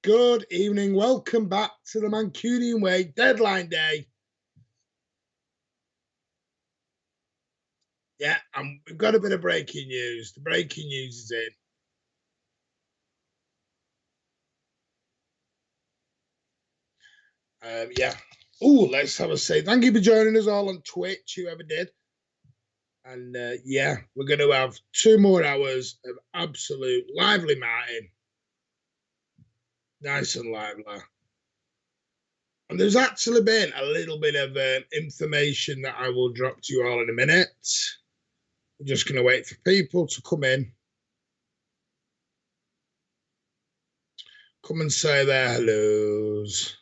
Good evening. Welcome back to the Mancunian Way deadline day. Yeah, and we've got a bit of breaking news. The breaking news is in. Let's have a say. Thank you for joining us all on Twitch, whoever did. And we're going to have 2 more hours of absolute lively Martin. Nice and lively. And there's actually been a little bit of information that I will drop to you all in a minute. We're just going to wait for people to come in. Come and say their hellos.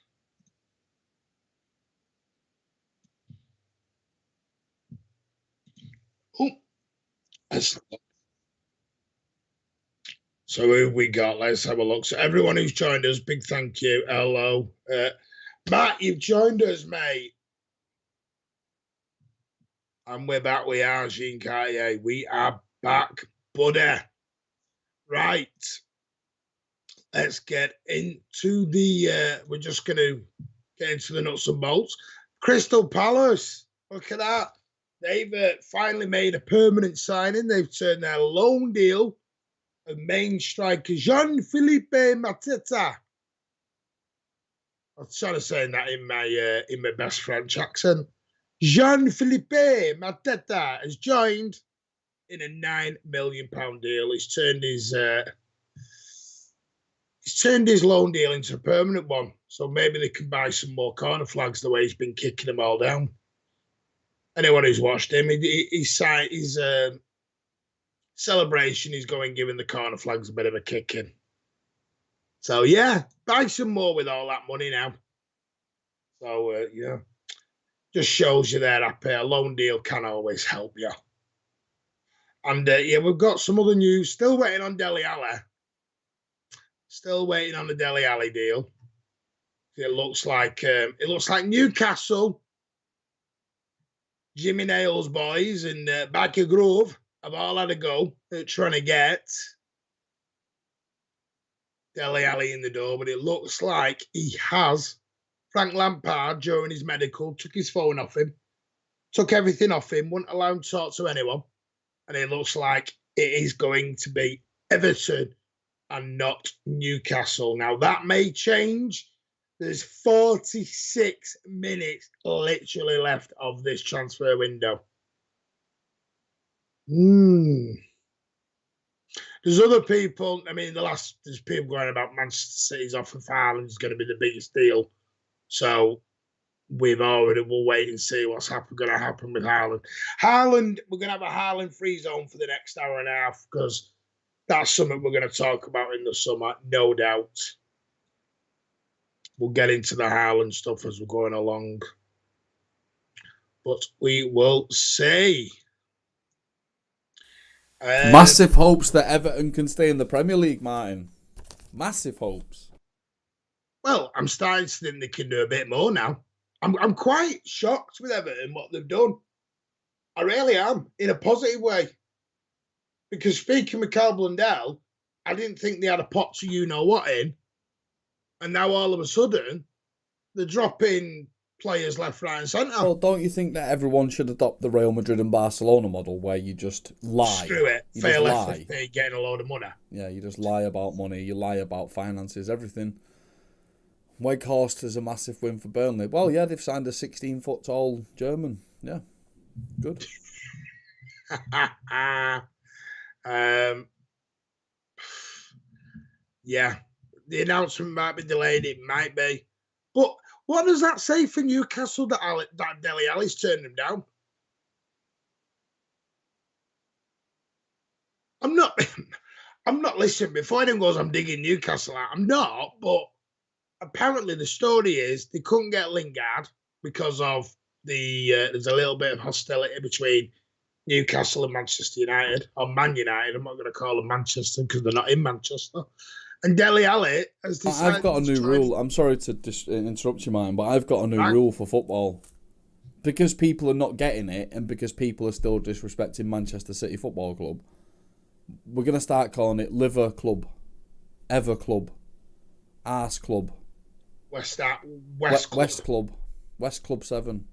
So who have we got? Let's have a look. So everyone who's joined us, big thank you. Hello. Matt, you've joined us, mate. And we're back. We are, Jean Cartier. We are back, buddy. Right. Let's get into the... we're just going to get into the nuts and bolts. Crystal Palace. Look at that. They've finally made a permanent signing. They've turned their loan deal of main striker Jean-Philippe Mateta. I'm trying to say that in my best French accent. Jean-Philippe Mateta has joined in a £9 million deal. He's turned his loan deal into a permanent one. So maybe they can buy some more corner flags the way he's been kicking them all down. Anyone who's watched him, his celebration, he's going giving the corner flags a bit of a kicking. So, yeah, buy some more with all that money now. So, just shows you there that a loan deal can always help you. And, we've got some other news. Still waiting on Dele Alli. Still waiting on the Dele Alli deal. It looks like Newcastle, Jimmy Nails boys and Barker Grove have all had a go at trying to get Dele Alli in the door, but it looks like he has. Frank Lampard, during his medical, took his phone off him, took everything off him, wouldn't allow him to talk to anyone, and it looks like it is going to be Everton and not Newcastle. Now, that may change. There's 46 minutes literally left of this transfer window. There's other people. I mean, there's people going about Manchester City's offer for Haaland is going to be the biggest deal. So we'll wait and see what's going to happen with Haaland. Haaland, we're going to have a Haaland free zone for the next hour and a half because that's something we're going to talk about in the summer, no doubt. We'll get into the Haaland stuff as we're going along. But we will see. Massive hopes that Everton can stay in the Premier League, Martin. Massive hopes. Well, I'm starting to think they can do a bit more now. I'm quite shocked with Everton, what they've done. I really am, in a positive way. Because speaking with Carl Blundell, I didn't think they had a pot to you-know-what in. And now all of a sudden, they're dropping players left, right and centre. Well, don't you think that everyone should adopt the Real Madrid and Barcelona model where you just lie? Screw it. Fail FFP, getting a load of money. Yeah, you just lie about money. You lie about finances, everything. Weghorst is a massive win for Burnley. Well, yeah, they've signed a 16-foot tall German. Yeah, good. Yeah. The announcement might be delayed. It might be. But what does that say for Newcastle that Dele Alli's turned them down? I'm not listening. Before anyone goes, I'm digging Newcastle out. I'm not, but apparently the story is they couldn't get Lingard because of there's a little bit of hostility between Newcastle and Manchester United, or Man United. I'm not going to call them Manchester because they're not in Manchester. And Dele Alli has decided... I've got a new rule. I'm sorry to interrupt you, Martin, but I've got a new rule for football. Because people are not getting it, and because people are still disrespecting Manchester City Football Club, we're going to start calling it Liver Club, Ever Club, Arse Club. West Club. West Club 7.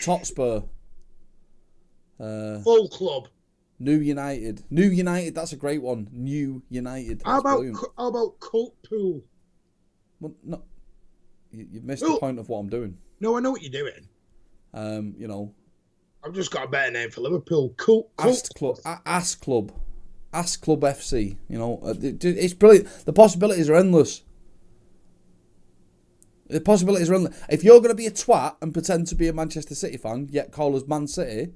Totspur. Full Club. New United. New United, that's a great one. New United. How about Cult Pool? Well, no. You've missed the point of what I'm doing. No, I know what you're doing. You know. I've just got a better name for Liverpool. Ask Club FC. You know, it's brilliant. The possibilities are endless. If you're going to be a twat and pretend to be a Manchester City fan, yet call us Man City,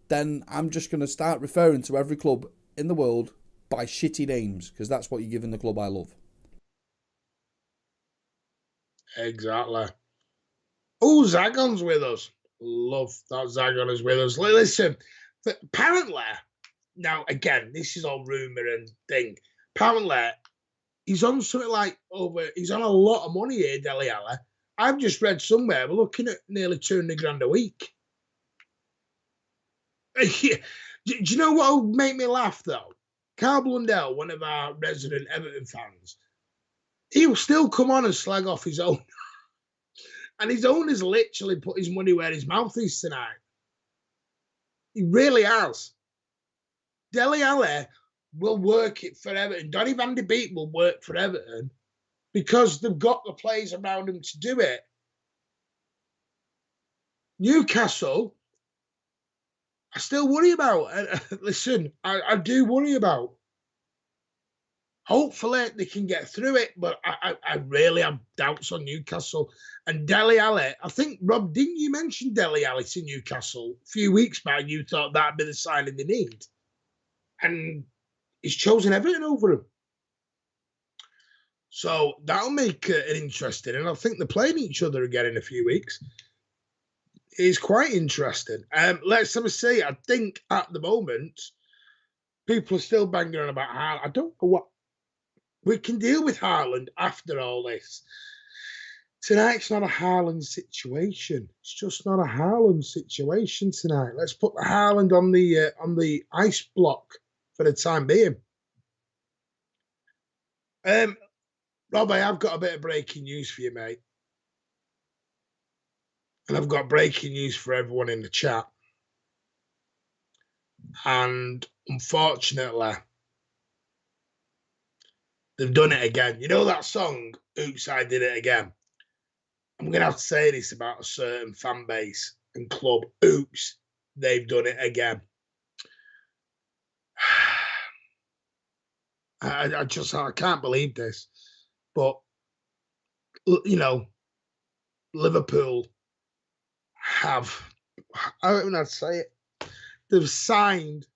then I'm just going to start referring to every club in the world by shitty names, because that's what you're giving the club I love. Exactly. Oh, Zagon's with us. Love that Zagon is with us. Listen, apparently, now again, this is all rumour and thing. Apparently, he's on something he's on a lot of money here, Dele Alli. I've just read somewhere we're looking at nearly 200 grand a week. Do you know what will make me laugh, though? Carl Blundell, one of our resident Everton fans, he'll still come on and slag off his own. And his owner's literally put his money where his mouth is tonight. He really has. Dele Alli will work it for Everton. Donny van de Beek will work for Everton because they've got the players around him to do it. Newcastle, I still worry about. Listen, I do worry about. Hopefully they can get through it, but I really have doubts on Newcastle. And Dele Alli, I think, Rob, didn't you mention Dele Alli to Newcastle a few weeks back? You thought that'd be the signing they need. And he's chosen Everton over him. So that'll make it interesting. And I think they're playing each other again in a few weeks. It's quite interesting. Let's have a see. I think at the moment, people are still banging on about Haaland. I don't know what. We can deal with Haaland after all this. Tonight's not a Haaland situation. It's just not a Haaland situation tonight. Let's put the Haaland on the ice block for the time being. Rob, I have got a bit of breaking news for you, mate. And I've got breaking news for everyone in the chat. And unfortunately, they've done it again. You know that song, Oops, I Did It Again? I'm going to have to say this about a certain fan base and club. Oops, they've done it again. I can't believe this. But, you know, Liverpool have, I don't know how to say it, they've signed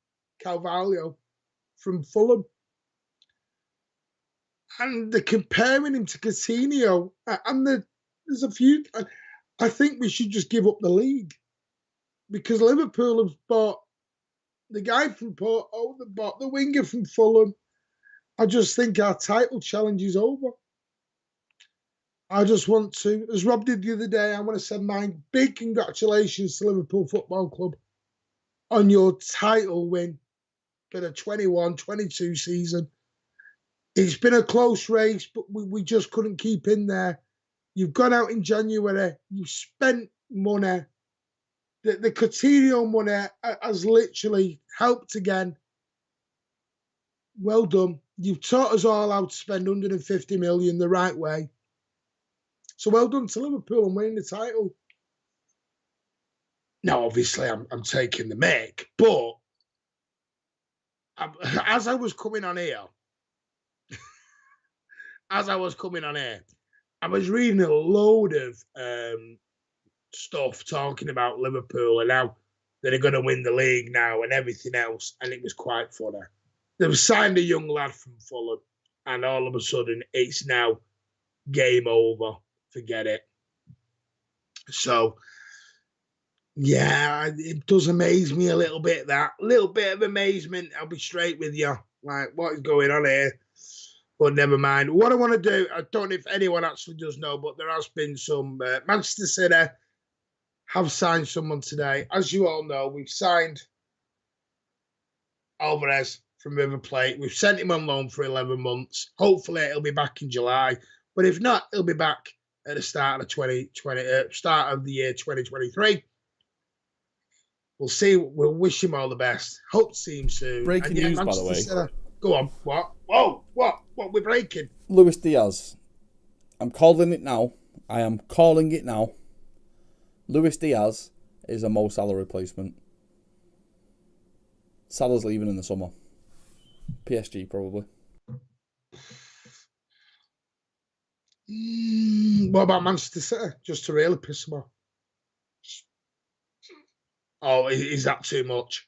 Carvalho from Fulham. And they're comparing him to Coutinho. And there's a few. I think we should just give up the league. Because Liverpool have bought the guy from Porto, they bought the winger from Fulham. I just think our title challenge is over. I just want to, as Rob did the other day, I want to send my big congratulations to Liverpool Football Club on your title win for the 21-22 season. It's been a close race, but we just couldn't keep in there. You've gone out in January. You've spent money. The Coutinho money has literally helped again. Well done. You've taught us all how to spend 150 million the right way. So well done to Liverpool and winning the title. Now, obviously, I'm taking the mick, but as I was coming on here, I was reading a load of stuff talking about Liverpool and how they're going to win the league now and everything else, and it was quite funny. They've signed a young lad from Fulham, and all of a sudden, it's now game over. Forget it. So, yeah, it does amaze me a little bit, that. Little bit of amazement, I'll be straight with you. Like, what is going on here? But never mind. What I want to do, I don't know if anyone actually does know, but there has been some... Manchester City have signed someone today. As you all know, we've signed Alvarez from River Plate. We've sent him on loan for 11 months. Hopefully, he'll be back in July. But if not, he'll be back at the start of the year 2023. We'll see. We'll wish him all the best. Hope to see him soon. Breaking news, by the way. Go on. What? Whoa! What we're breaking? Luis Diaz. I'm calling it now. I am calling it now. Luis Diaz is a Mo Salah replacement. Salah's leaving in the summer. PSG, probably. What about Manchester City? Just to really piss them off. Oh, is that too much?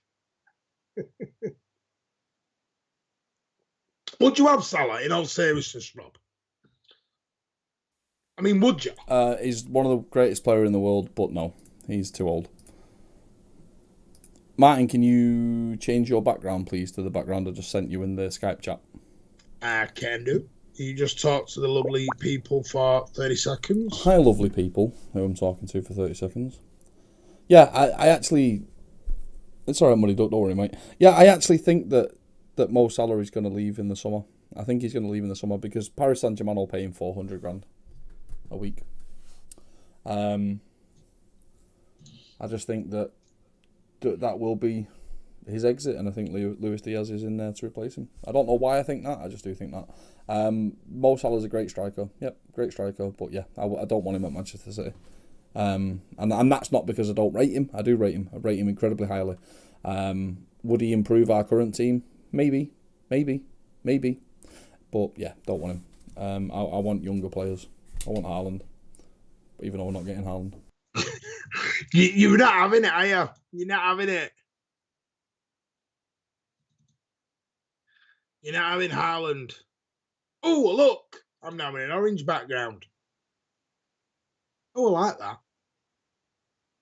Would you have Salah in all seriousness, Rob? I mean, would you? He's one of the greatest players in the world, but no, he's too old. Martin, can you change your background, please, to the background I just sent you in the Skype chat? I can do. You just talk to the lovely people for 30 seconds. Hi, lovely people who I'm talking to for 30 seconds. Yeah, I actually... It's all right, Muddy, don't worry, mate. Yeah, I actually think that Mo Salah is going to leave in the summer. I think he's going to leave in the summer because Paris Saint-Germain will pay him 400 grand a week. I just think that will be his exit, and I think Luis Diaz is in there to replace him. I don't know why I think that, I just do think that. Mo Salah's a great striker. Yep, great striker, but yeah, I don't want him at Manchester City. And that's not because I don't rate him. I do rate him. I rate him incredibly highly. Would he improve our current team? Maybe. But yeah, don't want him. I want younger players. I want Haaland. Even though we're not getting Haaland. You're not having it, are you? You're not having it. You're not having Haaland. Oh, look. I'm now in an orange background. Oh, I like that.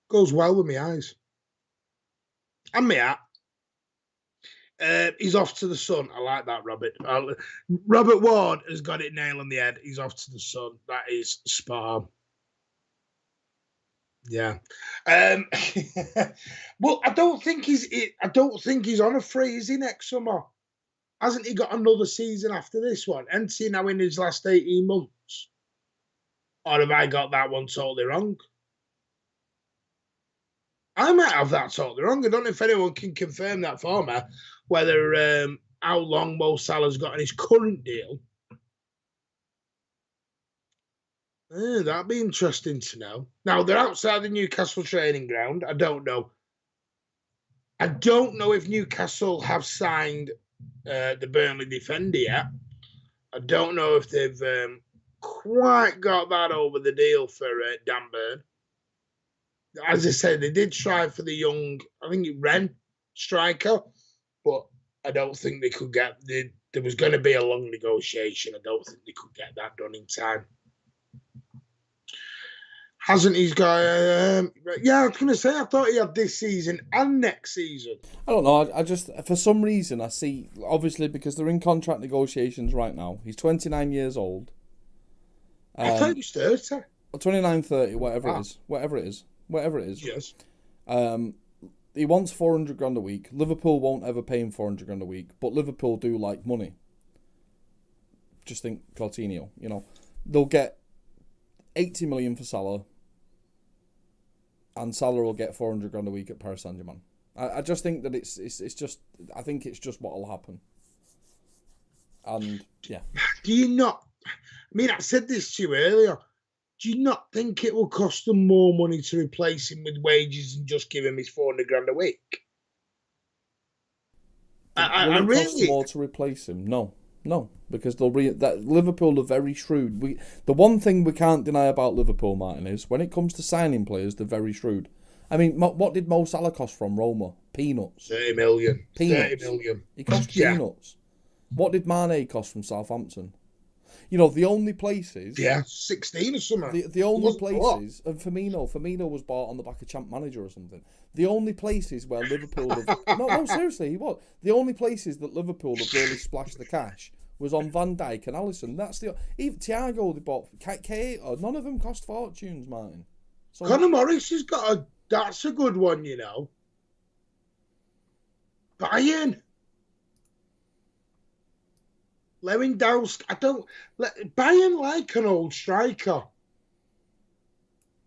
Goes well with my eyes. And my hat. He's off to the sun. I like that, Robert. Robert Ward has got it nail on the head. He's off to the sun. That is spot on. Yeah. Well, I don't think he's on a free, is he, next summer? Hasn't he got another season after this one? Isn't he now in his last 18 months? Or have I got that one totally wrong? I might have that totally wrong. I don't know if anyone can confirm that for me, whether how long Mo Salah's got in his current deal. That'd be interesting to know. Now, they're outside the Newcastle training ground. I don't know. I don't know if Newcastle have signed the Burnley defender yet. I don't know if they've quite got that over the deal for Dan Burn. As I said, they did try for the young, I think Ren striker, but I don't think they could get, there was going to be a long negotiation. I don't think they could get that done in time. Hasn't he's got, yeah, I was going to say, I thought he had this season and next season. I don't know, I just, for some reason, I see, obviously, because they're in contract negotiations right now. He's 29 years old. I thought he was 30. 29, 30, whatever it is. Yes. He wants 400 grand a week. Liverpool won't ever pay him 400 grand a week, but Liverpool do like money. Just think Coutinho, you know. They'll get 80 million for Salah, and Salah will get 400 grand a week at Paris Saint-Germain. I just think that it's just, I think it's just what will happen. And, yeah. Do you not, I mean, I said this to you earlier, do you not think it will cost them more money to replace him with wages and just give him his 400 grand a week? I really cost more to replace him. No, because that Liverpool are very shrewd. The one thing we can't deny about Liverpool, Martin, is when it comes to signing players, they're very shrewd. I mean, what did Mo Salah cost from Roma? Peanuts. 30 million. Peanuts. 30 million. He cost peanuts. What did Mane cost from Southampton? You know, the only places... Yeah, 16 or something. The only places... And Firmino was bought on the back of Champ Manager or something. The only places where Liverpool have... No, seriously, he was. The only places that Liverpool have really splashed the cash was on Van Dijk and Alisson. That's the... Even Thiago they bought... K8, none of them cost fortunes, Martin. So, Conor Morris has got a... That's a good one, you know. Bayern. Lewandowski, Bayern like an old striker.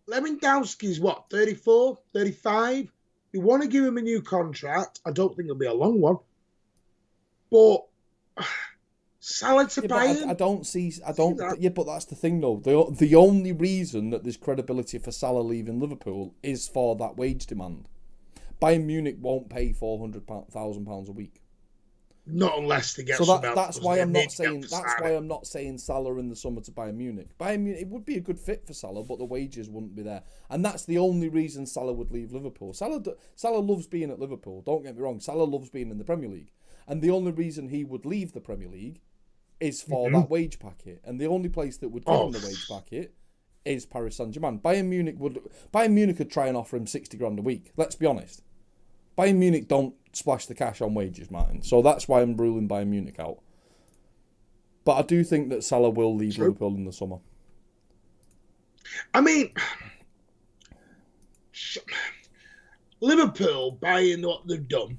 Lewandowski's what, 34, 35? You want to give him a new contract. I don't think it'll be a long one. But Salah to Bayern? But that's the thing though. The only reason that there's credibility for Salah leaving Liverpool is for that wage demand. Bayern Munich won't pay £400,000 a week. Not unless they get that's why I'm not saying Salah in the summer to Bayern Munich. Bayern Munich, it would be a good fit for Salah, but the wages wouldn't be there, and that's the only reason Salah would leave Liverpool. Salah loves being at Liverpool. Don't get me wrong. Salah loves being in the Premier League, and the only reason he would leave the Premier League is for that wage packet, and the only place that would give him the wage packet is Paris Saint-Germain. Bayern Munich could try and offer him 60 grand a week. Let's be honest. Bayern Munich don't splash the cash on wages, Martin. So that's why I'm ruling Bayern Munich out. But I do think that Salah will leave Liverpool in the summer. I mean, Liverpool buying what they've done.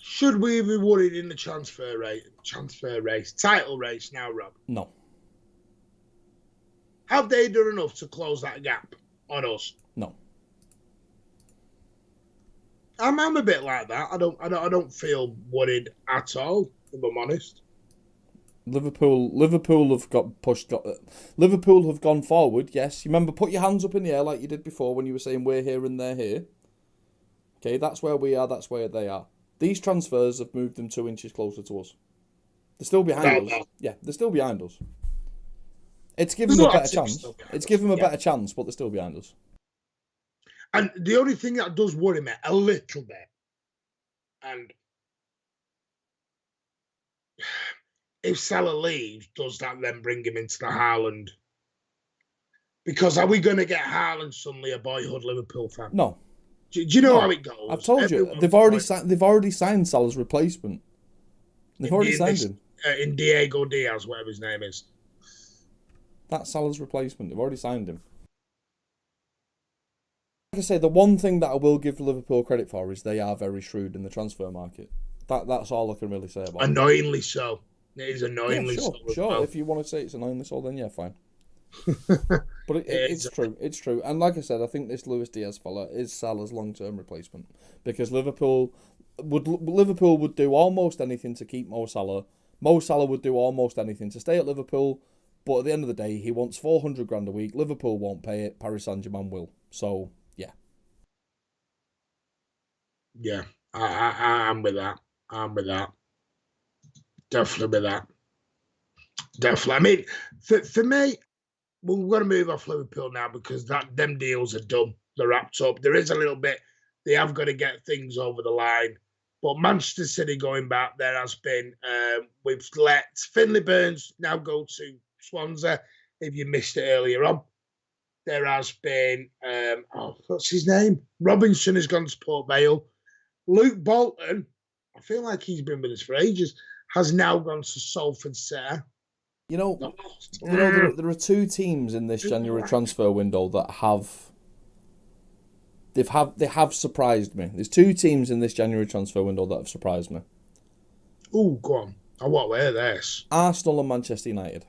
Should we be worried in the transfer race, title race now, Rob? No. Have they done enough to close that gap on us? No. I'm a bit like that. I don't feel worried at all, if I'm honest. Liverpool have gone forward. Yes, you remember, put your hands up in the air like you did before when you were saying we're here and they're here. Okay, that's where we are. That's where they are. These transfers have moved them 2 inches closer to us. They're still behind us. Yeah, they're still behind us. It's given them a better chance. It's given them a better chance, but they're still behind us. And the only thing that does worry me a little bit, and if Salah leaves, does that then bring him into the Haaland? Because are we going to get Haaland suddenly a boyhood Liverpool fan? No. Do you know how it goes? I've told you they've already signed Salah's replacement. They've already signed him. In Diego Diaz, whatever his name is. That's Salah's replacement. They've already signed him. Like I say, the one thing that I will give Liverpool credit for is they are very shrewd in the transfer market. That's all I can really say about it. Annoyingly so. It is annoyingly so. Sure, well. If you want to say it's annoyingly so, then yeah, fine. But it's true. It's true. And like I said, I think this Luis Diaz fella is Salah's long-term replacement because Liverpool would do almost anything to keep Mo Salah. Mo Salah would do almost anything to stay at Liverpool, but at the end of the day, he wants 400 grand a week. Liverpool won't pay it. Paris Saint-Germain will. So, yeah. Yeah, I'm with that. Definitely with that. Definitely. I mean, for me, we're going to move off Liverpool now because them deals are done. They're wrapped up. There is a little bit. They have got to get things over the line. But Manchester City going back, there has been. We've let Finlay Burns now go to Swansea. If you missed it earlier on, there has been. What's his name? Robinson has gone to Port Vale. Luke Bolton, I feel like he's been with us for ages, has now gone to Salford City. There are 2 teams in this January transfer window that have surprised me. There's 2 teams in this January transfer window that have surprised me. Oh, go on. What were this? Arsenal and Manchester United.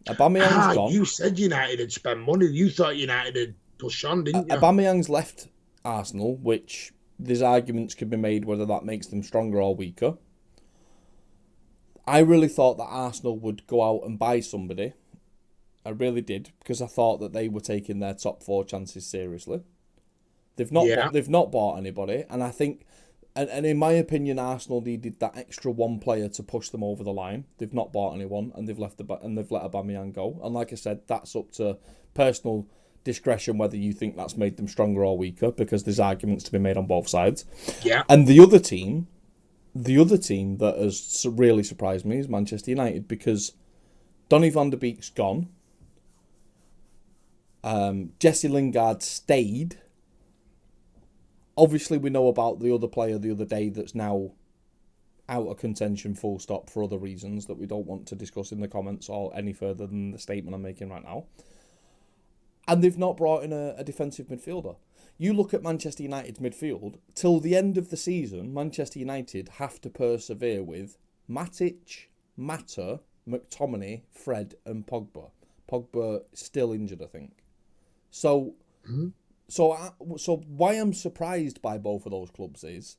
Aubameyang's gone. You said United had spent money. You thought United had pushed on, didn't you? Aubameyang's left Arsenal, which there's arguments could be made whether that makes them stronger or weaker. I really thought that Arsenal would go out and buy somebody. I really did, because I thought that they were taking their top 4 chances seriously. They've not bought anybody, and I think, and in my opinion, Arsenal needed that extra one player to push them over the line. They've not bought anyone, and they've let Aubameyang go. And like I said, that's up to personal discretion whether you think that's made them stronger or weaker, because there's arguments to be made on both sides. Yeah. And the other team that has really surprised me is Manchester United, because Donny van der Beek's gone. Jesse Lingard stayed. Obviously, we know about the other player the other day that's now out of contention, full stop, for other reasons that we don't want to discuss in the comments or any further than the statement I'm making right now. And they've not brought in a defensive midfielder. You look at Manchester United's midfield, till the end of the season, Manchester United have to persevere with Matic, Mata, McTominay, Fred and Pogba. Pogba still injured, I think. So why I'm surprised by both of those clubs is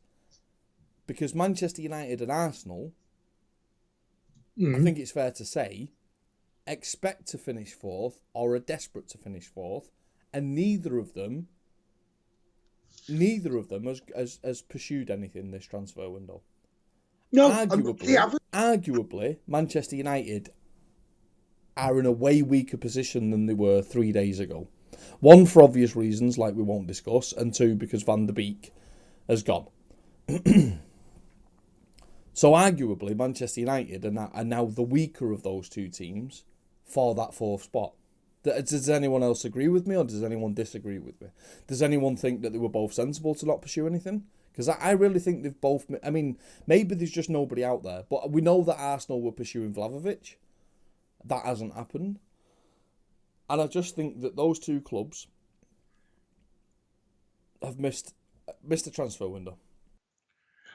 because Manchester United and Arsenal, I think it's fair to say, expect to finish fourth or are desperate to finish fourth, and neither of them has pursued anything this transfer window. No, arguably, Manchester United are in a way weaker position than they were 3 days ago. One, for obvious reasons, like we won't discuss, and two, because Van der Beek has gone. So arguably, Manchester United are now the weaker of those two teams for that fourth spot. Does anyone else agree with me, or does anyone disagree with me? Does anyone think that they were both sensible to not pursue anything? Because I really think they've both... I mean, maybe there's just nobody out there, but we know that Arsenal were pursuing Vlahovic. That hasn't happened. And I just think that those two clubs have missed a transfer window.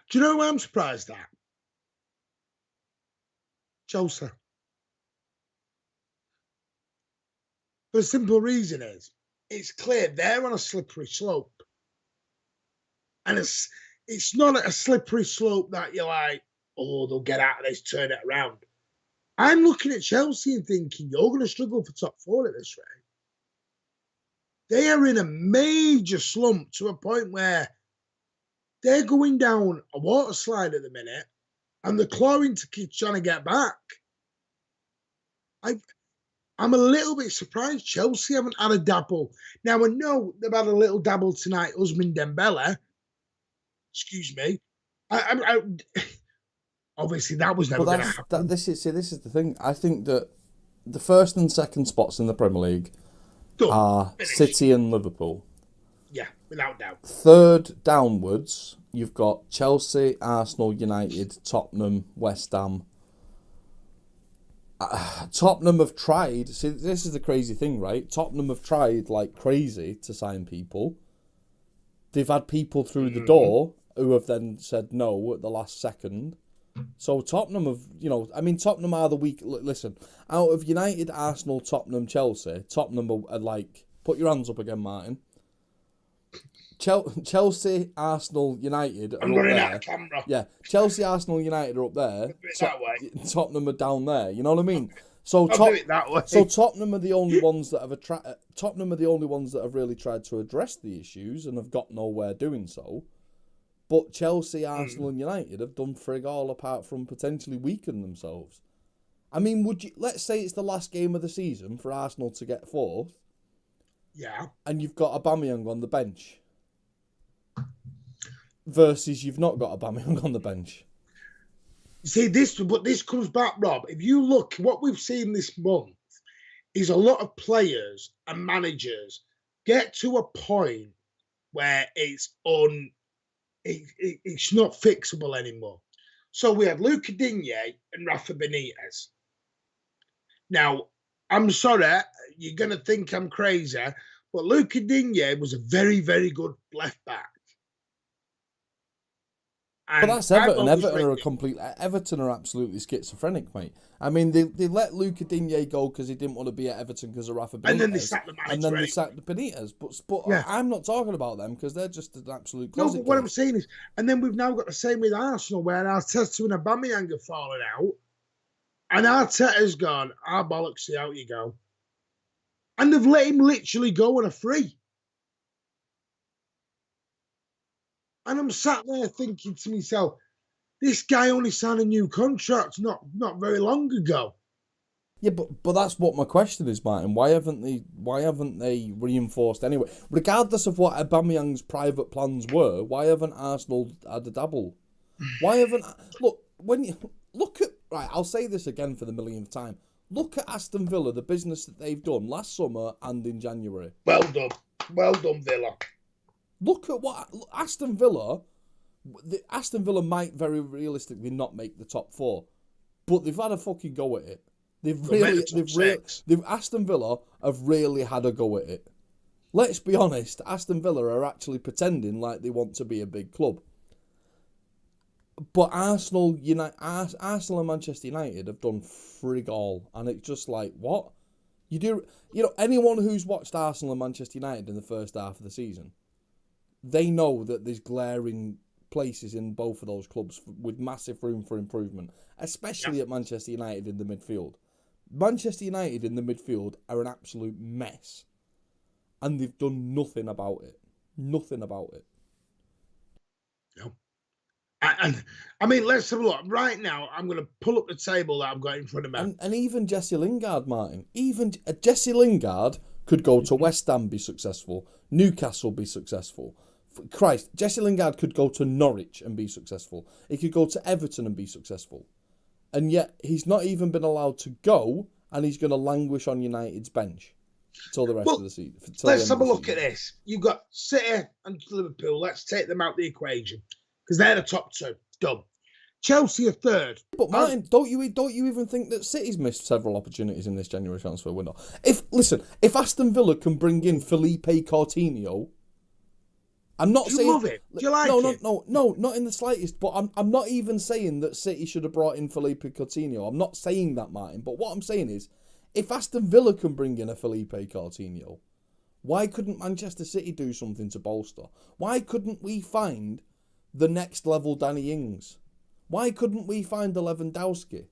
Do you know who I'm surprised at? Chelsea. The simple reason is, it's clear they're on a slippery slope. And it's not a slippery slope that you're like, oh, they'll get out of this, turn it around. I'm looking at Chelsea and thinking, you're going to struggle for top four at this rate. They are in a major slump to a point where they're going down a water slide at the minute and they're clawing to keep trying to get back. I'm a little bit surprised Chelsea haven't had a dabble. Now, I know they've had a little dabble tonight, Usman Dembele. Excuse me. Obviously, that was never going to happen. This is the thing. I think that the first and second spots in the Premier League are finished. City and Liverpool. Yeah, without doubt. Third downwards, you've got Chelsea, Arsenal, United, Tottenham, West Ham. Tottenham have tried. See, this is the crazy thing, right? Tottenham have tried like crazy to sign people. They've had people through the door who have then said no at the last second. So Tottenham have, Tottenham are the weak. Listen, out of United, Arsenal, Tottenham, Chelsea, Tottenham are like, put your hands up again, Martin. Chelsea, Arsenal, United are I'm up running there. out of camera. Yeah, Chelsea, Arsenal, United are up there. That way. Tottenham are down there. You know what I mean? So I'll do it that way. So Tottenham are the only ones that have Tottenham are the only ones that have really tried to address the issues and have got nowhere doing so. But Chelsea, Arsenal, and United have done frig all apart from potentially weaken themselves. I mean, let's say it's the last game of the season for Arsenal to get fourth. Yeah. And you've got Aubameyang on the bench. Versus you've not got Aubameyang on the bench. See, this comes back, Rob. If you look, what we've seen this month is a lot of players and managers get to a point where it's not fixable anymore. So we had Luca Digne and Rafa Benitez. Now, I'm sorry, you're going to think I'm crazy, but Luca Digne was a very, very good left back. But that's Everton. Everton are absolutely schizophrenic, mate. I mean, they let Luca Digne go because he didn't want to be at Everton because of Rafa Benitez. And then they sacked the manager. And then they sacked the Benitez. But yeah. I'm not talking about them because they're just an absolute closet. No, but what I'm saying is, and then we've now got the same with Arsenal where Arteta and Aubameyang have fallen out. And Arteta's gone, bollocks, see out you go. And they've let him literally go on a free. And I'm sat there thinking to myself, this guy only signed a new contract not very long ago. Yeah, but that's what my question is, Martin. Why haven't they reinforced anyway? Regardless of what Aubameyang's private plans were, why haven't Arsenal had a dabble? Why haven't right? I'll say this again for the millionth time. Look at Aston Villa, the business that they've done last summer and in January. Well done, Villa. Look at what Aston Villa might very realistically not make the top four, but they've had a fucking go at it. Aston Villa have really had a go at it. let's be honest, Aston Villa are actually pretending like they want to be a big club. But Arsenal and Manchester United have done frig all, and it's just like, what? Anyone who's watched Arsenal and Manchester United in the first half of the season, they know that there's glaring places in both of those clubs with massive room for improvement, especially at Manchester United in the midfield. Manchester United in the midfield are an absolute mess, and they've done nothing about it. Nothing about it. No. I mean, let's have a look. Right now, I'm going to pull up the table that I've got in front of me. And even Jesse Lingard, Martin. Even Jesse Lingard could go to West Ham, be successful. Newcastle, be successful. Christ, Jesse Lingard could go to Norwich and be successful. He could go to Everton and be successful. And yet, he's not even been allowed to go, and he's going to languish on United's bench until the rest of the season. Let's have a look at this. You've got City and Liverpool. Let's take them out of the equation, because they're the top two. Done. Chelsea are third. But Martin, don't you even think that City's missed several opportunities in this January transfer window? If Aston Villa can bring in Felipe Coutinho, I'm not saying. Do you love it? Do you like it? No, not in the slightest. But I'm not even saying that City should have brought in Felipe Coutinho. I'm not saying that, Martin. But what I'm saying is, if Aston Villa can bring in a Felipe Coutinho, why couldn't Manchester City do something to bolster? Why couldn't we find the next level Danny Ings? Why couldn't we find the Lewandowski?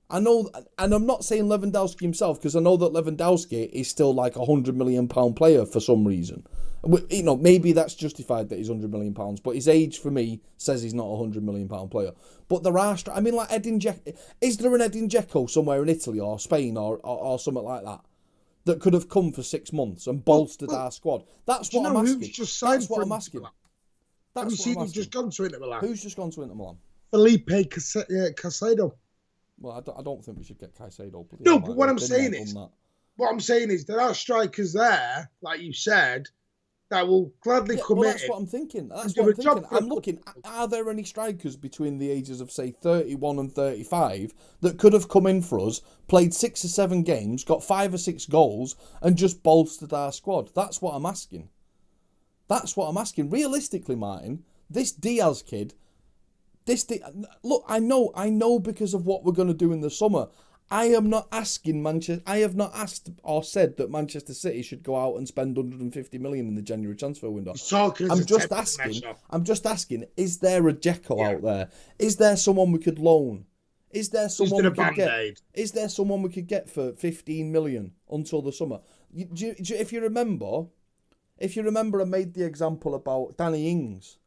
I know, and I'm not saying Lewandowski himself, because I know that Lewandowski is still like £100 million player for some reason. Maybe that's justified that he's £100 million, but his age for me says he's not a £100 million player. But there are, like Edin Dzeko. Is there an Edin Dzeko somewhere in Italy or Spain or something like that could have come for 6 months and bolstered our squad? That's what I'm asking. That's what I'm asking. Have you seen who's just gone to Inter Milan? Who's just gone to Inter Milan? Felipe Caicedo. Well, I don't think we should get Caicedo. No, but what I'm saying is there are strikers there, like you said, that will gladly come in. That's what I'm thinking. I'm looking, are there any strikers between the ages of, say, 31 and 35 that could have come in for us, played 6 or 7 games, got 5 or 6 goals, and just bolstered our squad? That's what I'm asking. Realistically, Martin, this Diaz kid, look, I know because of what we're going to do in the summer. I have not asked or said that Manchester City should go out and spend 150 million in the January transfer window. I'm just asking, is there a Dzeko out there? Is there someone we could loan? Is there someone we could get for 15 million until the summer? If you remember, I made the example about Danny Ings,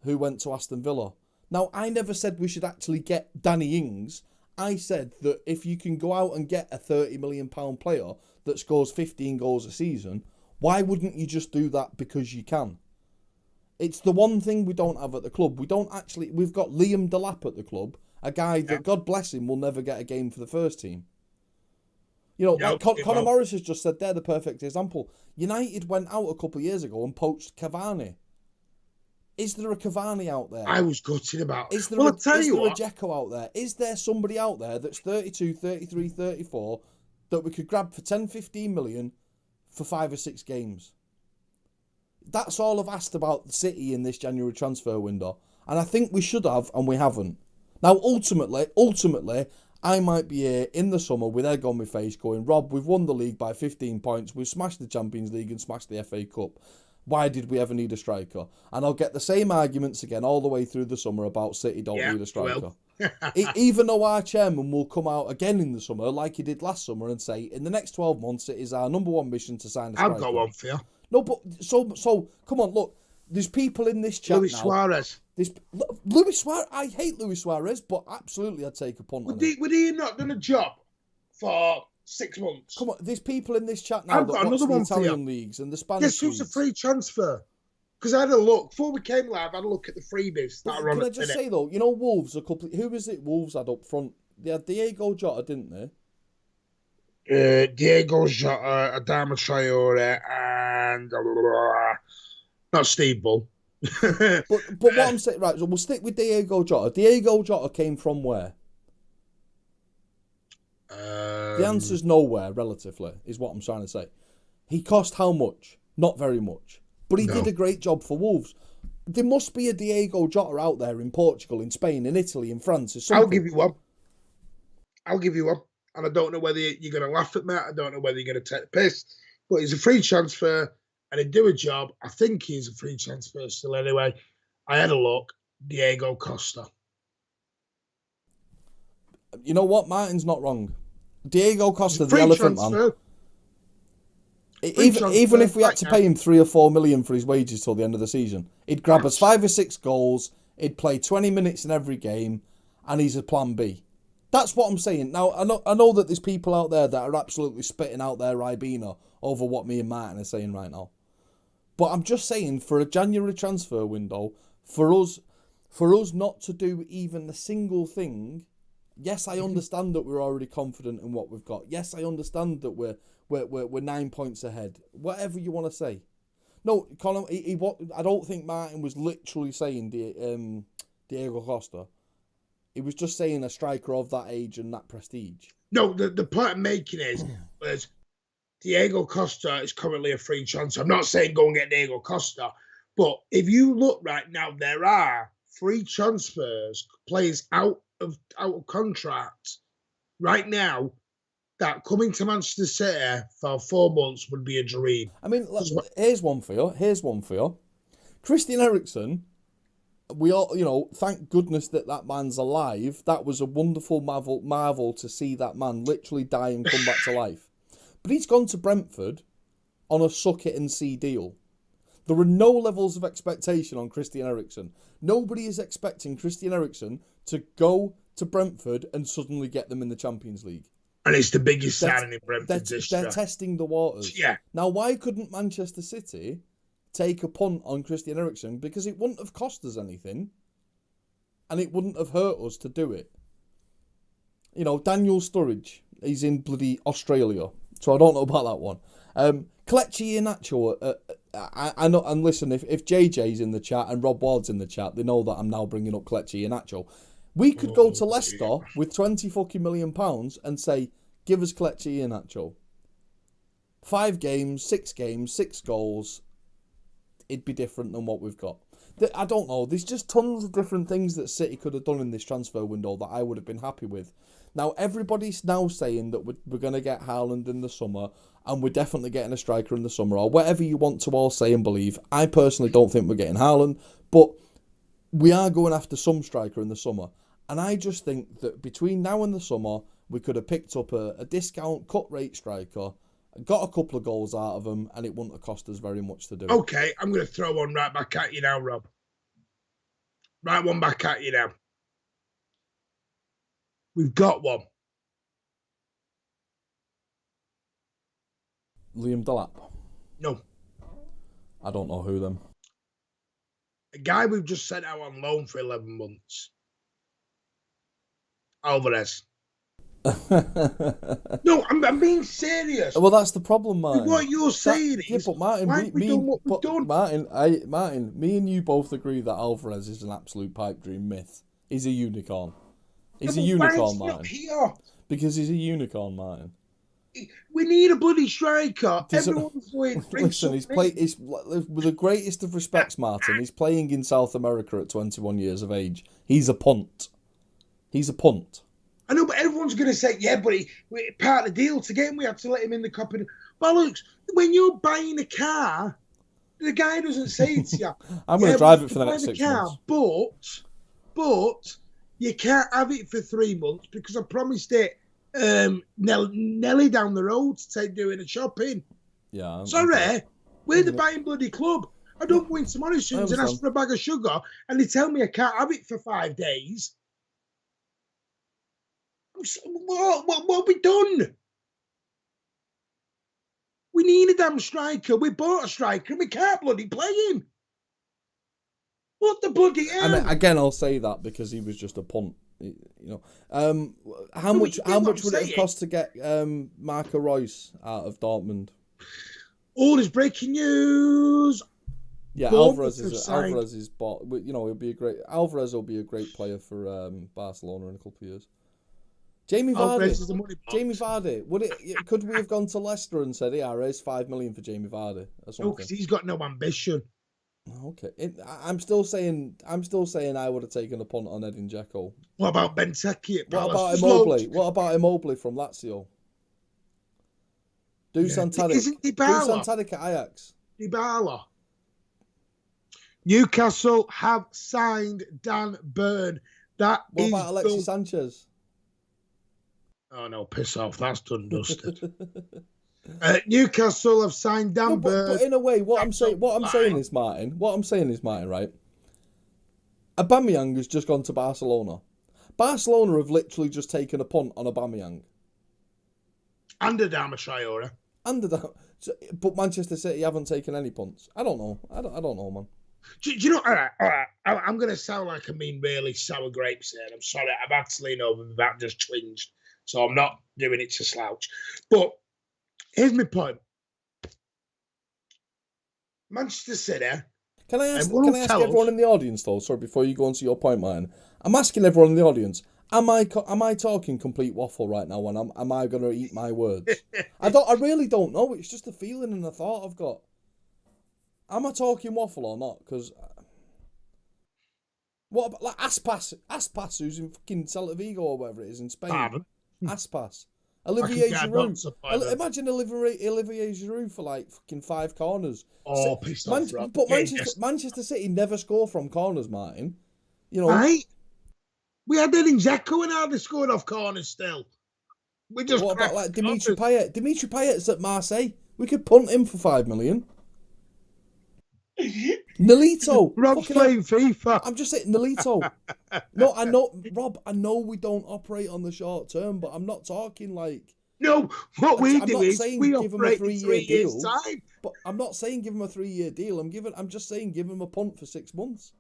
who went to Aston Villa. Now, I never said we should actually get Danny Ings. I said that if you can go out and get a £30 million player that scores 15 goals a season, why wouldn't you just do that because you can? It's the one thing we don't have at the club. We've got Liam Delap at the club, a guy that, God bless him, will never get a game for the first team. Conor Morris has just said they're the perfect example. United went out a couple of years ago and poached Cavani. Is there a Cavani out there? I was gutted about it. Is there a Dzeko out there? Is there somebody out there that's 32, 33, 34 that we could grab for 10, 15 million for 5 or 6 games? That's all I've asked about the City in this January transfer window. And I think we should have, and we haven't. Now, ultimately, I might be here in the summer with egg on my face going, Rob, we've won the league by 15 points. We've smashed the Champions League and smashed the FA Cup. Why did we ever need a striker? And I'll get the same arguments again all the way through the summer about City don't need a striker. Even though our chairman will come out again in the summer, like he did last summer, and say, in the next 12 months, it is our number one mission to sign a striker. I've got one for you. No, but so come on, look. There's people in this chat Luis Suarez. Luis Suarez. I hate Luis Suarez, but absolutely I'd take a punt on it. Would he not done a job for 6 months? Come on, there's people in this chat now that watch the Italian leagues and the Spanish leagues. Guess who's a free transfer? Because I had a look. Before we came live, I had a look at the freebies that are on. Can I just say, though, Wolves, who was it Wolves had up front? They had Diego Jota, didn't they? Diego Jota, Adama Traore, and not Steve Bull. but what I'm saying, right, so we'll stick with Diego Jota. Diego Jota came from where? The answer's nowhere, relatively, is what I'm trying to say. He cost how much? Not very much. But he No. did a great job for Wolves. There must be a Diego Jota out there in Portugal, in Spain, in Italy, in France, or something. I'll give you one. And I don't know whether you're going to laugh at me. I don't know whether you're going to take the piss. But he's a free transfer and he'd do a job. I think he's a free transfer still anyway. I had a look. Diego Costa. You know what? Martin's not wrong. Diego Costa, the Free elephant transfer. man. Even if we had to pay him 3 or 4 million for his wages till the end of the season, he'd grab us 5 or 6 goals, he'd play 20 minutes in every game, and he's a plan B. That's what I'm saying. Now, I know that there's people out there that are absolutely spitting out their Ribena over what me and Martin are saying right now. But I'm just saying, for a January transfer window, for us not to do even a single thing, yes, I understand that we're already confident in what we've got. Yes, I understand that we're 9 points ahead. Whatever you want to say. No, Colin, I don't think Martin was literally saying Diego Costa. He was just saying a striker of that age and that prestige. No, the point I'm making is Diego Costa is currently a free transfer. I'm not saying go and get Diego Costa, but if you look right now, there are free transfers, players out of contract right now that coming to Manchester City for 4 months would be a dream. I mean, here's one for you. Christian Eriksen. We all, thank goodness that man's alive. That was a wonderful marvel to see that man literally die and come back to life. But he's gone to Brentford on a suck it and see deal. There were no levels of expectation on Christian Eriksen. Nobody is expecting Christian Eriksen to go to Brentford and suddenly get them in the Champions League. And it's the biggest signing in Brentford's history. They're testing the waters. Yeah. Now, why couldn't Manchester City take a punt on Christian Eriksen? Because it wouldn't have cost us anything and it wouldn't have hurt us to do it. Daniel Sturridge, he's in bloody Australia, so I don't know about that one. Kelechi Iheanacho, I know, and listen, if JJ's in the chat and Rob Ward's in the chat, they know that I'm now bringing up Kelechi Iheanacho. We could go to Leicester with £20 million and say, give us Kelechi Iheanacho. 5 games, 6 games, 6 goals. It'd be different than what we've got. I don't know. There's just tons of different things that City could have done in this transfer window that I would have been happy with. Now, everybody's now saying that we're going to get Haaland in the summer and we're definitely getting a striker in the summer, or whatever you want to all say and believe. I personally don't think we're getting Haaland, but we are going after some striker in the summer. And I just think that between now and the summer, we could have picked up a discount cut rate striker, got a couple of goals out of him, and it wouldn't have cost us very much to do it. Okay, I'm going to throw one right back at you now, Rob. Right one back at you now. We've got one. Liam Delap? No. I don't know who then. A guy we've just sent out on loan for 11 months. Alvarez. No, I'm being serious. Well, that's the problem, Martin. What you're saying is, but Martin, why have we done what we've done? Martin, me and you both agree that Alvarez is an absolute pipe dream myth. He's a unicorn. He's a unicorn, Martin. Here? Because he's a unicorn, Martin. We need a bloody striker. Everyone's going. Listen, he's with the greatest of respects, Martin. He's playing in South America at 21 years of age. He's a punt. I know, but everyone's going to say, yeah, but part of the deal to get him, we had to let him in the company. Well, look, when you're buying a car, the guy doesn't say to you, I'm going to drive it for the next 6 months. But you can't have it for 3 months because I promised it Nelly down the road to take doing a shopping. Yeah. Sorry, we're the buying bloody club. I don't go into Morrison's and ask for a bag of sugar and they tell me I can't have it for 5 days. What have we done? We need a damn striker. We bought a striker and we can't bloody play him. What the bloody hell? I mean, again, I'll say that because he was just a punt. How much would it have cost to get Marco Reus out of Dortmund? All is breaking news. Yeah, Alvarez is bought. Alvarez will be a great player for Barcelona in a couple of years. Jamie outrages the Vardy. money box. Jamie Vardy. Could we have gone to Leicester and said, "Yeah, I raised $5 million for Jamie Vardy" or No, something? because he's got no ambition. Okay, I'm still saying I would have taken a punt on Edin Dzeko. What about Benteke at Palace? What about Immobile from Lazio? Dusan Tadic at Ajax. Dybala. Newcastle have signed Dan Burn. What about Alexis Sanchez? Oh no, piss off. That's done dusted. Newcastle have signed Dan Burn. But in a way, what I'm saying is, Martin, right? Aubameyang has just gone to Barcelona. Barcelona have literally just taken a punt on Aubameyang. And Adama Traore. But Manchester City haven't taken any punts. I don't know. I don't know, man. Do you know? All right. I'm going to sound like I mean really sour grapes here. I'm sorry. I've had to lean over. My back just twinged. So I'm not doing it to slouch. But here's my point. Manchester City. Can I ask everyone in the audience, though, sorry, before you go on to your point, Martin? I'm asking everyone in the audience, am I talking complete waffle right now, and am I going to eat my words? I really don't know. It's just a feeling and a thought I've got. Am I talking waffle or not? Because what about like Aspas, who's in fucking Celta Vigo or whatever it is in Spain? Pardon? Aspas. Olivier Giroud. Imagine Olivier Giroud for like fucking 5 corners. Oh, pissed off, Rob. But Manchester City never score from corners, Martin. You know, right? We had Edin Dzeko and hardly scored off corners still. We just what about like Dimitri Payet? Dimitri Payet's at Marseille. We could punt him for $5 million. Nolito. Rob's playing FIFA. I'm just saying, Nolito. No, I know, Rob, I know we don't operate on the short term, but I'm not talking like... No, what we do is we give him a operate 3-year deal. Time. But I'm not saying give him a 3-year deal. I'm just saying give him a punt for 6 months.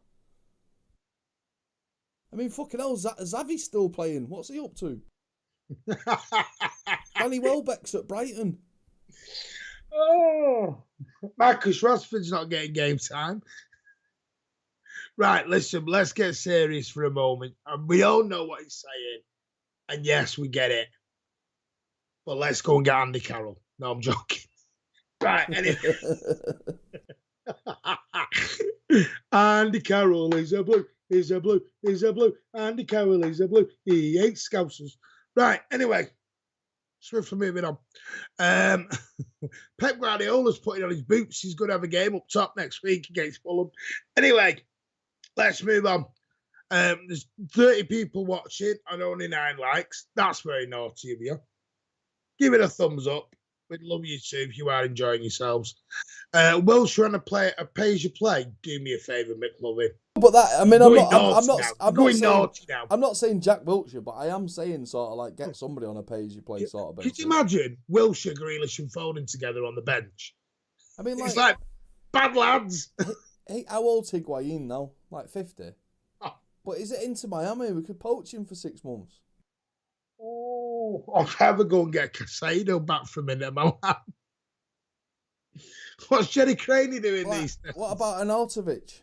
I mean, fucking hell, Xavi's still playing. What's he up to? Danny Welbeck's at Brighton. Oh, Marcus Rashford's not getting game time. Right, listen, let's get serious for a moment. We all know what he's saying. And yes, we get it. But let's go and get Andy Carroll. No, I'm joking. Right, anyway. Andy Carroll is a blue. He's a blue. He's a blue. Andy Carroll is a blue. He hates Scousers. Right, anyway. Swiftly moving on. Pep Guardiola's putting on his boots. He's going to have a game up top next week against Fulham. Anyway, let's move on. There's 30 people watching and only 9 likes. That's very naughty of you. Give it a thumbs up. We'd love you too if you are enjoying yourselves. Welsh trying to play a pay-as-you-play. Do me a favour, McLovin. But that, I mean, I'm not saying Jack Wilshere, but I am saying sort of like get somebody on a pay-as-you-play sort of basis. Could you imagine Wilshere, Grealish and Foden together on the bench? I mean, it's like bad lads. Hey, how old's Higuain now? Like 50? Oh. But is it into Miami? We could poach him for 6 months. Oh, I'll never go and get Casado back from in my lap. What's Jerry Craney doing these days? What about Arnautovic?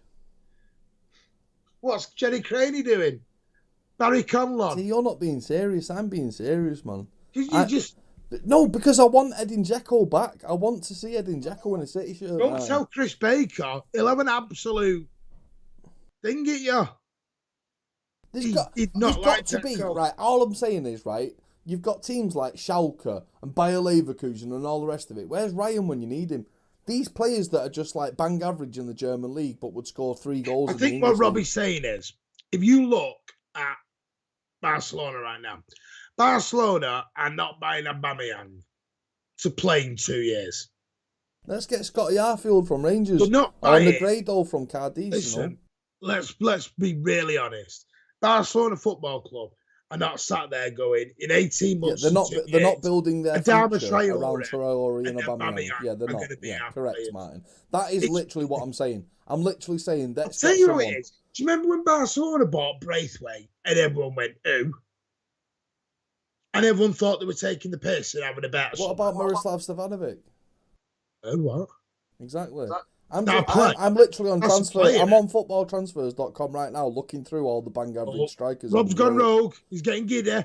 What's Jerry Craney doing? Barry Conlon? See, you're not being serious. I'm being serious, man. No, because I want Edin Dzeko back. I want to see Edin Dzeko in a City shirt. Don't tell Chris Baker. He'll have an absolute thing at you. There's got to be, right, all I'm saying is, right, you've got teams like Schalke and Bayer Leverkusen and all the rest of it. Where's Ryan when you need him? These players that are just like bang average in the German league but would score 3 goals. I think what Robbie's saying is, if you look at Barcelona right now, Barcelona are not buying Aubameyang to play in 2 years. Let's get Scotty Arfield from Rangers. But not or Negredo from Cadiz. Listen, let's be really honest. Barcelona Football Club are not sat there going in 18 months. Yeah, they're not building their future around Traore and Aubameyang. Yeah, they're not. Yeah, correct, Martin. That is literally what I'm saying. I'm literally saying that. I'll tell you what it is. Do you remember when Barcelona bought Braithwaite and everyone went, "Ooh," and everyone thought they were taking the piss and having a bet? What about Miroslav Stevanovic? Oh, what? Exactly. I'm literally on transfer. I'm on footballtransfers.com right now looking through all the bang average strikers. Rob's gone rogue. He's getting giddy.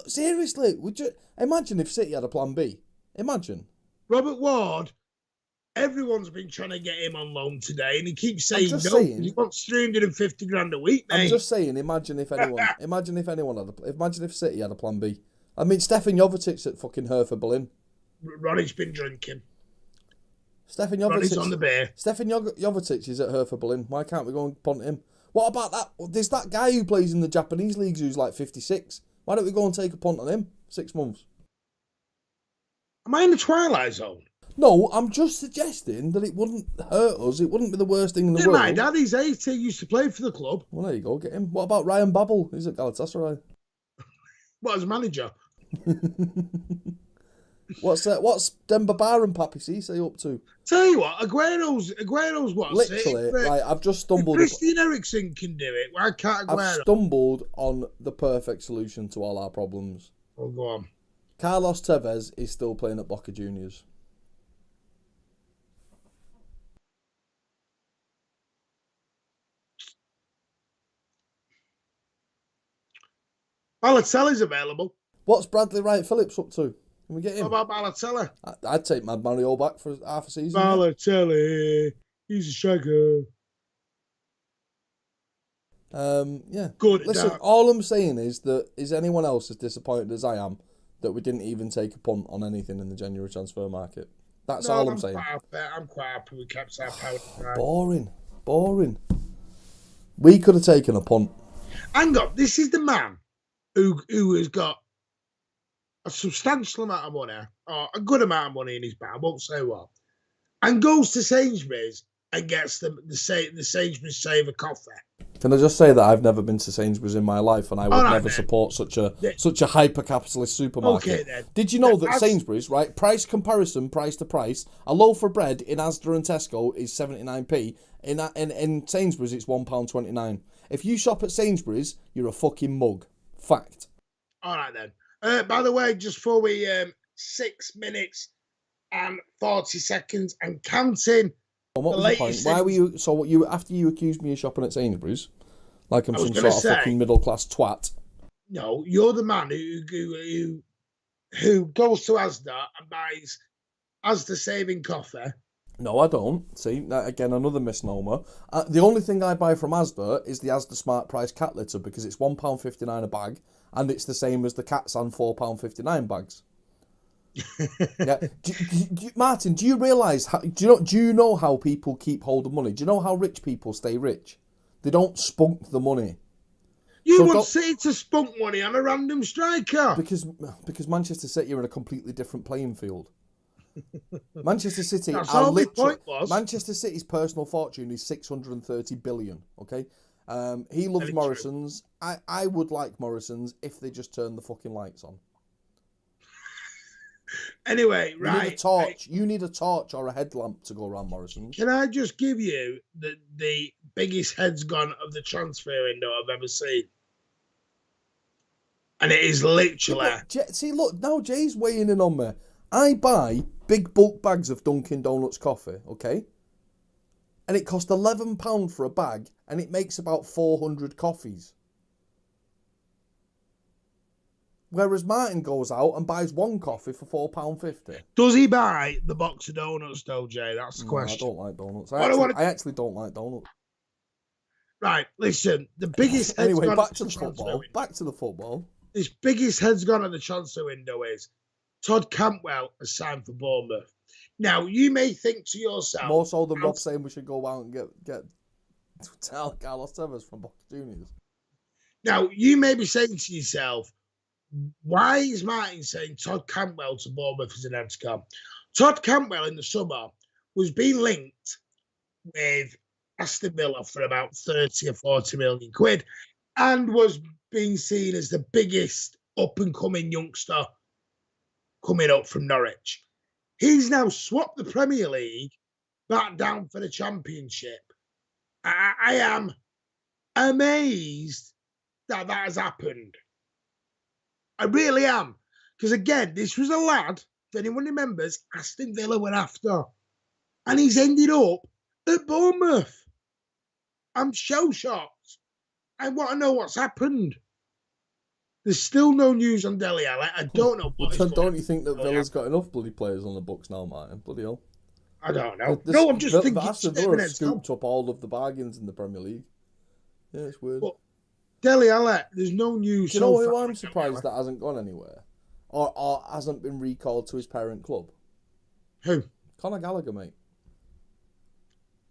Seriously, would you imagine if City had a plan B? Imagine. Robert Ward, everyone's been trying to get him on loan today, and he keeps saying no. Saying, he wants 350 grand a week, mate. I'm just saying, imagine if City had a plan B. I mean, Stefan Jovicic's at fucking Hertha Berlin. Ronnie's been drinking. Ronnie's on the beer. Stefan Jovic is at Hertha Berlin. Why can't we go and punt him? What about that? There's that guy who plays in the Japanese leagues who's like 56. Why don't we go and take a punt on him? 6 months. Am I in the Twilight Zone? No, I'm just suggesting that it wouldn't hurt us. It wouldn't be the worst thing in the world. My daddy's 80, used to play for the club. Well, there you go, get him. What about Ryan Babel? He's at Galatasaray. What, as manager? What's Demba Ba and Papi Cisse up to? Tell you what, Aguero's what? Literally, right, I've just stumbled... Christian Eriksen can do it. Why can't Aguero? I've stumbled on the perfect solution to all our problems. Oh, go on. Carlos Tevez is still playing at Boca Juniors. Balotelli's available. What's Bradley Wright Phillips up to? Can we get him? What about Balotelli? I'd take Mad Mario back for half a season. Balotelli, he's a striker. Yeah. Good. Listen, all I'm saying is that is anyone else as disappointed as I am that we didn't even take a punt on anything in the January transfer market? That's all I'm saying. I'm quite happy we kept our power. Boring. We could have taken a punt. Hang on, this is the man who has got a substantial amount of money, or a good amount of money in his bank, I won't say what, and goes to Sainsbury's and gets the Sainsbury's Saver coffee. Can I just say that I've never been to Sainsbury's in my life, and I would never support such a hyper-capitalist supermarket. Okay, then. Did you know that Sainsbury's, right, price comparison, price to price, a loaf of bread in Asda and Tesco is 79p, in Sainsbury's it's £1.29. If you shop at Sainsbury's, you're a fucking mug. Fact. All right, then. By the way, just before we 6 minutes and 40 seconds and counting. And what was the point? Why were you? So what you after you accused me of shopping at Sainsbury's, like I'm some sort of fucking middle class twat? No, you're the man who goes to Asda and buys Asda saving coffee. No, I don't. See, again, another misnomer. The only thing I buy from Asda is the Asda Smart Price cat litter because it's £1.59 a bag, and it's the same as the Cats and £4.59 bags. Yeah, Martin, do you realise? Do you know how people keep hold of money? Do you know how rich people stay rich? They don't spunk the money. You want City to spunk money on a random striker because Manchester City are in a completely different playing field. Manchester City Manchester City's personal fortune is 630 billion. Okay, he loves Morrison's. I would like Morrison's if they just turn the fucking lights on. Anyway, right. You need a torch or a headlamp to go around Morrison's. Can I just give you the biggest heads gone of the transfer window I've ever seen? And it is literally... See, look, now Jay's weighing in on me. I buy big bulk bags of Dunkin' Donuts coffee, okay? And it costs £11 for a bag, and it makes about 400 coffees. Whereas Martin goes out and buys one coffee for £4.50. Does he buy the box of donuts, though, Jay? That's the question. I don't like donuts. I actually don't like donuts. Right, listen. The biggest heads anyway, gone back to the football. Back to the football. This biggest heads gone at the transfer window is Todd Cantwell has signed for Bournemouth. Now, you may think to yourself... More so than Rob saying we should go out and get Carlos Tevez from Boca Juniors. Now, you may be saying to yourself, why is Martin saying Todd Cantwell to Bournemouth as an head to come? Todd Cantwell in the summer was being linked with Aston Villa for about 30 or 40 million quid and was being seen as the biggest up-and-coming youngster coming up from Norwich. He's now swapped the Premier League back down for the Championship. I am amazed that has happened. I really am. Because, again, this was a lad, if anyone remembers, Aston Villa went after. And he's ended up at Bournemouth. I'm shell-shocked. I want to know what's happened. There's still no news on Dele Alli. I don't know what Don't you think that Villa's got enough bloody players on the books now, Martin? Bloody hell. I don't know. No, I'm just thinking. Aston Villa have scooped up all of the bargains in the Premier League. Yeah, it's weird. But Dele Alli, there's no news. Do you know who I'm surprised that hasn't gone anywhere? Or hasn't been recalled to his parent club? Who? Conor Gallagher, mate.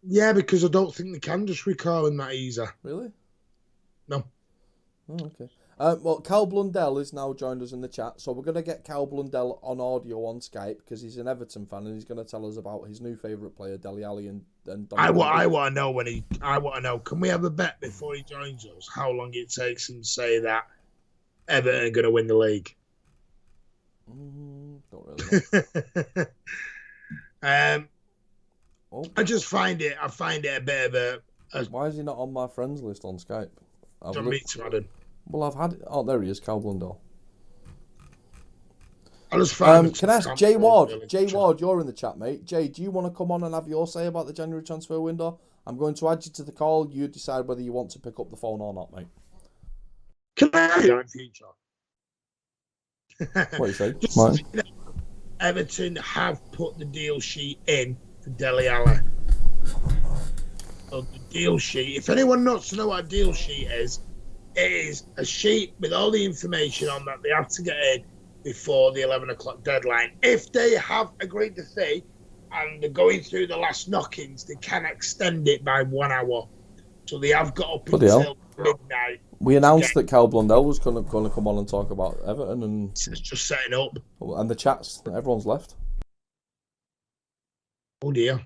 Yeah, because I don't think they can just recall him that easy. Really? No. Oh, okay. Well, Cal Blundell has now joined us in the chat, so we're going to get Cal Blundell on audio on Skype because he's an Everton fan and he's going to tell us about his new favourite player, Dele Alli, and I want to know when he. I want to know. Can we have a bet before he joins us? How long it takes him to say that Everton are going to win the league? Don't really know. I just find it. I find it a bit of a. Why is he not on my friends list on Skype? Don't meet to add him. Well, I've had. Oh, there he is, Cal Blundell. I just find. Can I ask Jay Ward? Jay Ward, you're in the chat, mate. Jay, do you want to come on and have your say about the January transfer window? I'm going to add you to the call. You decide whether you want to pick up the phone or not, mate. Can I in future? What you say? Everton have put the deal sheet in for Dele Alli. So the deal sheet. If anyone wants to know what a deal sheet is, it is a sheet with all the information on that they have to get in before the 11 o'clock deadline. If they have agreed to fee and they're going through the last knockings, they can extend it by 1 hour. So they have got up until midnight. We announced that Cal Blundell was going to come on and talk about Everton, and it's just setting up. And the chats, everyone's left. Oh dear.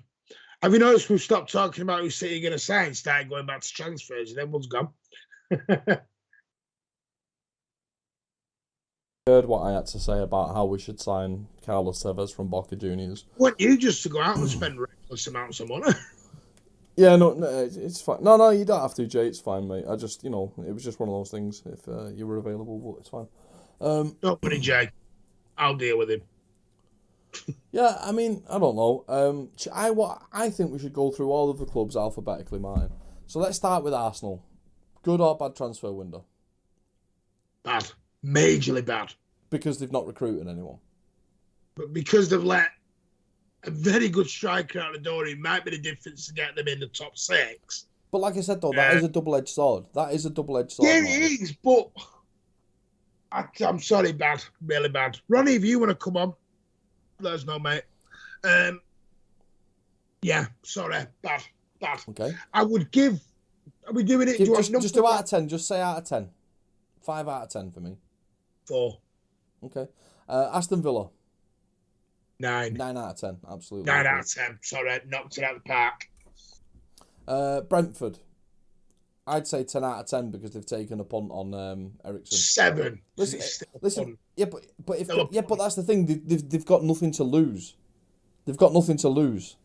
Have you noticed we've stopped talking about who City are going to sign, started going back to transfers, and everyone's gone? Heard what I had to say about how we should sign Carlos Tevez from Boca Juniors. Want you just to go out and spend reckless amounts of money? Yeah, no, it's fine. No, you don't have to, Jay. It's fine, mate. I just, it was just one of those things. If you were available, but it's fine. Don't worry, Jay. I'll deal with him. Yeah, I mean, I don't know. I think we should go through all of the clubs alphabetically, Martin. So let's start with Arsenal. Good or bad transfer window? Bad. Majorly bad. Because they've not recruited anyone. But because they've let a very good striker out the door, it might be the difference to get them in the top 6. But like I said, though, that is a double-edged sword. That is a double-edged sword. Yeah, it is, but I'm sorry, bad. Really bad. Ronnie, if you want to come on, let us know, mate. Yeah, sorry, bad. Okay. I would give. Are we doing it? Just do out of 10. Just say out of 10. 5 out of 10 for me. 4. Okay. Aston Villa. 9. 9 out of 10. Absolutely. 9 out of 10. Sorry, knocked it out of the park. Brentford. I'd say 10 out of 10 because they've taken a punt on Ericsson. 7. Listen. Yeah, but that's the thing. They've got nothing to lose. They've got nothing to lose.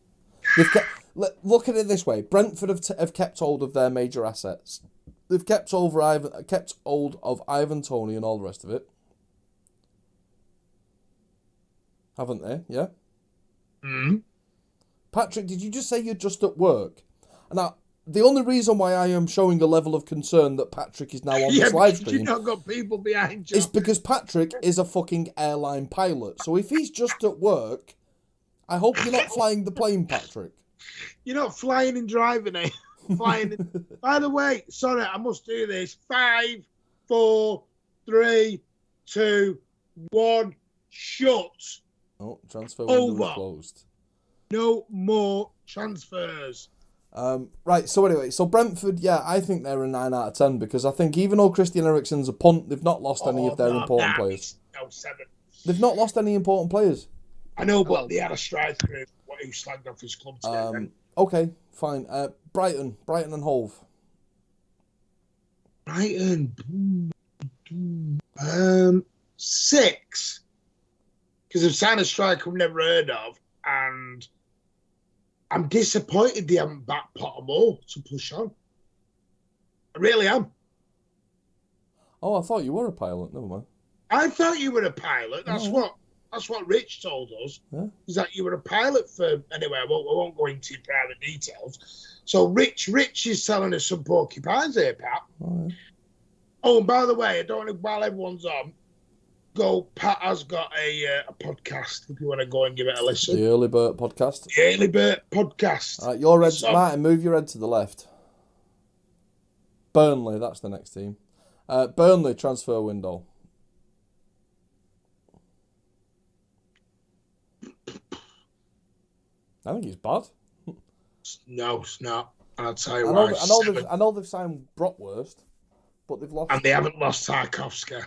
Look at it this way. Brentford have kept hold of their major assets. They've kept hold of Ivan Toney and all the rest of it. Haven't they? Yeah? Mm-hmm. Patrick, did you just say you're just at work? Now, the only reason why I am showing a level of concern that Patrick is now on this live stream... you've not got people behind you. ...is because Patrick is a fucking airline pilot. So if he's just at work, I hope you're not flying the plane, Patrick. You're not flying and driving, eh? Flying. By the way, sorry, I must do this. 5, 4, 3, 2, 1, shut. Oh, transfer window is closed. No more transfers. Right, so anyway, Brentford, yeah, I think they're a 9 out of 10 because I think even though Christian Eriksen's a punt, they've not lost any of their important players. No, 7. They've not lost any important players. I know, but they had a striker who slagged off his club today. Okay, fine. Brighton and Hove. Brighton, 6. Because they've signed a striker we've never heard of, and I'm disappointed they haven't backed Potter more to push on. I really am. Oh, I thought you were a pilot. Never mind. I thought you were a pilot. That's what Rich told us. Yeah. Is that you were a pilot for... Anyway, I won't go into private details. So Rich is selling us some porcupines here, Pat. Oh, Oh, and by the way, I don't know, while everyone's on, Pat has got a podcast if you want to go and give it a listen. The Early Bert podcast. The Early Bert podcast. Your head, Martin, move your head to the left. Burnley, that's the next team. Burnley transfer window. I think it's bad. No, it's not. And I'll tell you why. I know they've signed Bratwurst, but they've lost. And they haven't lost Tarkowski.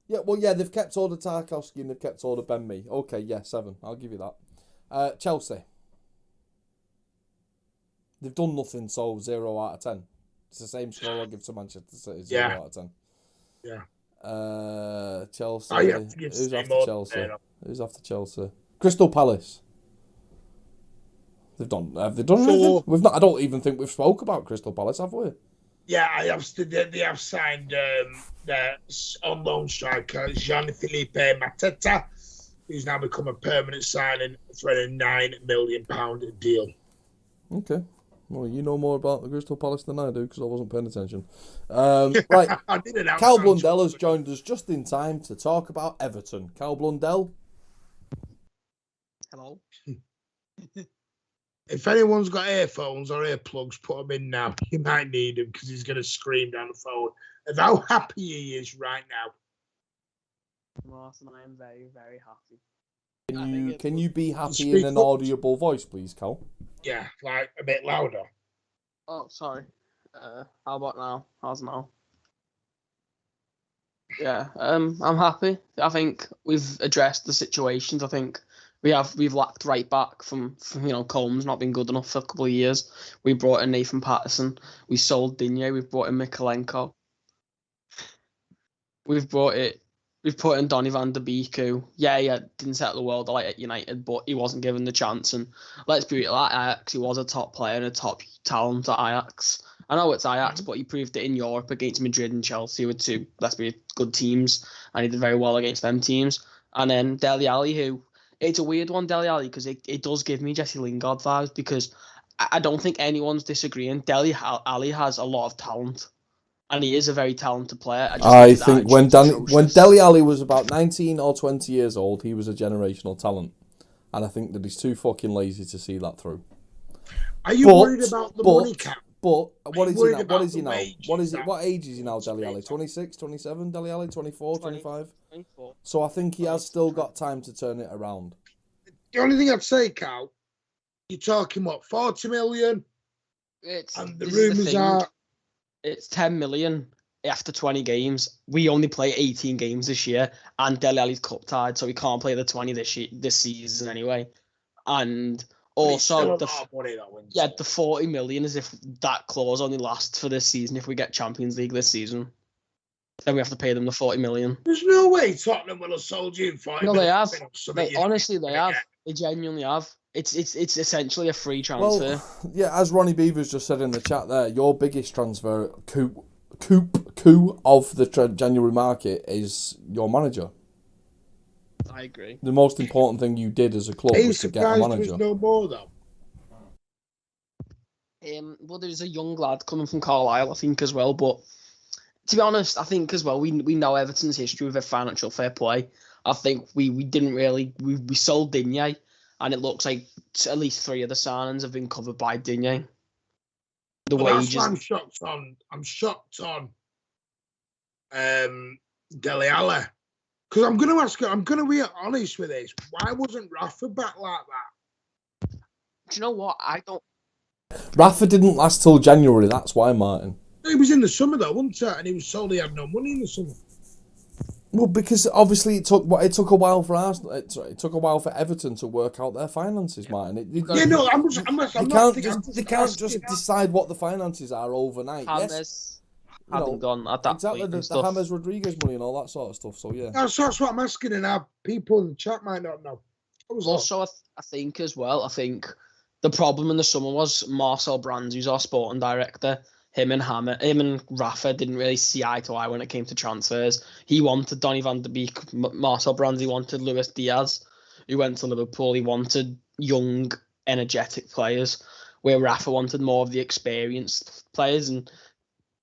Yeah, well, yeah, they've kept all the Tarkowski and they've kept all the Ben Mee. Okay, yeah, 7. I'll give you that. Chelsea. They've done nothing, so 0 out of 10. It's the same score I give to Manchester City, 0 out of 10. Yeah. Chelsea. Who's after Chelsea? Who's after Chelsea? Crystal Palace. Have they done anything? We've not. I don't even think we've spoke about Crystal Palace, have we? Yeah, they have signed their on loan striker Jean-Philippe Mateta, who's now become a permanent signing for a £9 million deal. Okay. Well, you know more about the Crystal Palace than I do because I wasn't paying attention. Right. Cal Blundell has joined us just in time to talk about Everton. Cal Blundell. Hello. If anyone's got earphones or earplugs, put them in now. You might need them because he's going to scream down the phone of how happy he is right now. Martin, I am very, very happy. Can you be happy in an audible voice, please, Cal? Yeah, like a bit louder. Oh, sorry. How about now? How's now? Yeah, I'm happy. I think we've addressed the situations. I think we've lacked right back from Combs not been good enough for a couple of years. We brought in Nathan Patterson. We sold Digne. We've brought in Mikalenko. We've put in Donny van der Beek, who, didn't set the world alight at United, but he wasn't given the chance. And let's be real, at Ajax, he was a top player and a top talent at Ajax. I know it's Ajax, but he proved it in Europe against Madrid and Chelsea with two, let's be good teams, and he did very well against them teams. And then Dele Alli, who, it's a weird one, Dele Alli, because it does give me Jesse Lingard vibes, because I don't think anyone's disagreeing. Dele Alli has a lot of talent. And he is a very talented player. I think when Dele Alli was about 19 or 20 years old, he was a generational talent. And I think that he's too fucking lazy to see that through. Are you worried about the money cap? But what is he now? What age is he now, Dele Alli? 26, 27, Dele Alli? 24, 25? 24. So I think he has still got time to turn it around. The only thing I'd say, Cal, you're talking, 40 million? And the rumours are... It's 10 million after 20 games. We only play 18 games this year, and Dele Alli's cup tied, so we can't play the 20 this season anyway. And also, the 40 million is if that clause only lasts for this season. If we get Champions League this season, then we have to pay them the 40 million. There's no way Tottenham will have sold you 40 million. No, they have. Honestly, they have. They genuinely have. It's essentially a free transfer. Well, yeah, as Ronnie Beavers just said in the chat there, your biggest transfer coup of the January market is your manager. I agree. The most important thing you did as a club was to get a manager. There's no more though. Well, there's a young lad coming from Carlisle, I think, as well. But to be honest, I think as well we know Everton's history with their financial fair play. I think we didn't really we sold Digne. And it looks like at least 3 of the signings have been covered by Digne. That's why I'm shocked on Dele Alli. Because I'm going to ask you, I'm going to be honest with this. Why wasn't Rafa back like that? Do you know what? I don't... Rafa didn't last till January, that's why, Martin. He was in the summer though, wasn't it? And he was told he had no money in the summer. Well, because obviously it took a while for Arsenal. It took a while for Everton to work out their finances, Martin. They can't just decide what the finances are overnight. James hadn't gone at that exactly point. The James Rodriguez money and all that sort of stuff. So yeah, that's what I'm asking, and our people in the chat might not know. Also, I think as well. I think the problem in the summer was Marcel Brands, who's our sporting director. Him and Rafa didn't really see eye to eye when it came to transfers. He wanted Donny van der Beek, Marcel Brands. He wanted Luis Diaz, who went to Liverpool. He wanted young, energetic players, where Rafa wanted more of the experienced players. And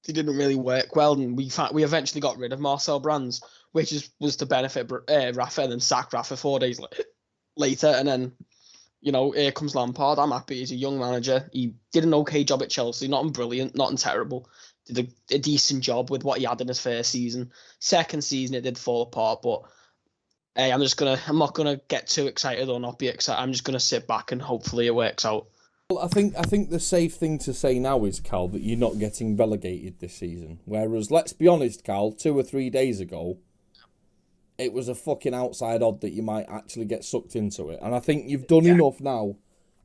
they didn't really work well, and we eventually got rid of Marcel Brands, which was to benefit Rafa, and then sack Rafa 4 days later, and then here comes Lampard. I'm happy. He's a young manager. He did an okay job at Chelsea, not brilliant, not terrible. Did a decent job with what he had in his first season. Second season, it did fall apart, but hey, I'm not gonna get too excited or not be excited. I'm just gonna sit back and hopefully it works out. Well, I think the safe thing to say now is, Cal, that you're not getting relegated this season. Whereas, let's be honest, Cal, 2 or 3 days ago, it was a fucking outside odd that you might actually get sucked into it. And I think you've done enough now.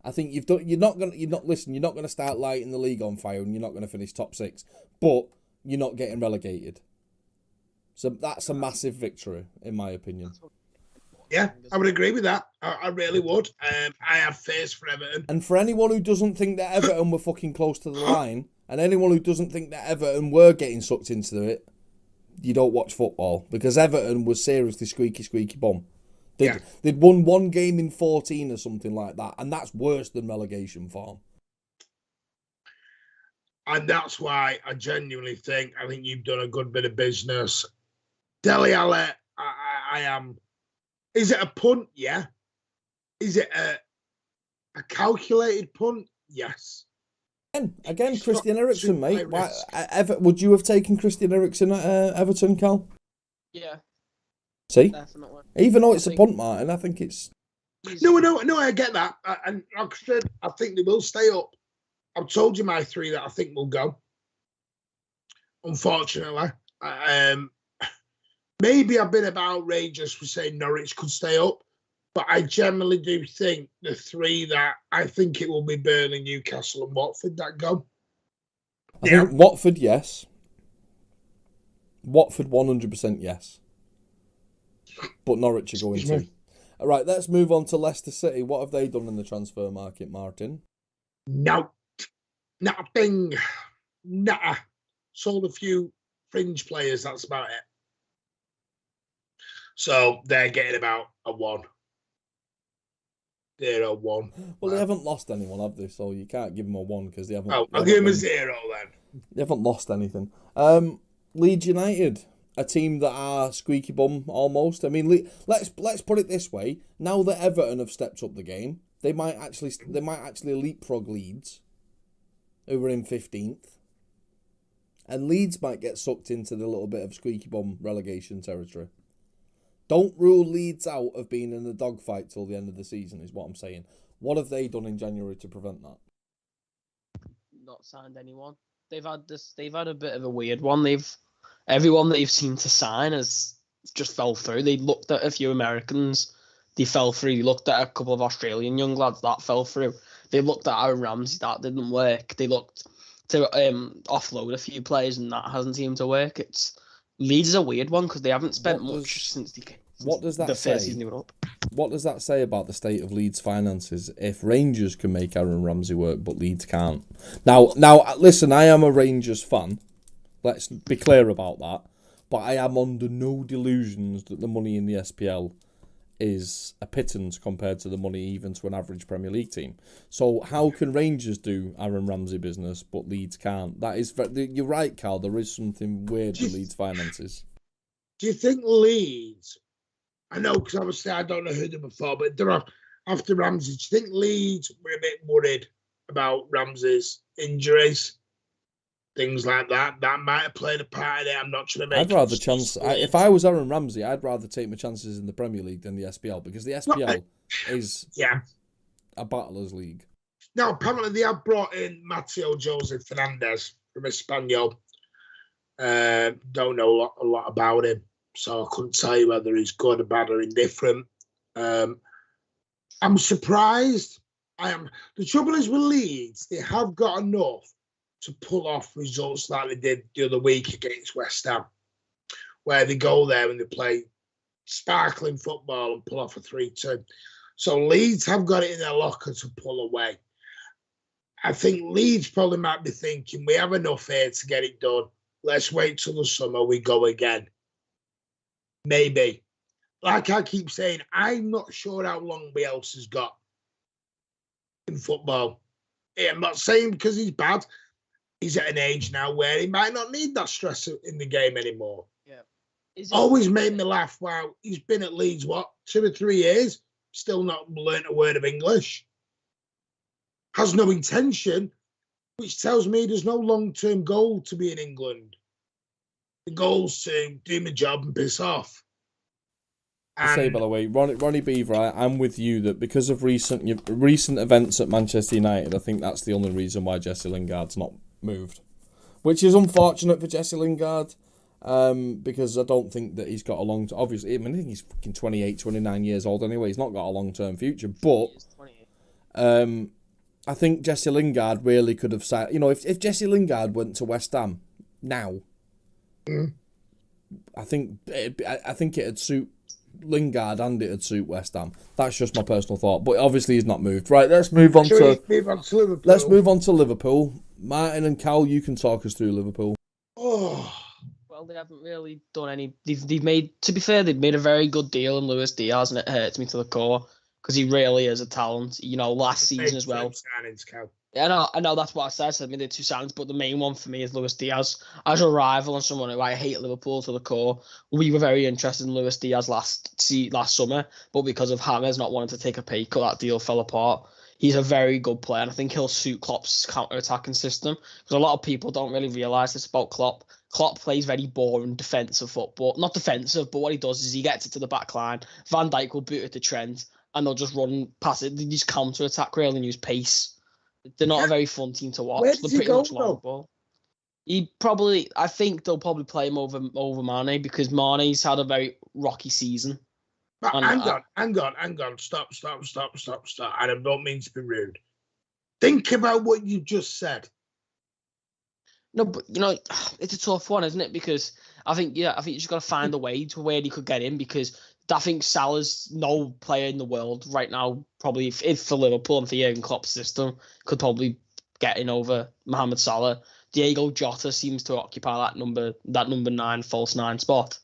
I think you've done. You're not gonna start lighting the league on fire, and you're not gonna finish top 6. But you're not getting relegated. So that's a massive victory, in my opinion. Yeah, I would agree with that. I really would. I have faith for Everton. And for anyone who doesn't think that Everton were fucking close to the line, and anyone who doesn't think that Everton were getting sucked into it, you don't watch football. Because Everton was seriously squeaky bum. They'd won 1 game in 14 or something like that, and that's worse than relegation form. And that's why I genuinely think you've done a good bit of business. Dele Alli, I am... Is it a punt? Yeah. Is it a calculated punt? Yes. Again, Christian Eriksen, mate. Would you have taken Christian Eriksen at Everton, Cal? Yeah. See? Definitely. Even though it's a punt, Martin, I think it's... No, I get that. And like I said, I think they will stay up. I've told you my 3 that I think will go. Unfortunately. Maybe I've been a bit outrageous for saying Norwich could stay up, but I generally do think the 3 that I think it will be Burnley, Newcastle and Watford that go. I think Watford, yes. Watford, 100% yes. But Norwich are going to. All right, let's move on to Leicester City. What have they done in the transfer market, Martin? No. Nothing. Nah. Sold a few fringe players, that's about it. So they're getting about a 1. 0-1. Well, they haven't lost anyone, have they? So you can't give them a 1 because they haven't. Oh, I'll give them a 0 then. They haven't lost anything. Leeds United, a team that are squeaky bum almost. I mean, let's put it this way: now that Everton have stepped up the game, they might actually leapfrog Leeds, who were in 15th, and Leeds might get sucked into the little bit of squeaky bum relegation territory. Don't rule Leeds out of being in the dogfight till the end of the season, is what I'm saying. What have they done in January to prevent that? Not signed anyone. They've had a bit of a weird one. Everyone they've seemed to sign has just fell through. They looked at a few Americans, they fell through. They looked at a couple of Australian young lads, that fell through. They looked at Aaron Ramsey, that didn't work. They looked to offload a few players, and that hasn't seemed to work. Leeds is a weird one because they haven't spent much since the first season they were up. What does that say about the state of Leeds' finances if Rangers can make Aaron Ramsey work but Leeds can't? Now, listen, I am a Rangers fan. Let's be clear about that. But I am under no delusions that the money in the SPL is a pittance compared to the money even to an average Premier League team. So how can Rangers do Aaron Ramsey business but Leeds can't? That is, you're right, Cal. There is something weird with Leeds' finances. Do you think Leeds? I know because obviously I don't know who they were before, but they're after Ramsey. Do you think Leeds were a bit worried about Ramsey's injuries? Things like that. That might have played a part in it. I'm not trying to make. I'd rather if I was Aaron Ramsey, I'd rather take my chances in the Premier League than the SPL because the SPL is a battlers league. Now, apparently they have brought in Mateo Jose Fernandez from Espanyol. Don't know a lot about him, so I couldn't tell you whether he's good or bad or indifferent. I'm surprised. I am. The trouble is with Leeds, they have got enough to pull off results like they did the other week against West Ham, where they go there and they play sparkling football and pull off a 3-2. So Leeds have got it in their locker to pull away. I think Leeds probably might be thinking, we have enough here to get it done. Let's wait till the summer, we go again. Maybe. Like I keep saying, I'm not sure how long Bielsa's got in football. I'm not saying because he's bad. he's at an age now where he might not need that stress in the game anymore. Yeah. Always made me laugh. Wow, he's been at Leeds, 2 or 3 years, still not learnt a word of English. Has no intention, which tells me there's no long-term goal to be in England. The goal's to do my job and piss off. I say, by the way, Ronnie Beaver, I'm with you that because of recent events at Manchester United, I think that's the only reason why Jesse Lingard's not moved. Which is unfortunate for Jesse Lingard, because I don't think that he's got a long... Obviously, I think he's fucking 28, 29 years old anyway. He's not got a long-term future. But I think Jesse Lingard really could have... if Jesse Lingard went to West Ham now, I think it'd suit Lingard and it'd suit West Ham. That's just my personal thought. But obviously he's not moved. Right, let's move on to Liverpool. Let's move on to Liverpool. Martin and Cal, you can talk us through Liverpool. Oh, well, they haven't really done any. They've made, to be fair, they've made a very good deal in Luis Diaz, and it hurts me to the core because he really is a talent. Last season as well. Yeah, I know that's what I said. I made the two signings, but the main one for me is Luis Diaz. As a rival and someone who I hate Liverpool to the core, we were very interested in Luis Diaz last summer, but because of James not wanting to take a pay cut, that deal fell apart. He's a very good player, and I think he'll suit Klopp's counter-attacking system, because a lot of people don't really realise this about Klopp. Klopp plays very boring defensive football. Not defensive, but what he does is he gets it to the back line. Van Dijk will boot it to Trent, and they'll just run past it. They just counter-attack really and use pace. They're not a very fun team to watch. Where They're does he pretty go, much long ball. I think they'll probably play him over Mane, because Mane's had a very rocky season. But hang on. Stop. And I don't mean to be rude. Think about what you just said. No, but it's a tough one, isn't it? Because I think you just got to find a way to where he could get in, because I think Salah's no player in the world right now, probably if for Liverpool and for Jurgen Klopp's system, could probably get in over Mohamed Salah. Diego Jota seems to occupy that number 9, false 9 spot.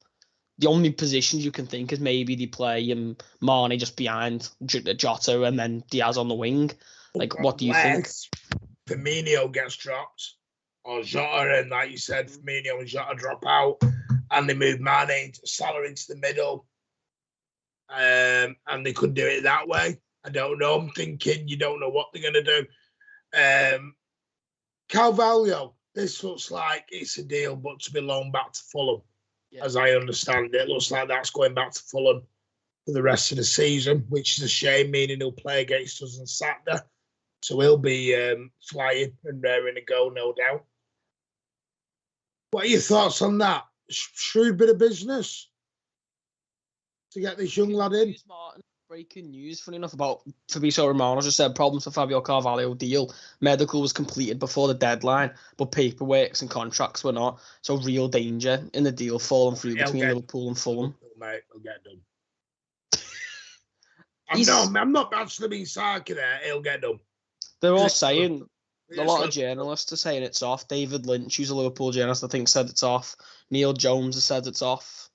The only positions you can think is maybe they play Mane just behind Jota and then Diaz on the wing. What do you think? Firmino gets dropped, or Jota, and like you said, Firmino and Jota drop out, and they move Mane Salah into the middle. And they could do it that way. I don't know. I'm thinking you don't know what they're going to do. Carvalho, this looks like it's a deal, but to be loaned back to Fulham. Yeah. As I understand it, looks like that's going back to Fulham for the rest of the season, which is a shame, meaning he'll play against us on Saturday. So he'll be flying and raring to go, no doubt. What are your thoughts on that? Shrewd bit of business to get this young lad in. Breaking news, funny enough, about Fabrizio Romano just said problems for Fabio Carvalho deal. Medical was completed before the deadline, but paperwork and contracts were not. So real danger in the deal falling through between Liverpool and Fulham. Mate, he'll get done. I'm not actually being sarcastic there. He'll get done. They're all saying, a lot of journalists are saying it's off. David Lynch, who's a Liverpool journalist, I think, said it's off. Neil Jones has said it's off.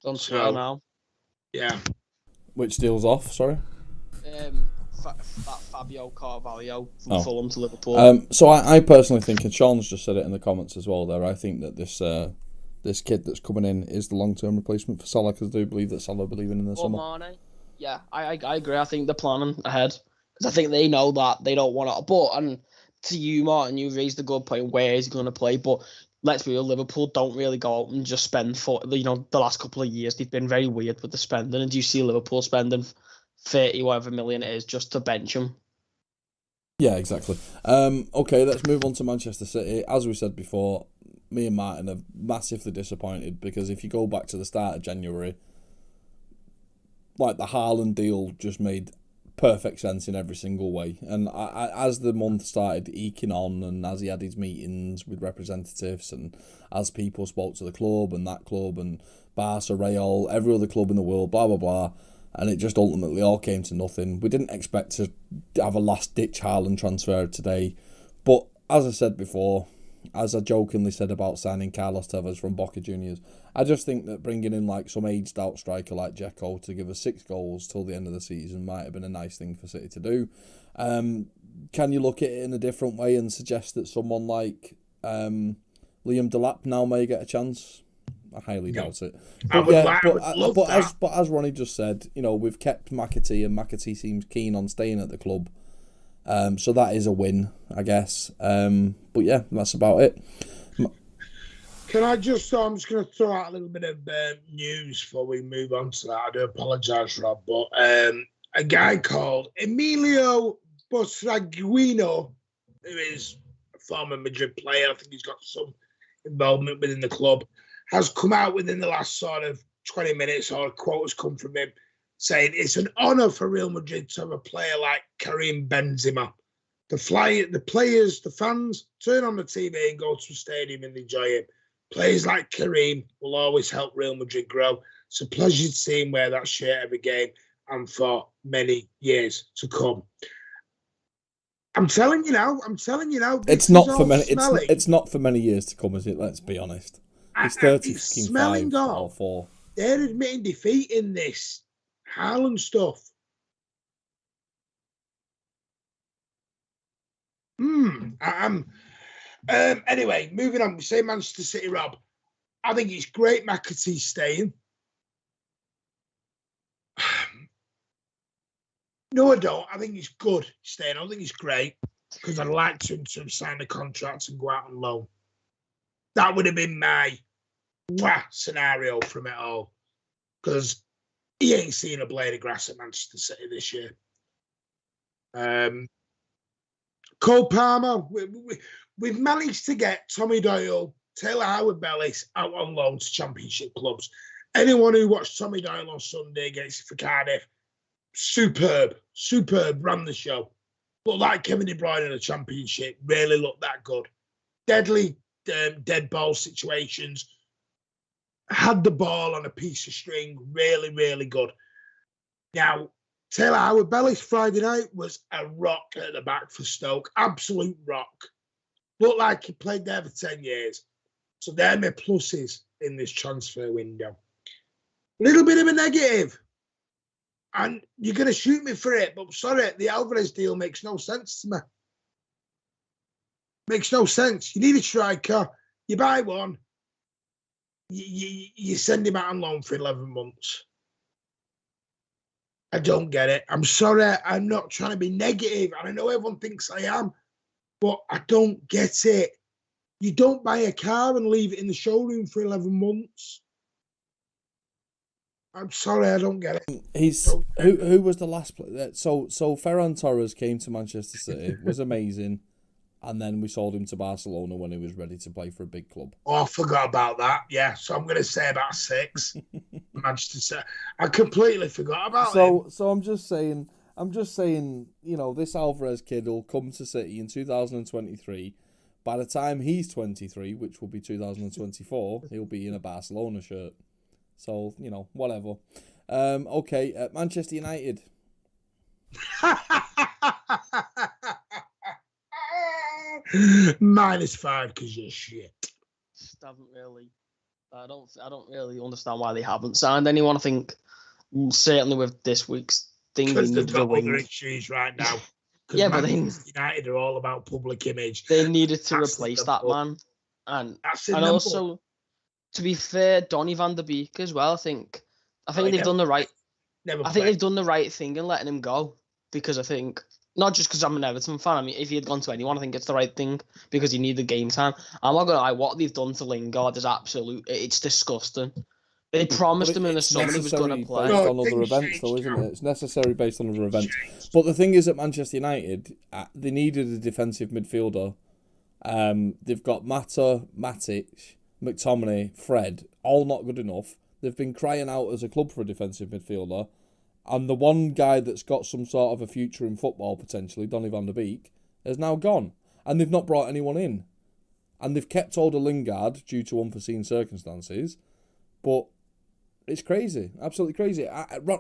On Twitter now. Yeah. Which deal's off, sorry? That Fabio Carvalho from Fulham to Liverpool. So I personally think, and Sean's just said it in the comments as well there, I think that this kid that's coming in is the long-term replacement for Salah, because I do believe that Salah will be leaving in the summer. Mane. Yeah, I agree. I think they're planning ahead, because I think they know that they don't want to. But, and to you, Martin, you raised a good point. Where is he going to play? But let's be real, Liverpool don't really go out and just spend for, the last couple of years. They've been very weird with the spending. And do you see Liverpool spending 30 whatever million it is just to bench him? Yeah, exactly. Okay, let's move on to Manchester City. As we said before, me and Martin are massively disappointed, because if you go back to the start of January, the Haaland deal just made perfect sense in every single way. And as the month started eking on, and as he had his meetings with representatives, and as people spoke to the club and Barca, Real, every other club in the world, blah, blah, blah, and it just ultimately all came to nothing. We didn't expect to have a last-ditch Haaland transfer today. But as I said before, as I jokingly said about signing Carlos Tevez from Boca Juniors, I just think that bringing in like some aged out striker like Dzeko to give us 6 goals till the end of the season might have been a nice thing for City to do. Can you look at it in a different way and suggest that someone like Liam Delap now may get a chance? I highly doubt it. But as Ronnie just said, we've kept McAtee, and McAtee seems keen on staying at the club. So that is a win, I guess. But yeah, that's about it. Can I I'm just going to throw out a little bit of news before we move on to that. I do apologise, Rob, but a guy called Emilio Butragueño, who is a former Madrid player, I think he's got some involvement within the club, has come out within the last sort of 20 minutes, or a quote has come from him, saying it's an honour for Real Madrid to have a player like Karim Benzema. The players, the fans, turn on the TV and go to a stadium and enjoy him. Players like Karim will always help Real Madrid grow. It's a pleasure to see him wear that shirt every game and for many years to come. I'm telling you now. It's not for many. It's not for many years to come, is it? Let's be honest. It's 35 or 4. They're admitting defeat in this Haaland stuff. Anyway, moving on. We say Manchester City, Rob. I think it's great McAtee staying. No, I don't. I think he's good staying. I don't think he's great, because I'd like to have signed a contract and go out on loan. That would have been my scenario from it all, because he ain't seen a blade of grass at Manchester City this year. Cole Palmer, we've managed to get Tommy Doyle, Taylor Howard-Bellis out on loan to Championship clubs. Anyone who watched Tommy Doyle on Sunday against for Cardiff, superb, ran the show. Looked like Kevin De Bruyne in the Championship, really looked that good. Deadly dead ball situations, had the ball on a piece of string, really, really good. Now, Taylor Howard-Bellis Friday night was a rock at the back for Stoke, absolute rock. Looked like he played there for 10 years. So they're my pluses in this transfer window. Little bit of a negative. And you're going to shoot me for it, but sorry, the Alvarez deal makes no sense to me. Makes no sense. You need a striker. You buy one. You send him out on loan for 11 months. I don't get it. I'm sorry. I'm not trying to be negative, and I know everyone thinks I am, but I don't get it. You don't buy a car and leave it in the showroom for 11 months. I'm sorry, I don't get it. Who was the last player? So Ferran Torres came to Manchester City, was amazing, and then we sold him to Barcelona when he was ready to play for a big club. Oh, I forgot about that. Yeah, so I'm going to say about 6. Manchester City. I completely forgot about him. So I'm just saying, this Alvarez kid will come to City in 2023. By the time he's 23, which will be 2024, he'll be in a Barcelona shirt. So, whatever. Okay, Manchester United. -5 because you're shit. I don't really understand why they haven't signed anyone. I think certainly with this week's thing, because they've got other issues right now. Yeah, but United are all about public image. They needed to replace that man, and also, to be fair, Donny van der Beek as well. I think they've done the right. I think they've done the right thing in letting him go, because I think, not just because I'm an Everton fan. I mean, if he had gone to anyone, I think it's the right thing, because he needed game time. I'm not gonna lie, what they've done to Lingard is it's disgusting. They promised him in the summer he was going to play. Based on other events, though, isn't it? It's necessary based on other events. But the thing is, at Manchester United, they needed a defensive midfielder. They've got Mata, Matic, McTominay, Fred, all not good enough. They've been crying out as a club for a defensive midfielder. And the one guy that's got some sort of a future in football, potentially, Donny van der Beek, has now gone. And they've not brought anyone in. And they've kept hold of Lingard due to unforeseen circumstances. But it's crazy. Absolutely crazy.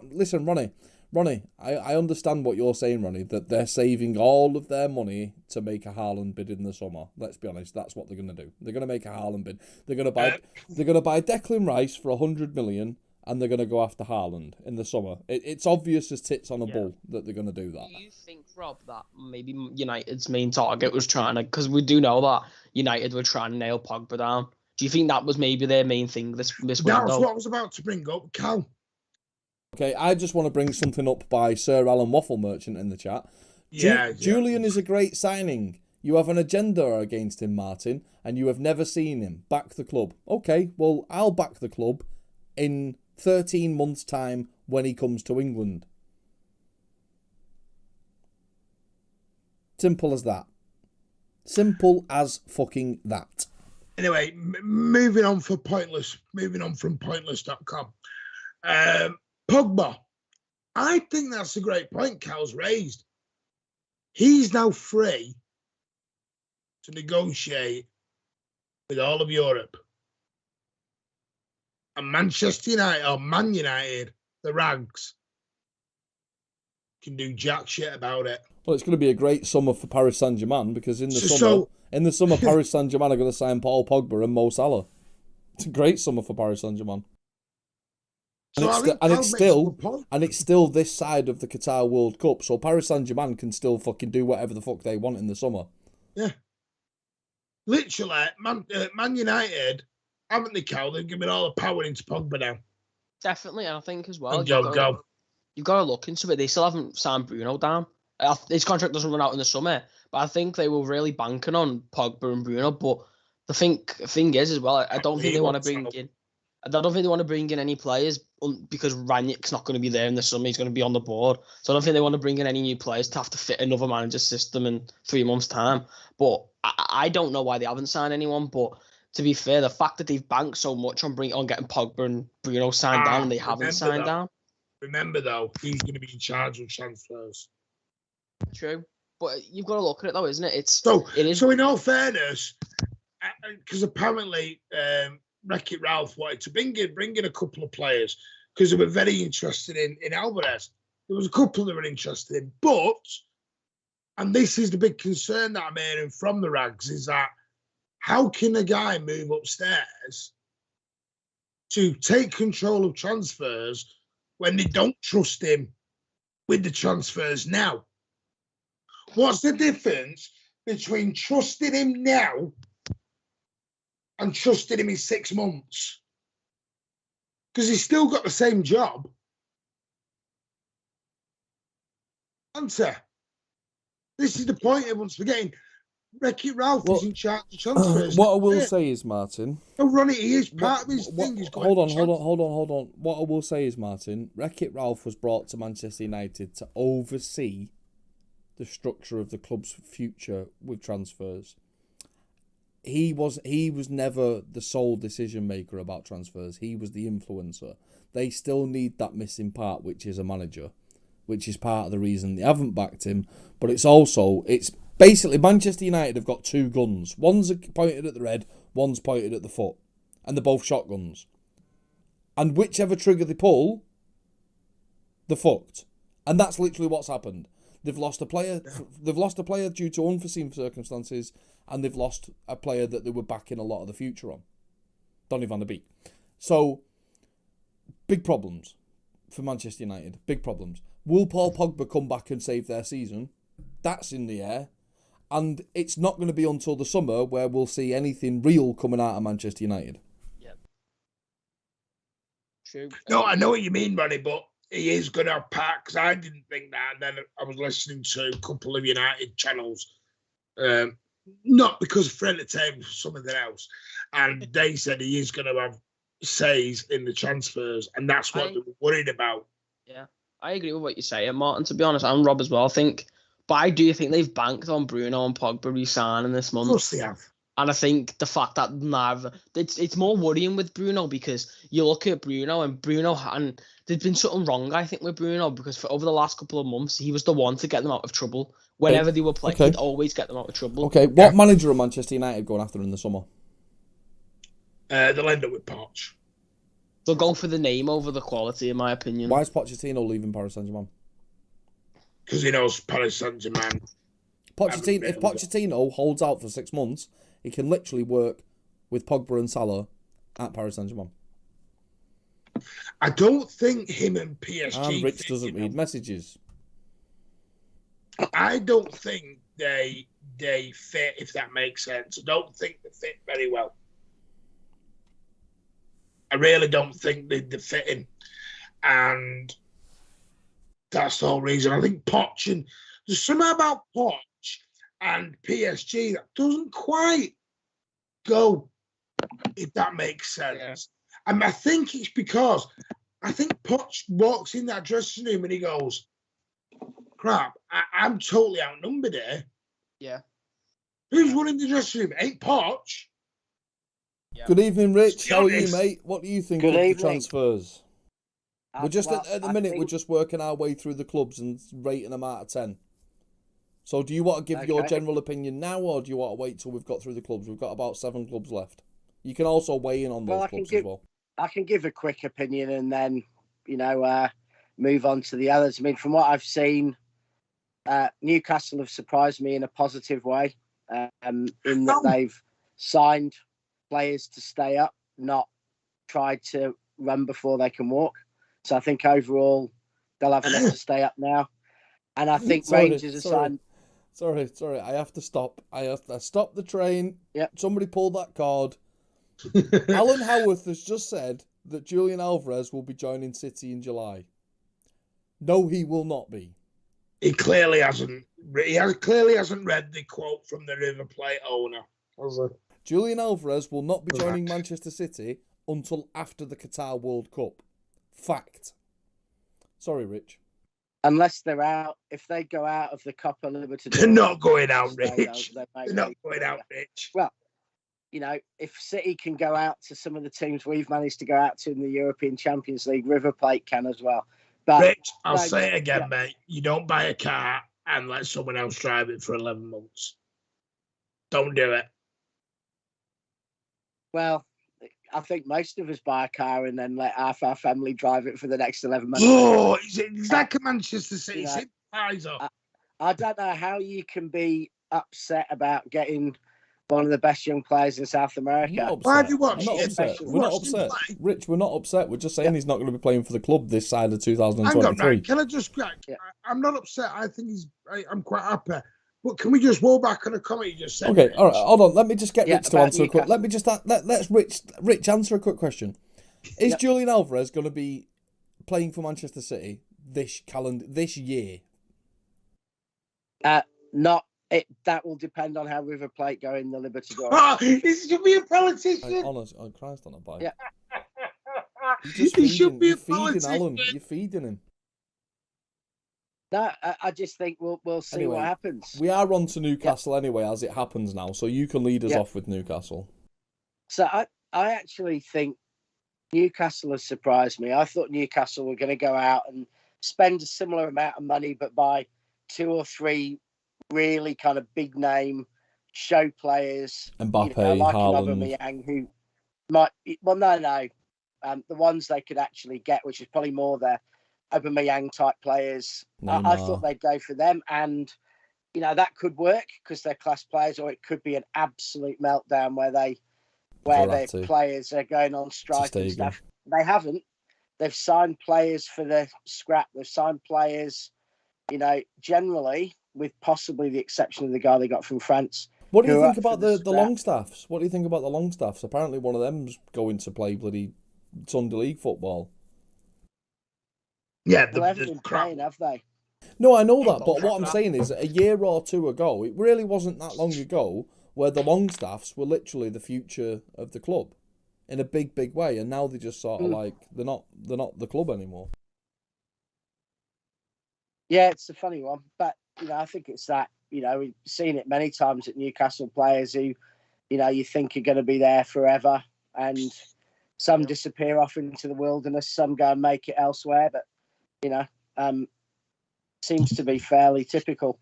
Listen, Ronnie. Ronnie, I understand what you're saying, Ronnie, that they're saving all of their money to make a Haaland bid in the summer. Let's be honest, that's what they're going to do. They're going to make a Haaland bid. They're going to buy Declan Rice for 100 million, and they're going to go after Haaland in the summer. It's obvious as tits on a bull that they're going to do that. Do you think, Rob, that maybe United's main target was trying to, because we do know that United were trying to nail Pogba down. Do you think that was maybe their main thing this window? That's what I was about to bring up, Cal. Okay, I just want to bring something up by Sir Alan Waffle Merchant in the chat. Julian is a great signing. You have an agenda against him, Martin, and you have never seen him. Back the club. Okay, well, I'll back the club in 13 months' time when he comes to England. Simple as that. Simple as fucking that. Anyway, moving on from pointless.com. Pogba. I think that's a great point Cal's raised. He's now free to negotiate with all of Europe. And Manchester United, or Man United, the rags, can do jack shit about it. Well, it's going to be a great summer for Paris Saint-Germain because in the summer, Paris Saint-Germain are going to sign Paul Pogba and Mo Salah. It's a great summer for Paris Saint-Germain. And it's still this side of the Qatar World Cup, so Paris Saint-Germain can still fucking do whatever the fuck they want in the summer. Yeah. Literally, Man United, haven't they, Cal? They've given all the power into Pogba now. Definitely, and I think as well, you've got to look into it. They still haven't signed Bruno down. His contract doesn't run out in the summer, but I think they were really banking on Pogba and Bruno. But the thing is as well, I don't think they want to bring in. I don't think they want to bring in any players because Ranić's not going to be there in the summer. He's going to be on the board. So I don't think they want to bring in any new players to have to fit another manager's system in 3 months' time. But I don't know why they haven't signed anyone. But to be fair, the fact that they've banked so much on getting Pogba and Bruno signed down and they haven't signed down. Remember, though, he's going to be in charge of transfers. True. But you've got to look at it, though, isn't it? So in all fairness, because apparently... Wreck-It Ralph wanted to bring in a couple of players because they were very interested in Alvarez. There was a couple that were interested in, but, and this is the big concern that I'm hearing from the rags, is that how can a guy move upstairs to take control of transfers when they don't trust him with the transfers now? What's the difference between trusting him now and trusted him in 6 months? Because he's still got the same job. Answer. This is the point everyone's forgetting. Wreck-It Ralph is in charge of transfers. What I will say is, Martin... Oh, Ronnie, he is part of his thing. Hold on. What I will say is, Martin, Wreck-It Ralph was brought to Manchester United to oversee the structure of the club's future with transfers. He was never the sole decision maker about transfers. He was the influencer. They still need that missing part, which is a manager, which is part of the reason they haven't backed him. But it's basically Manchester United have got two guns. One's pointed at the head, one's pointed at the foot, and they're both shotguns. And whichever trigger they pull, they're fucked. And that's literally what's happened. They've lost a player. They've lost a player due to unforeseen circumstances, and they've lost a player that they were backing a lot of the future on, Donny van der Beek. So, big problems for Manchester United. Big problems. Will Paul Pogba come back and save their season? That's in the air, and it's not going to be until the summer where we'll see anything real coming out of Manchester United. Yep. True. No, I know what you mean, Ronnie, but he is going to have part, because I didn't think that. And then I was listening to a couple of United channels, not because for entertainment, for something else. And they said he is going to have says in the transfers, and that's what they were worried about. Yeah, I agree with what you're saying, Martin, to be honest, and Rob as well. But I do think they've banked on Bruno and Pogba re-signing this month. Of course they have. And I think the fact that it's more worrying with Bruno, because you look at Bruno and there's been something wrong, I think, with Bruno, because for over the last couple of months, he was the one to get them out of trouble. Whenever they were playing, he'd always get them out of trouble. Okay, what manager are Manchester United going after in the summer? They'll end up with Poch. They'll go for the name over the quality, in my opinion. Why is Pochettino leaving Paris Saint-Germain? because he knows Paris Saint-Germain. If Pochettino holds out for 6 months, he can literally work with Pogba and Salah at Paris Saint-Germain. I don't think him and PSG... And Rich doesn't read messages. I don't think they fit, if that makes sense. I don't think they fit very well. I really don't think they're fitting. And that's the whole reason. I think Poch, and there's something about Poch and PSG that doesn't quite go, if that makes sense. Yeah. And I think it's because I think Poch walks in that dressing room and he goes, crap, I'm totally outnumbered here. Yeah. Who's running the dressing room? Ain't Poch. Yeah. Good evening, Rich. How are you, mate? What do you think of the transfers? We're just at the minute, we're just working our way through the clubs and rating them out of 10. So do you want to give your general opinion now, or do you want to wait till we've got through the clubs? We've got about 7 clubs left. You can also weigh in on those clubs as well. I can give a quick opinion and then, move on to the others. I mean, from what I've seen, Newcastle have surprised me in a positive way, in that they've signed players to stay up, not tried to run before they can walk. So I think overall they'll have enough to stay up now. And I think Rangers have signed... Sorry, I have to stop. I have to stop the train. Yep. Somebody pulled that cord. Alan Howarth has just said that Julian Alvarez will be joining City in July. No, he will not be. He clearly hasn't. He clearly hasn't read the quote from the River Plate owner. Julian Alvarez will not be joining Manchester City until after the Qatar World Cup. Fact. Sorry, Rich. Unless they're out, if they go out of the Copa Libertadores, they're not going out, Rich. They're not going out, Rich. Well, if City can go out to some of the teams we've managed to go out to in the European Champions League, River Plate can as well. But Rich, I'll say it again, mate. You don't buy a car and let someone else drive it for 11 months. Don't do it. Well, I think most of us buy a car and then let half our family drive it for the next 11 months. Oh, it's like a Manchester City sympathiser. I don't know how you can be upset about getting one of the best young players in South America. Why have you watched it? We're not upset. Rich, we're not upset. We're just saying he's not going to be playing for the club this side of 2023. Hang on, right. Can I just... I'm not upset. I think I'm quite happy. But can we just roll back on a comment you just said? Okay, all right, hold on. Let me just get Rich to answer a quick... Let me just... Let's Rich answer a quick question. Is Julian Alvarez going to be playing for Manchester City this year? That will depend on how River Plate go in the Libertadores. Oh, he should be a politician. Oh, Christ on a bike. Yeah. He should be a politician. Alan. You're feeding him. No, I just think we'll see what happens. We are on to Newcastle anyway, as it happens now, so you can lead us off with Newcastle. So I actually think Newcastle has surprised me. I thought Newcastle were going to go out and spend a similar amount of money, but buy 2 or 3 really kind of big name show players. Mbappe, like Haaland. Aubameyang, who might... Well, no. The ones they could actually get, which is probably more their Aubameyang type players. I thought they'd go for them, and that could work because they're class players, or it could be an absolute meltdown where their players are going on strike and stuff. They haven't. They've signed players for the scrap. They've signed players, generally, with possibly the exception of the guy they got from France. What do you think about the Longstaffs? What do you think about the Longstaffs? Apparently one of them's going to play bloody Sunday League football. Yeah, they haven't been playing, have they? No, I know that, but what I'm saying is a year or 2 ago, it really wasn't that long ago, where the Longstaffs were literally the future of the club in a big, big way, and now they just sort of like they're not the club anymore. Yeah, it's a funny one, but I think it's that we've seen it many times at Newcastle players who you think are going to be there forever, and some disappear off into the wilderness, some go and make it elsewhere, but seems to be fairly typical.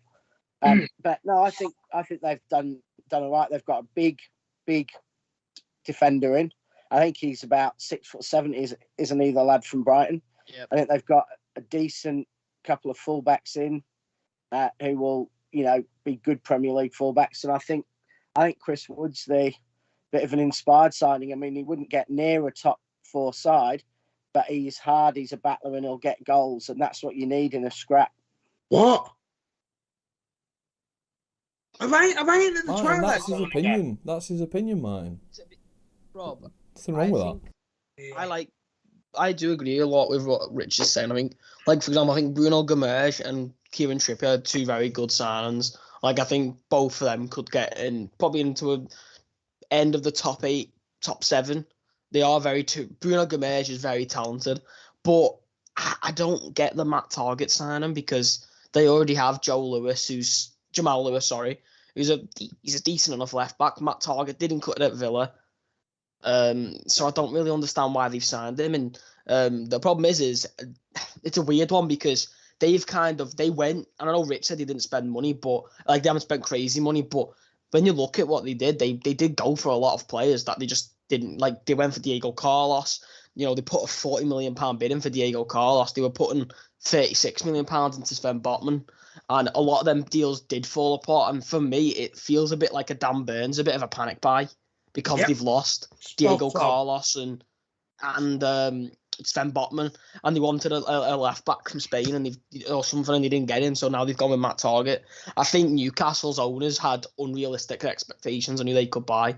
But no, I think they've done all right. They've got a big defender in. I think he's about 6'7". Isn't he, the lad from Brighton? Yep. I think they've got a decent couple of fullbacks in. who will, be good Premier League fullbacks. And I think Chris Wood's the bit of an inspired signing. I mean, he wouldn't get near a top 4 side, but he's hard, he's a battler, and he'll get goals, and that's what you need in a scrap. What? Have I entered the Twilight That's his Zone opinion. again? That's his opinion, mine. Rob, Nothing wrong with that. Yeah. I do agree a lot with what Rich is saying. I mean, for example, I think Bruno Gomes and Kieran Trippier are 2 very good signings. I think both of them could get in probably into a end of the top 8, top 7. They are Bruno Gomes is very talented, but I don't get the Matt Targett signing because they already have Jamal Lewis, he's a decent enough left back. Matt Targett didn't cut it at Villa. So I don't really understand why they've signed him. And the problem is it's a weird one because they went, and I know Rich said he didn't spend money, but they haven't spent crazy money, but when you look at what they did, they did go for a lot of players that they just didn't. They went for Diego Carlos. They put a £40 million bid in for Diego Carlos. They were putting £36 million into Sven Botman. And a lot of them deals did fall apart. And for me, it feels a bit like a Dan Burns, a bit of a panic buy because they've lost Diego Carlos and Sven Botman, and they wanted a left back from Spain and they didn't get him. So now they've gone with Matt Targett. I think Newcastle's owners had unrealistic expectations on who they could buy.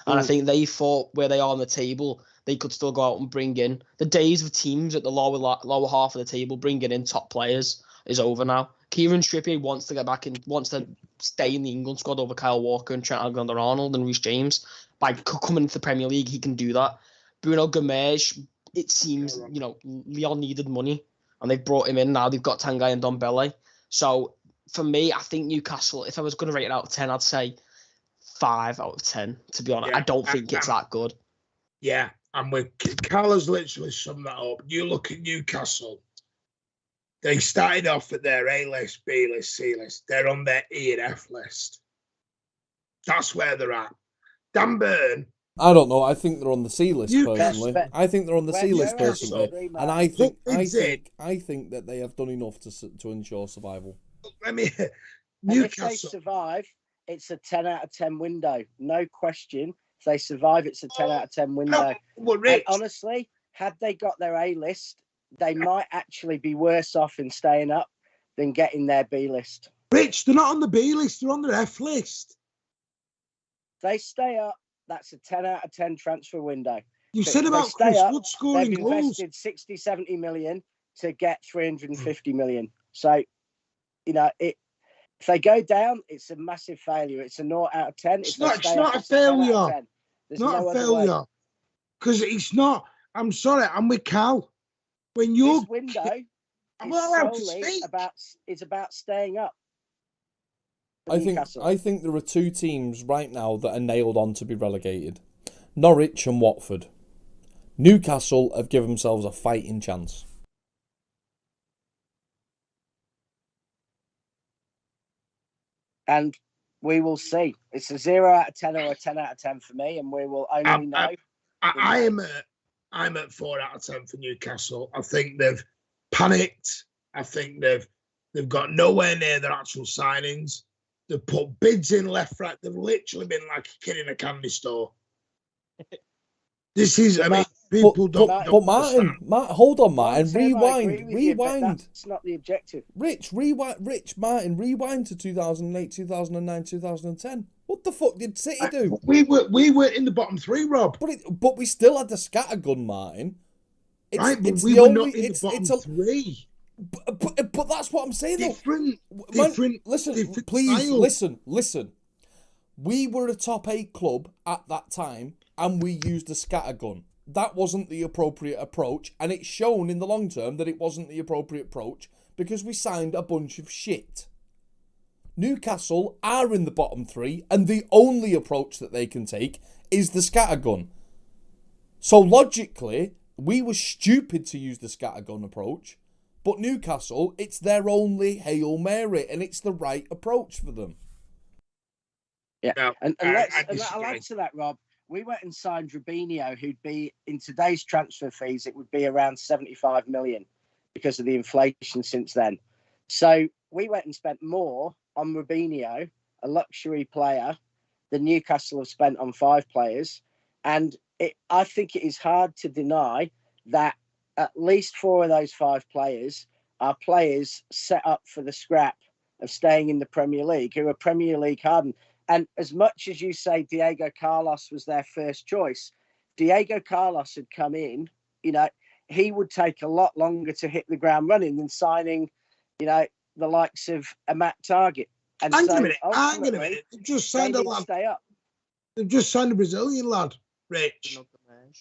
And I think they thought where they are on the table, they could still go out and bring in. The days of teams at the lower half of the table bringing in top players is over now. Kieran Trippier wants to get back in, wants to stay in the England squad over Kyle Walker and Trent Alexander-Arnold and Reece James. By coming into the Premier League, he can do that. Bruno Gomes, it seems, Lyon needed money and they've brought him in. Now they've got Tanguy and Ndombele. So for me, I think Newcastle, if I was going to rate it out of 10, I'd say 5 out of 10, to be honest. I don't think it's that good. Yeah, and Carl has literally summed that up. You look at Newcastle, they started off at their A-list, B-list, C-list. They're on their E and F list. That's where they're at. Dan Burn. I don't know. I think they're on the C list personally. I think they're on the C list personally, and I think that they have done enough to ensure survival. Newcastle. If they survive, it's a 10 out of 10 window, no question. If they survive, it's a 10 out of 10 window. And honestly, had they got their A list, they might actually be worse off in staying up than getting their B list. Rich, they're not on the B list; they're on their F list. They stay up, that's a 10 out of 10 transfer window. You said about Chris Wood scoring goals. They've invested 60, 70 million to get 350 million. So, if they go down, it's a massive failure. It's a 0 out of 10. It's not a failure. It's not a failure. Because it's not. I'm sorry, I'm with Cal. When you're... This window is about staying up. I think there are 2 teams right now that are nailed on to be relegated. Norwich and Watford. Newcastle have given themselves a fighting chance. And we will see. It's a 0 out of 10 or a 10 out of 10 for me, and we will only know. I'm at 4 out of 10 for Newcastle. I think they've panicked. I think they've got nowhere near their actual signings. They've put bids in left, right. They've literally been like a kid in a candy store. This is, people don't. But Martin, hold on, Martin. Rewind. That's not the objective. Martin, rewind to 2008, 2009, 2010. What the fuck did City do? We were in the bottom 3, Rob. But we still had the scattergun, Martin. We were not in the bottom 3. But that's what I'm saying. Different. Listen. We were a top 8 club at that time, and we used a scattergun. That wasn't the appropriate approach, and it's shown in the long term that it wasn't the appropriate approach because we signed a bunch of shit. Newcastle are in the bottom 3, and the only approach that they can take is the scattergun. So logically, we were stupid to use the scattergun approach. But Newcastle, it's their only Hail Mary, and it's the right approach for them. Yeah, no, and I'll add to that, Rob. We went and signed Robinho, who'd be, in today's transfer fees, it would be around 75 million because of the inflation since then. So we went and spent more on Robinho, a luxury player, than Newcastle have spent on 5 players. And I think it is hard to deny that at least 4 of those 5 players are players set up for the scrap of staying in the Premier League, who are Premier League hardened. And as much as you say Diego Carlos was their first choice, Diego Carlos had come in, he would take a lot longer to hit the ground running than signing, the likes of a Matt Target. And hang on a minute. They've just signed a lad. Stay up. They've just signed a Brazilian lad, Rich.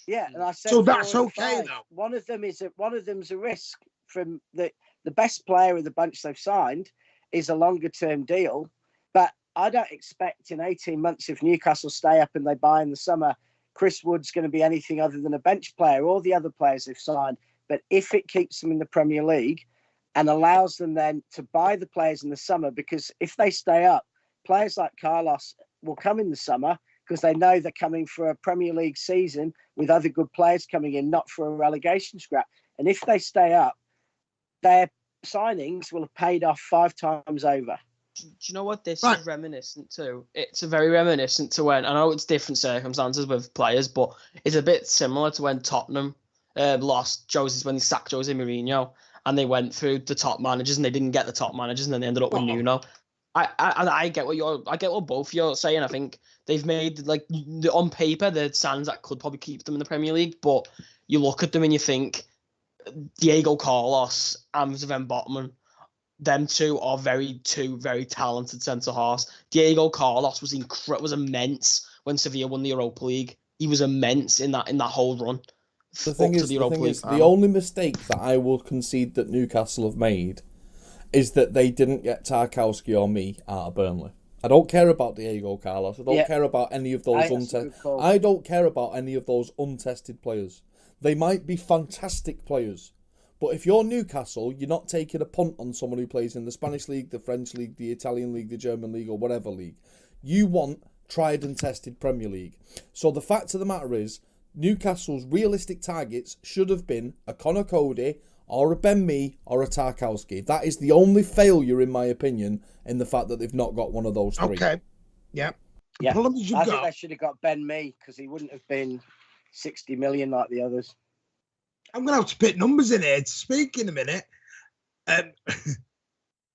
Yeah, and I said so that's okay though. One of them's a risk from the best player of the bunch they've signed is a longer term deal. But I don't expect in 18 months, if Newcastle stay up and they buy in the summer, Chris Wood's going to be anything other than a bench player. All the other players they've signed. But if it keeps them in the Premier League and allows them then to buy the players in the summer, because if they stay up, players like Carlos will come in the summer because they know they're coming for a Premier League season with other good players coming in, not for a relegation scrap. And if they stay up, their signings will have paid off 5 times over. Do you know what this is reminiscent to? It's very reminiscent to when, I know it's different circumstances with players, but it's a bit similar to when Tottenham lost when they sacked Jose Mourinho and they went through the top managers and they didn't get the top managers and then they ended up with Nuno. I get what both you're saying. I think they've made, on paper, the signs that could probably keep them in the Premier League, but you look at them and you think Diego Carlos and Sven Botman, them two are two very talented centre-halves. Diego Carlos was immense when Sevilla won the Europa League. He was immense in that whole run. The only mistake that I will concede that Newcastle have made is that they didn't get Tarkowski or me out of Burnley. I don't care about Diego Carlos. I don't care about any of those I don't care about any of those untested players. They might be fantastic players, but if you're Newcastle, you're not taking a punt on someone who plays in the Spanish league, the French league, the Italian league, the German league, or whatever league. You want tried and tested Premier League. So the fact of the matter is, Newcastle's realistic targets should have been a Conor Cody or a Ben Mee or a Tarkowski. That is the only failure, in my opinion, in the fact that they've not got one of those 3. Okay. Yeah. I think they should have got Ben Mee because he wouldn't have been 60 million like the others. I'm going to have to put numbers in here to speak in a minute.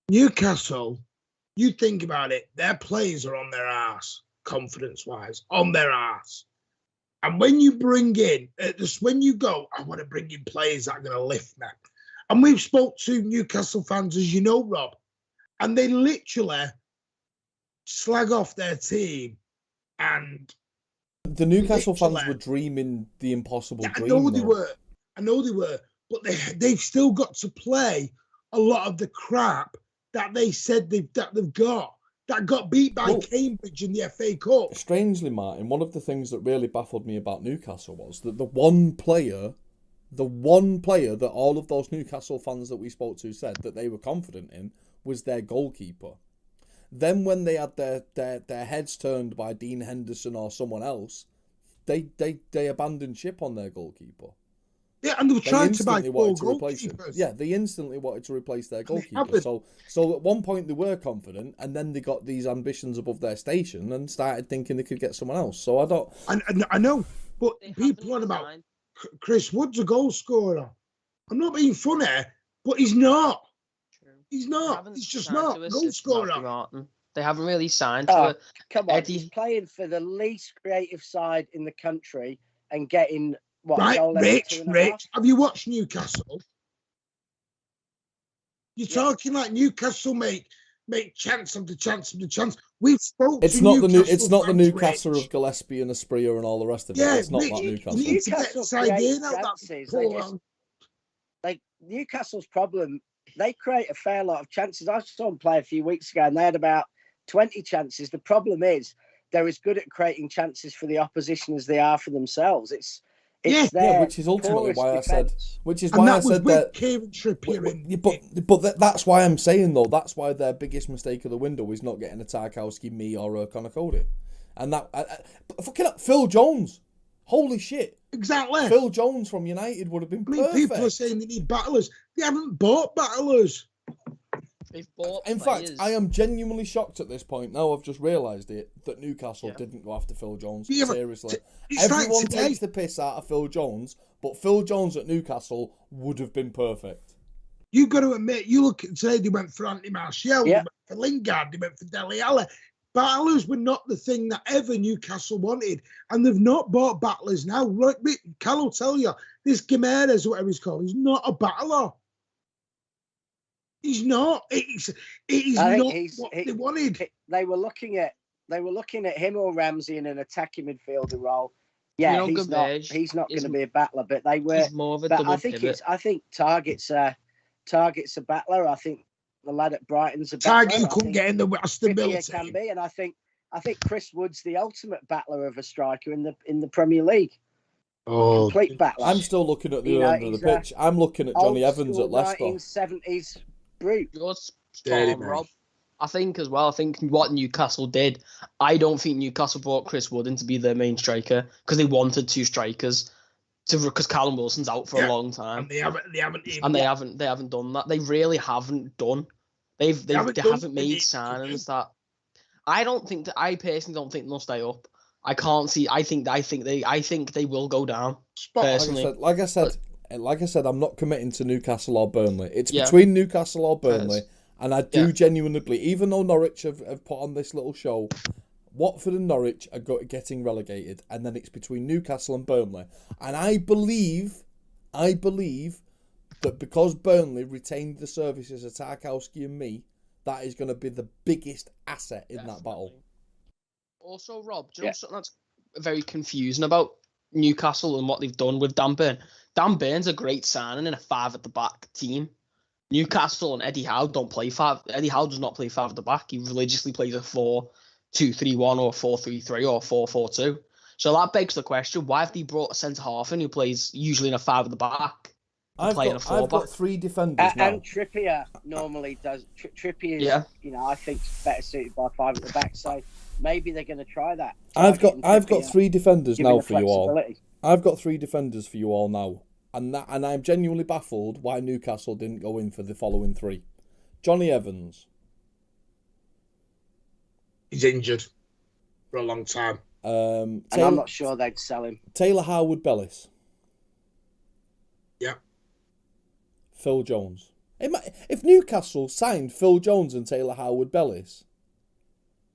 Newcastle, you think about it, their players are on their arse, confidence-wise, on their arse. And when you bring in, when you go, I want to bring in players that are going to lift me. And we've spoke to Newcastle fans, as you know, Rob, and they literally slag off their team. And the Newcastle fans were dreaming the impossible dream. I know they were. But they've still got to play a lot of the crap that they said they've got. That got beat by Cambridge in the FA Cup. Strangely, Martin, one of the things that really baffled me about Newcastle was that the one player that all of those Newcastle fans that we spoke to said that they were confident in was their goalkeeper. Then when they had their heads turned by Dean Henderson or someone else, they abandoned ship on their goalkeeper. Yeah, and they were trying to buy 4 goalkeepers. Yeah, they instantly wanted to replace their goalkeeper. So at one point they were confident, and then they got these ambitions above their station and started thinking they could get someone else. So I don't. I know, but people on about Chris Wood's a goal scorer. I'm not being funny, but he's not. True. He's not. He's just not a goal scorer. They haven't really signed to a... Come on, he's playing for the least creative side in the country and getting... Rich, have you watched Newcastle? You're talking like Newcastle make chance after chance after chance. We've spoken to Newcastle. It's not the Newcastle of Gillespie and Aspria and all the rest of it. Yeah, it's not like Newcastle. You need to get this idea now. Newcastle's problem, they create a fair lot of chances. I saw them play a few weeks ago and they had about 20 chances. The problem is they're as good at creating chances for the opposition as they are for themselves. Which is ultimately why I said. Which is why I said that. Kieran Trippier but that's why I'm saying though. That's why their biggest mistake of the window is not getting a Tarkowski, me, or a Conor Cody, and that fucking Phil Jones. Holy shit! Exactly. Phil Jones from United would have been perfect. People are saying they need battlers. They haven't bought battlers. They've bought In players. fact, I am genuinely shocked at this point. Now I've just realised it that Newcastle didn't go after Phil Jones. Yeah, Seriously, it's everyone like today. takes the piss out of Phil Jones, but Phil Jones at Newcastle would have been perfect. You've got to admit, you look at today. They went for Anthony Martial, they went for Lingard, they went for Dele Alli. Battlers were not the thing that ever Newcastle wanted, and they've not bought battlers now. Like Cal will tell you, this Gimenez, whatever he's called, he's not a battler. He's not. It is not what they wanted. They were looking at him or Ramsey in an attacking midfielder role. Yeah, he's not going to be a battler, but they were. He's more of a double pivot. I think Target's a battler. I think the lad at Brighton's a battler. Target couldn't get in the Aston Villa team. Can be, and I think Chris Wood's the ultimate battler of a striker in the Premier League. Oh, complete battler. I'm still looking at the end of the pitch. I'm looking at Johnny Evans at Leicester. 1970s brute. You're spot on, Rob. I think as well. I think what Newcastle did. I don't think Newcastle brought Chris Wood in to be their main striker because they wanted two strikers. Because Callum Wilson's out for a long time, and they haven't done that. They really haven't done. They haven't made signings that. I personally don't think they'll stay up. I can't see. I think they will go down. Personally, like I said, I'm not committing to Newcastle or Burnley. It's between Newcastle or Burnley, and I do genuinely believe, even though Norwich have put on this little show, Watford and Norwich are getting relegated, and then it's between Newcastle and Burnley. And I believe that because Burnley retained the services of Tarkowski and me, that is going to be the biggest asset in that battle. Also, Rob, do you know something that's very confusing about Newcastle and what they've done with Dan Burn? Dan Burn's a great signing in a 5 at the back team. Newcastle and Eddie Howe don't play 5. Eddie Howe does not play 5 at the back. He religiously plays a 4-2-3-1 or 4-3-3 or 4-4-2. So that begs the question, why have they brought a centre-half in who plays usually in a 5 at the back? I've got 3 defenders now. And Trippier normally does. Trippier, I think better suited by 5 at the back. So maybe they're going to try that. I've got 3 defenders now for you all. I've got 3 defenders for you all now, and I'm genuinely baffled why Newcastle didn't go in for the following 3. Johnny Evans. He's injured for a long time. And I'm not sure they'd sell him. Taylor Howard-Bellis. Yeah. Phil Jones. If Newcastle signed Phil Jones and Taylor Howard-Bellis,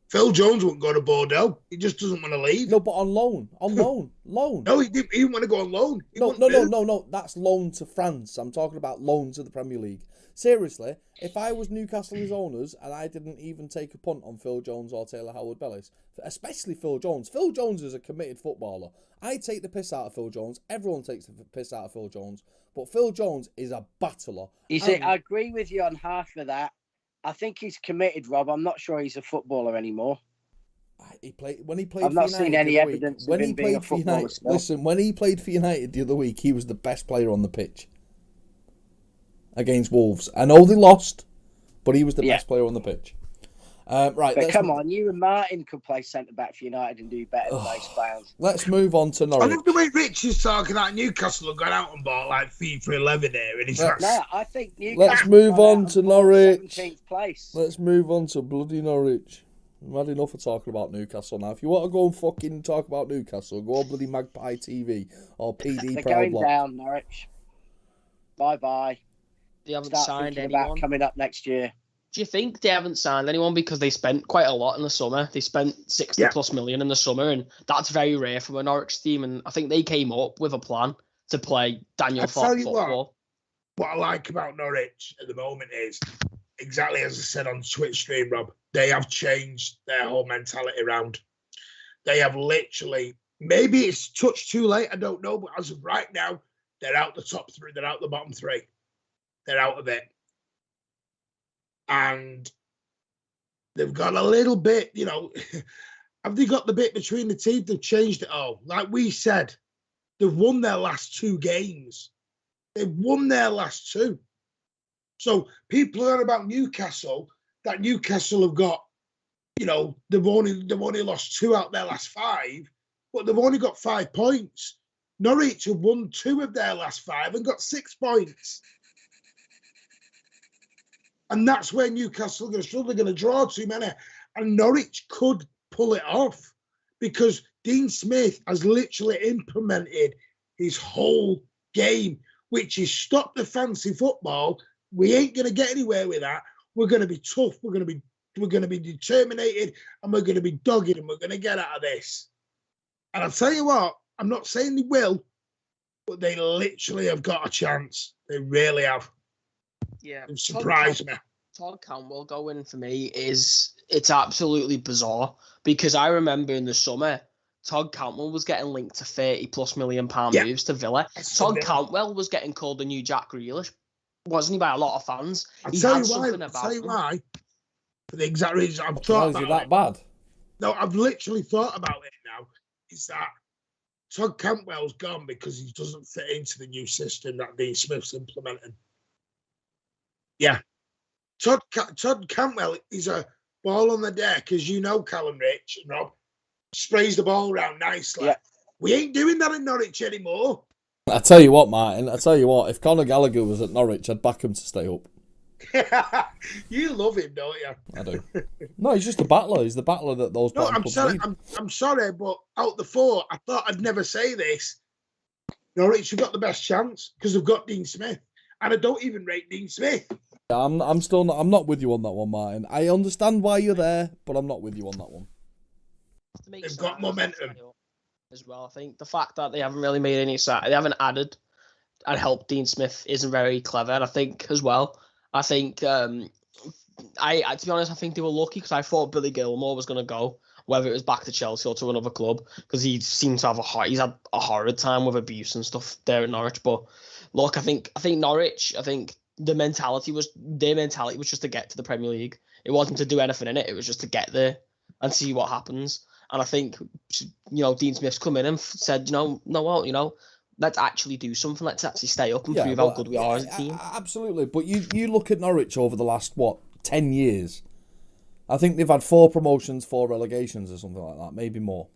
Phil Jones wouldn't go to Bordeaux. He just doesn't want to leave. No, but on loan. Loan. No, he didn't want to go on loan. No. That's loan to France. I'm talking about loan to the Premier League. Seriously, if I was Newcastle's owners and I didn't even take a punt on Phil Jones or Taylor Howard-Bellis, especially Phil Jones. Phil Jones is a committed footballer. I take the piss out of Phil Jones. Everyone takes the piss out of Phil Jones. But Phil Jones is a battler. I agree with you on half of that. I think he's committed, Rob. I'm not sure he's a footballer anymore. I've not seen any evidence of him being a footballer still. Listen, when he played for United the other week, he was the best player on the pitch against Wolves. I know they lost, but he was the best player on the pitch. Right, but come on, you and Martin could play centre-back for United and do better than those players. Let's move on to Norwich. I love the way Rich is talking about Newcastle have gone out and bought like FIFA 11 here. And he's no, I think Newcastle. Let's move on to Norwich. 17th place. Let's move on to bloody Norwich. I'm had enough of talking about Newcastle now. If you want to go and fucking talk about Newcastle, go on bloody Magpie TV or PD They're Proud going Block. down, Norwich. Bye-bye. They haven't Start signed thinking anyone. about coming up next year. Do you think they haven't signed anyone because they spent quite a lot in the summer? They spent 60 plus million in the summer, and that's very rare from a Norwich team. And I think they came up with a plan to play Daniel Fox football. What I like about Norwich at the moment is exactly as I said on Twitch stream, Rob. They have changed their whole mentality around. They have literally, maybe it's touched too late, I don't know, but as of right now, they're out the top 3. They're out the bottom 3. They're out of it. And they've got a little bit, have they got the bit between the teeth? They've changed it all. Like we said, they've won their last 2 games. They've won their last 2. So people are on about Newcastle, that Newcastle have got, they've only lost 2 out their last 5, but they've only got 5 points. Norwich have won 2 of their last 5 and got 6 points. And that's where Newcastle are going to struggle. They're going to draw too many. And Norwich could pull it off because Dean Smith has literally implemented his whole game, which is stop the fancy football. We ain't going to get anywhere with that. We're going to be tough. We're going to be determined, and we're going to be dogged, and we're going to get out of this. And I'll tell you what, I'm not saying they will, but they literally have got a chance. They really have. Yeah. It surprised me. Todd Cantwell going for me it's absolutely bizarre because I remember in the summer, Todd Cantwell was getting linked to £30+ million moves to Villa. Todd Cantwell was getting called the new Jack Grealish, wasn't he, by a lot of fans? I'll tell you why. For the exact reason I've thought about it. Is it that bad? No, I've literally thought about it now. Is that Todd Cantwell's gone because he doesn't fit into the new system that Dean Smith's implementing. Yeah. Todd Cantwell is a ball on the deck, as you know, Callum Rich and Rob, sprays the ball around nicely. Yeah. We ain't doing that in Norwich anymore. I tell you what, Martin, if Conor Gallagher was at Norwich, I'd back him to stay up. You love him, don't you? I do. No, he's just a battler. He's the battler that those I'm sorry, I'm sorry, but out the four, I thought I'd never say this. Norwich have got the best chance because they've got Dean Smith. And I don't even rate Dean Smith. I'm not with you on that one, Martin. I understand why you're there, but I'm not with you on that one. They've got momentum as well. I think the fact that they haven't really made any they haven't added and helped Dean Smith isn't very clever. And I think as well, to be honest, I think they were lucky because I thought Billy Gilmore was going to go, whether it was back to Chelsea or to another club, because he seems to have he's had a horrid time with abuse and stuff there at Norwich. But look, I think Norwich, their mentality was just to get to the Premier League. It wasn't to do anything in it. It was just to get there and see what happens. And I think, Dean Smith's come in and said, let's actually do something. Let's actually stay up and prove how good we are as a team. Absolutely. But you look at Norwich over the last, 10 years. I think they've had 4 promotions, 4 relegations or something like that, maybe more.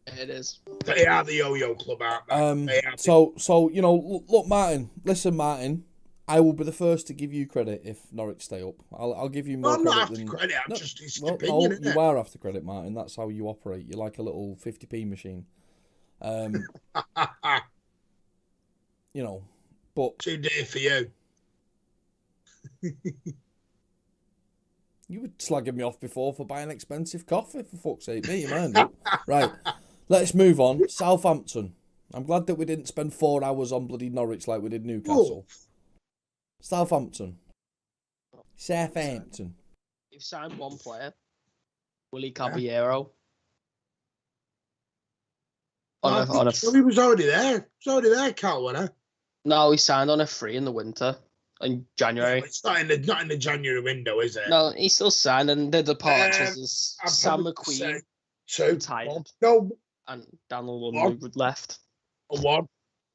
It is. They are the yo-yo club, aren't they? Look, Martin. Listen, Martin. I will be the first to give you credit if Norwich stay up. I'll give you more credit. I'm not after credit. It's opinion, isn't it? You are after credit, Martin. That's how you operate. You're like a little 50p machine. But too dear for you. You were slagging me off before for buying expensive coffee, for fuck's sake. Me, man. Right. Let's move on. Southampton. I'm glad that we didn't spend 4 hours on bloody Norwich like we did Newcastle. Ooh. Southampton. You've signed one player, Willie Caballero. He was already there. Cal, wasn't he? No, he signed on a free in the winter, in January. It's not in the January window, is it? No, he still signed, and the departures is Sam McQueen retired. No, and Daniel Lundgren left. A one,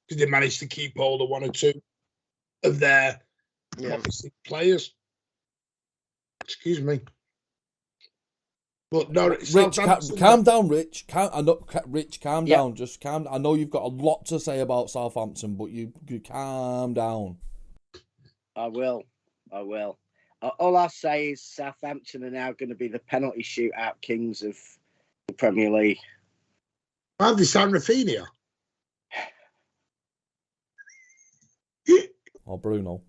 because they managed to keep hold of 1 or 2 of their players. Excuse me. But no, Rich, calm down, Rich. Calm down. Just calm. I know you've got a lot to say about Southampton, but you calm down. I will. All I'll say is Southampton are now going to be the penalty shootout kings of the Premier League. Have they signed Rafinha? Or Bruno.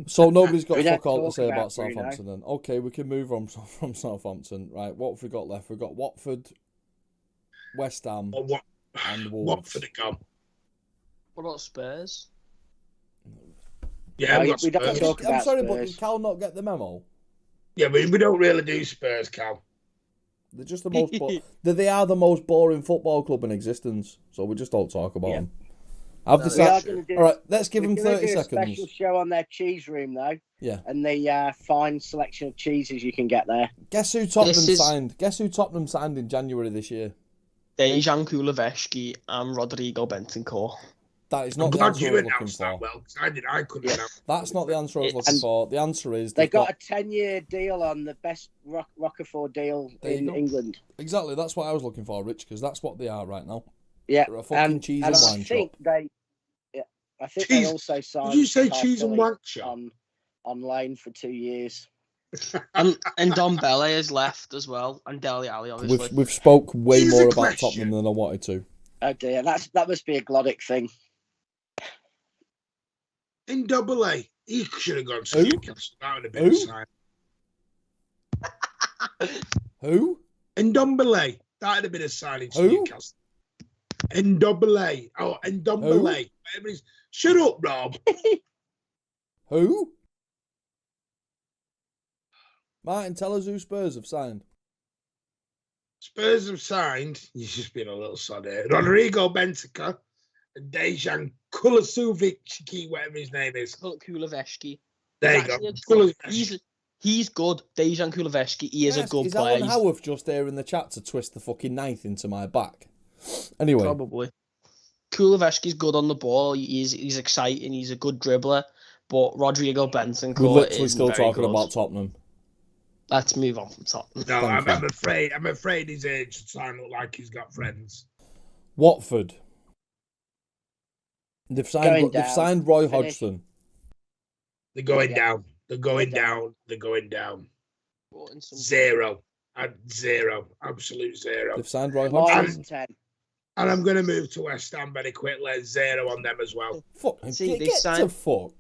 So nobody's got fuck all to say about Southampton then. Okay, we can move on from Southampton. Right, what have we got left? We've got Watford, West Ham, and Wolves. Watford are gone. What about Spurs? Yeah, we don't talk about I'm sorry, Spurs. but did Cal not get the memo? Yeah, but we don't really do Spurs, Cal. They're just the most. They are the most boring football club in existence. So we just don't talk about them. I've decided. All right, let's give them 30 seconds. A special show on their cheese room, though. Yeah. And the fine selection of cheeses you can get there. Guess who Tottenham signed in January this year? Dejan Kulusevski and Rodrigo Bentancur. That is not the answer I was looking for. Well, I couldn't announce. That's not the answer I was looking for. The answer is they got a 10-year deal on the best Rockefeller deal in England. Exactly, that's what I was looking for, Rich, because that's what they are right now. Yeah, they're a fucking cheese and wine shop. I think they also signed. Did you say cheese and wine shop? on loan for 2 years. And Don Bele has left as well, and Dele Alli, obviously. We've spoke way Here's more a about question. Tottenham than I wanted to. Oh dear, that must be a Glodic thing. In Double A, he should have gone to Who? Newcastle. That would have been a sign. Who? In Double A, that would have been a signing to Who? Newcastle. In Double A. Oh, in Double A. Shut up, Rob. Who? Martin, tell us who Spurs have signed. Spurs have signed, he's just been a little sod here, Rodrigo Bentancur and Dejan Kulusevski, whatever his name is. Kulusevski. There you go. He's good. Dejan Kulusevski, he is a good is player. Alan Howarth just there in the chat to twist the fucking knife into my back? Anyway. Probably. Kulusevski's good on the ball. He's exciting. He's a good dribbler. But Rodrigo Bentancur We're literally is still very talking good. about Tottenham. Let's move on from Tottenham. No, Thank you. I'm afraid his age sign look like he's got friends. Watford. They've signed Roy Finish. Hodgson. They're going Yeah. down. They're going down. They're going down. Zero. Zero. Absolute zero. They've signed Roy Hodgson. -10. And I'm going to move to West Ham very quickly. Zero on them as well. Fuck. See, Get to fuck.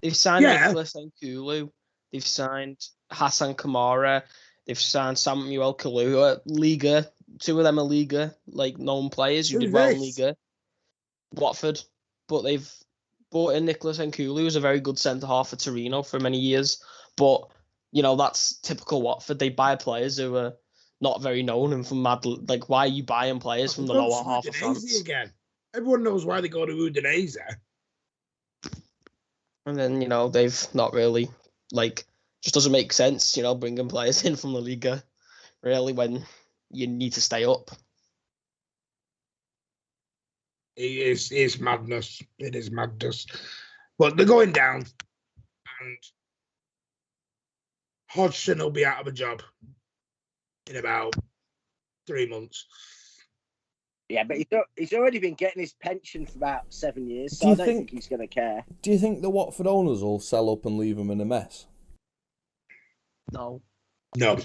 They've signed Yeah. Nicholas Nkulu. They've signed Hassan Kamara. They've signed Samuel Kalua. Liga. 2 of them are Liga, like known players who Who's did well in this? Liga. Watford. But they've brought in Nicholas Nkulu, who's a very good centre-half for Torino for many years. But, you know, that's typical Watford. They buy players who are not very known and from mad. Like, why are you buying players from the Go lower to half of Udinese France? again. Everyone knows why they go to Udinese. And then, you know, they've not really, like, just doesn't make sense, you know, bringing players in from the Liga, really, when you need to stay up. It's madness. It is madness. But they're going down. And Hodgson will be out of a job in about 3 months. Yeah, but he's already been getting his pension for about 7 years, so Do you I don't think- think he's going to care. Do you think the Watford owners will sell up and leave him in a mess? No. No.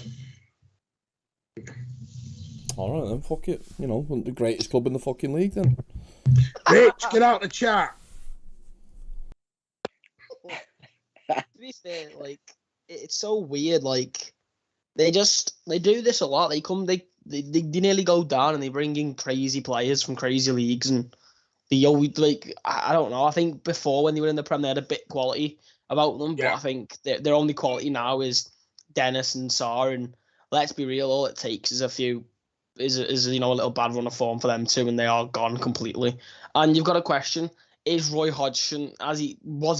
All right, then, fuck it. You know, the greatest club in the fucking league, then. Rich, get out the chat. To be fair, like, it's so weird, like, they do this a lot. They nearly go down and they bring in crazy players from crazy leagues, and they always, like, I don't know. I think before, when they were in the Prem, they had a bit quality about them, Yeah. but I think their only quality now is Dennis and Sarr, and let's be real, all it takes is a little bad run of form for them too, and they are gone completely. And you've got a question: is Roy Hodgson, was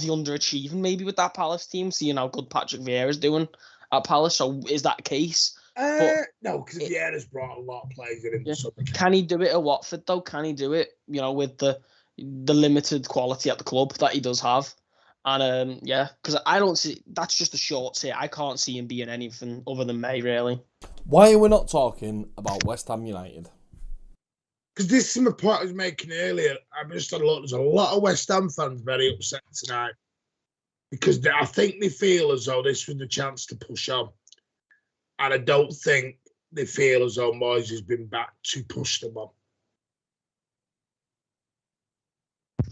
he underachieving maybe with that Palace team, seeing how good Patrick Vieira's doing at Palace? So is that the case? No, because Vieira's brought a lot of players in the summer. Can he do it at Watford though? Can he do it, you know, with the limited quality at the club that he does have? And because I don't see, that's just a short say. I can't see him being anything other than May, really. Why are we not talking about West Ham United? Because this is my point I was making earlier. I just had a look. There's a lot of West Ham fans very upset tonight because I think they feel as though this was the chance to push on, and I don't think they feel as though Moyes has been back to push them on.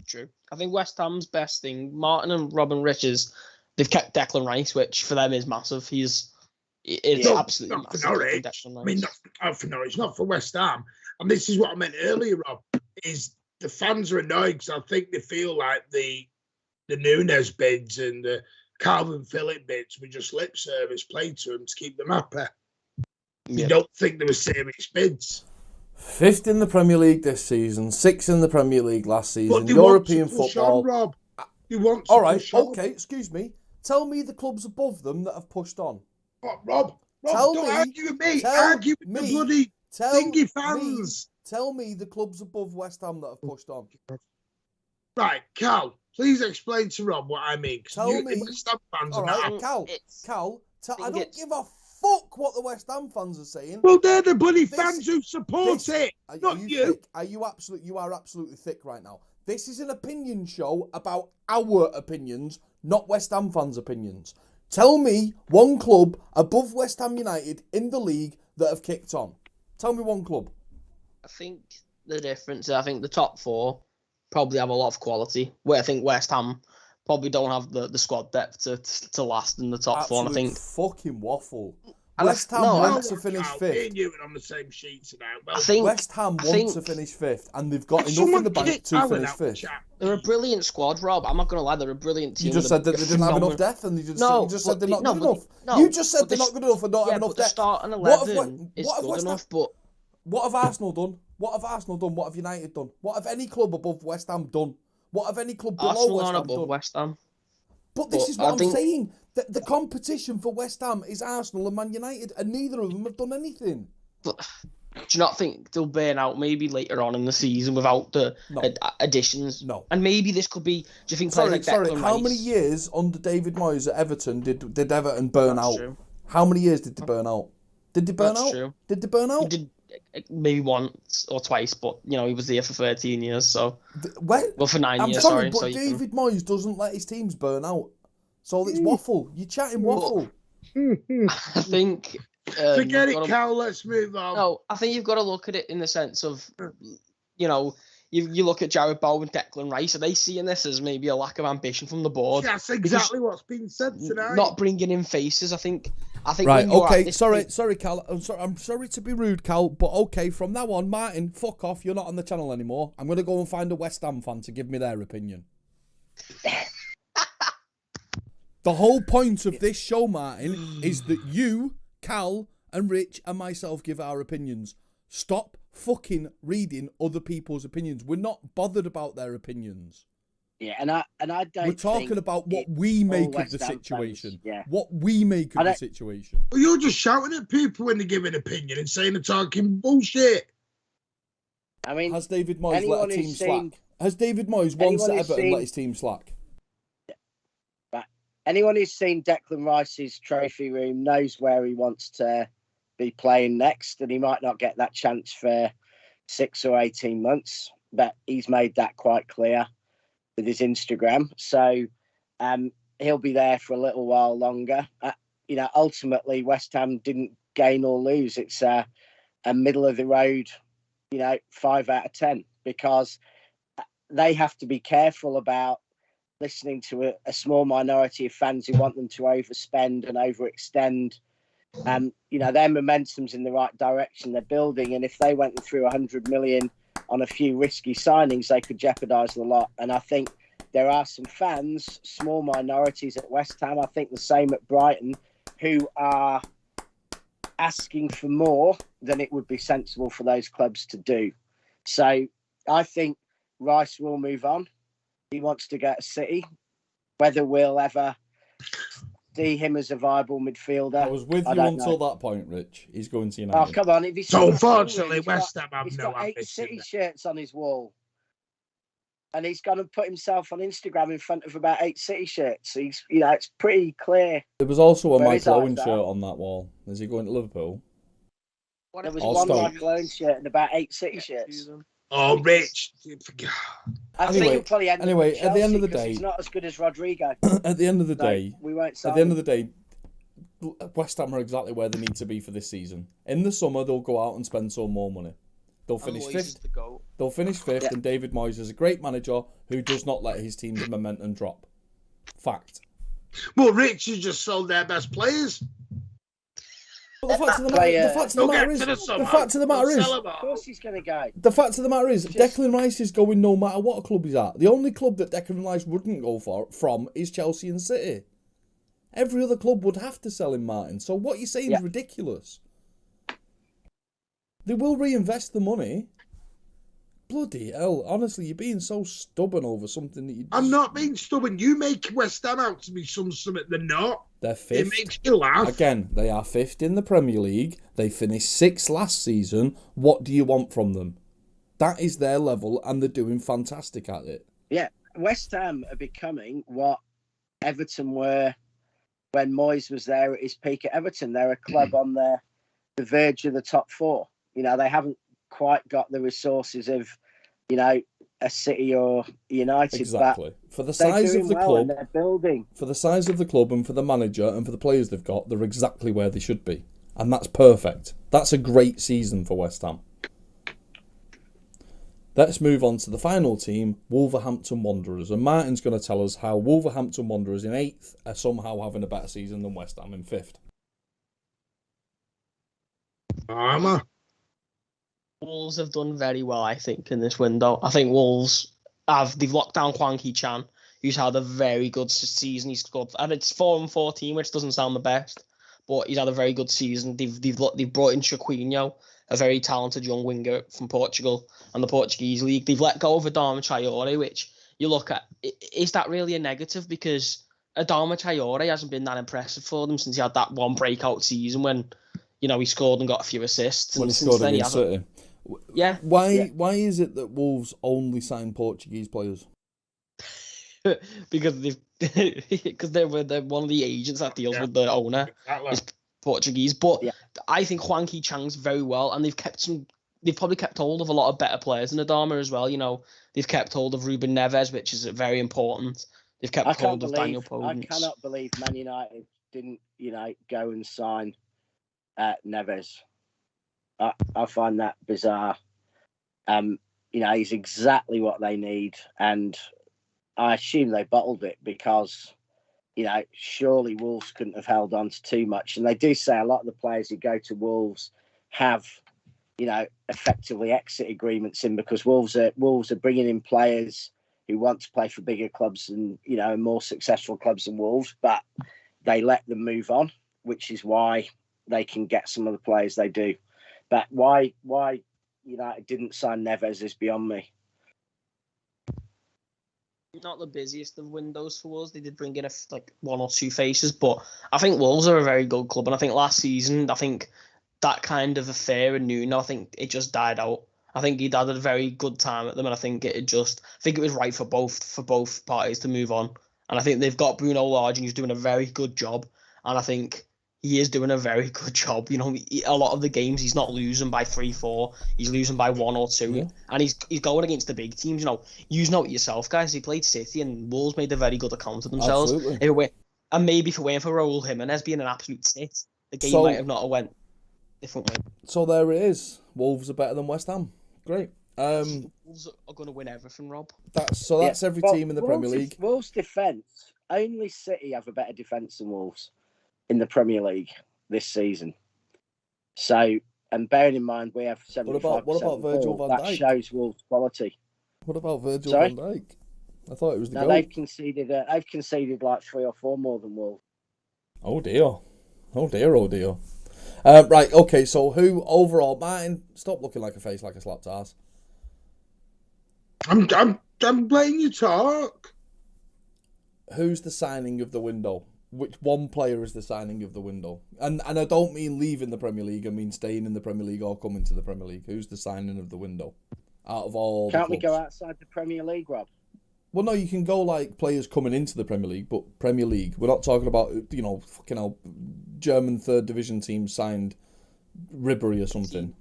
True. I think West Ham's best thing, Martin and Robin Richards, they've kept Declan Rice, which for them is massive. It's absolutely not for massive. Norwich. Declan I mean, Rice. not for Norwich, not for West Ham. And this is what I meant earlier, Rob, is the fans are annoyed because I think they feel like the Nunes bids and the Calvin Phillips bids were just lip service played to them to keep them happy. You don't think they were serious bids. 5th in the Premier League this season, 6th in the Premier League last season, But they European want to push football. on, Rob. They want to All right, push on. okay, excuse me. Tell me the clubs above them that have pushed on. What, Rob, Tell don't me- argue with me. tell Argue with the me- bloody Tell thingy fans. Tell me the clubs above West Ham that have pushed on. Right, Cal, please explain to Rob what I mean. 'Cause Tell me- West Ham fans All are not right, happy. Cal, I think don't it's- give a fuck what the West Ham fans are saying. Well, they're the bloody This- fans who support this- it, Are not you you. thick? You are absolutely thick right now. This is an opinion show about our opinions, not West Ham fans' opinions. Tell me one club above West Ham United in the league that have kicked on. Tell me one club. I think the difference, I think the top four probably have a lot of quality, where I think West Ham probably don't have the squad depth to last in the top four. And I think fucking waffle. And West Ham want to finish fifth. Me and you are on the same sheets now. Well, I think West Ham want to finish fifth, and they've got enough in the bank to finish fifth. They're a brilliant squad, Rob. I'm not going to lie, they're a brilliant team. You just said that they didn't have enough depth, and you just said they're not good enough. You just said they're not good enough and don't have enough depth. Start an 11 is good enough, but what have Arsenal done? What have Arsenal done? What have United done? What have any club above West Ham done? What have any club below West Ham done? West Ham. But this is what I'm saying. The competition for West Ham is Arsenal and Man United, and neither of them have done anything. But do you not think they'll burn out maybe later on in the season without the additions? No. And maybe this could be. Do you think? Sorry. How many years under David Moyes at Everton did Everton burn out? True. How many years did they burn out? Did they burn out? True. Did they burn out? He did maybe once or twice, but he was there for 13 years. So for 9 years. Sorry, but David Moyes doesn't let his teams burn out. So it's waffle. You're chatting waffle. I think. Forget it, Cal. Let's move on. No, I think you've got to look at it in the sense of, you look at Jared Bowen, Declan Rice. Are they seeing this as maybe a lack of ambition from the board? That's exactly what's been said tonight. Not bringing in faces. I think. Right. Okay. Sorry, Cal. I'm sorry to be rude, Cal. But okay, from now on, Martin, fuck off. You're not on the channel anymore. I'm going to go and find a West Ham fan to give me their opinion. The whole point of this show, Martin, is that you, Cal, and Rich and myself give our opinions. Stop fucking reading other people's opinions. We're not bothered about their opinions. Yeah, and I don't. We're talking about what we make of the situation. What we make of the situation. Well, you're just shouting at people when they give an opinion and saying they're talking bullshit. I mean, has David Moyes let a team slack? Has David Moyes once at Everton let his team slack? Anyone who's seen Declan Rice's trophy room knows where he wants to be playing next, and he might not get that chance for 6 or 18 months, but he's made that quite clear with his Instagram. So he'll be there for a little while longer. Ultimately, West Ham didn't gain or lose. It's a middle of the road, 5 out of 10, because they have to be careful about listening to a small minority of fans who want them to overspend and overextend. Their momentum's in the right direction. They're building, and if they went through 100 million on a few risky signings, they could jeopardise the lot. And I think there are some fans, small minorities at West Ham, I think the same at Brighton, who are asking for more than it would be sensible for those clubs to do. So I think Rice will move on. He wants to get a City. Whether we'll ever see him as a viable midfielder, I was with you until that point, Rich. He's going to United. Oh, come on. If so unfortunately, West Ham have no ambition. He's got 8 City shirts on his wall. And he's gone and put himself on Instagram in front of about 8 City shirts. He's, it's pretty clear. There was also a Mike Owen shirt on that wall. Is he going to Liverpool? There was one Mike Owen shirt and about 8 City shirts. Oh, Rich. I think he'll probably end anyway, Chelsea, at the end of the day, he's not as good as Rodrigo. At the end of the day, we won't sign at the end of the day, West Ham are exactly where they need to be for this season. In the summer, they'll go out and spend some more money. They'll finish fifth. They'll finish fifth, and David Moyes is a great manager who does not let his team's momentum drop. Fact. Well, Rich has just sold their best players. But the fact of the matter is, of course he's going to go. The fact of the matter is, Declan Rice is going no matter what club he's at. The only club that Declan Rice wouldn't go from is Chelsea and City. Every other club would have to sell him, Martin. So what you're saying is ridiculous. They will reinvest the money. Bloody hell. Honestly, you're being so stubborn over something that you... I'm not being stubborn. You make West Ham out to be something they're not. They're fifth. It makes you laugh. Again, they are fifth in the Premier League. They finished 6th last season. What do you want from them? That is their level, and they're doing fantastic at it. Yeah, West Ham are becoming what Everton were when Moyes was there at his peak at Everton. They're a club on the verge of the top 4. They haven't quite got the resources of, a City or United. Exactly. But for the size of the club, and they're building. For the size of the club and for the manager and for the players they've got, they're exactly where they should be. And that's perfect. That's a great season for West Ham. Let's move on to the final team, Wolverhampton Wanderers. And Martin's going to tell us how Wolverhampton Wanderers in 8th are somehow having a better season than West Ham in 5th. Armour. Wolves have done very well, I think, in this window. I think Wolves they've locked down Hwang Hee-chan, who's had a very good season. He's scored, and it's 4-14, which doesn't sound the best, but he's had a very good season. They've brought in Chiquinho, a very talented young winger from Portugal and the Portuguese league. They've let go of Adama Traore, which you look at. Is that really a negative? Because Adama Traore hasn't been that impressive for them since he had that one breakout season when he scored and got a few assists. When and he scored against City. Yeah. Why is it that Wolves only sign Portuguese players? Because they're one of the agents that deals with the owner is Portuguese. But I think Hwang Hee-chan's very well, and they've probably kept hold of a lot of better players than Adama as well. They've kept hold of Ruben Neves, which is very important. They've kept hold of Daniel Podence. I cannot believe Man United didn't, go and sign Neves. I find that bizarre. He's exactly what they need, and I assume they bottled it because, surely Wolves couldn't have held on to too much. And they do say a lot of the players who go to Wolves have, effectively exit agreements in because Wolves are bringing in players who want to play for bigger clubs and, more successful clubs than Wolves, but they let them move on, which is why they can get some of the players they do. But why United didn't sign Neves is beyond me. Not the busiest of windows for us. They did bring in one or two faces, but I think Wolves are a very good club. And I think last season, that kind of affair in Nuno, I think it just died out. I think he'd had a very good time at them, and I think it was right for both parties to move on. And I think they've got Bruno Lage, and he's doing a very good job. And I think he is doing a very good job. A lot of the games he's not losing by 3-4. He's losing by 1 or 2. Yeah. And he's going against the big teams. You know it yourself, guys. He played City and Wolves made a very good account of themselves. Absolutely. And maybe if it weren't for Raul Jimenez being an absolute tit, the game might have not went different way. So there it is. Wolves are better than West Ham. Great. Wolves are going to win everything, Rob. That's every team in the Premier League. Wolves' defence, only City have a better defence than Wolves in the Premier League this season. So, and bearing in mind we have 75%. What about Virgil van Dijk? That shows Wolves' quality. What about Virgil van Dijk? I thought it was the goal. They've conceded like 3 or 4 more than Wolves. Oh dear. Right, okay, so who overall, Martin, stop looking like a face like a slapped ass. I'm letting you talk. Who's the signing of the window? Which one player is the signing of the window? And I don't mean leaving the Premier League, I mean staying in the Premier League or coming to the Premier League. Who's the signing of the window? Out of all Can't we go outside the Premier League, Rob? Well, no, you can go like players coming into the Premier League, but Premier League. We're not talking about, fucking hell, German 3rd division teams signed Ribery or something,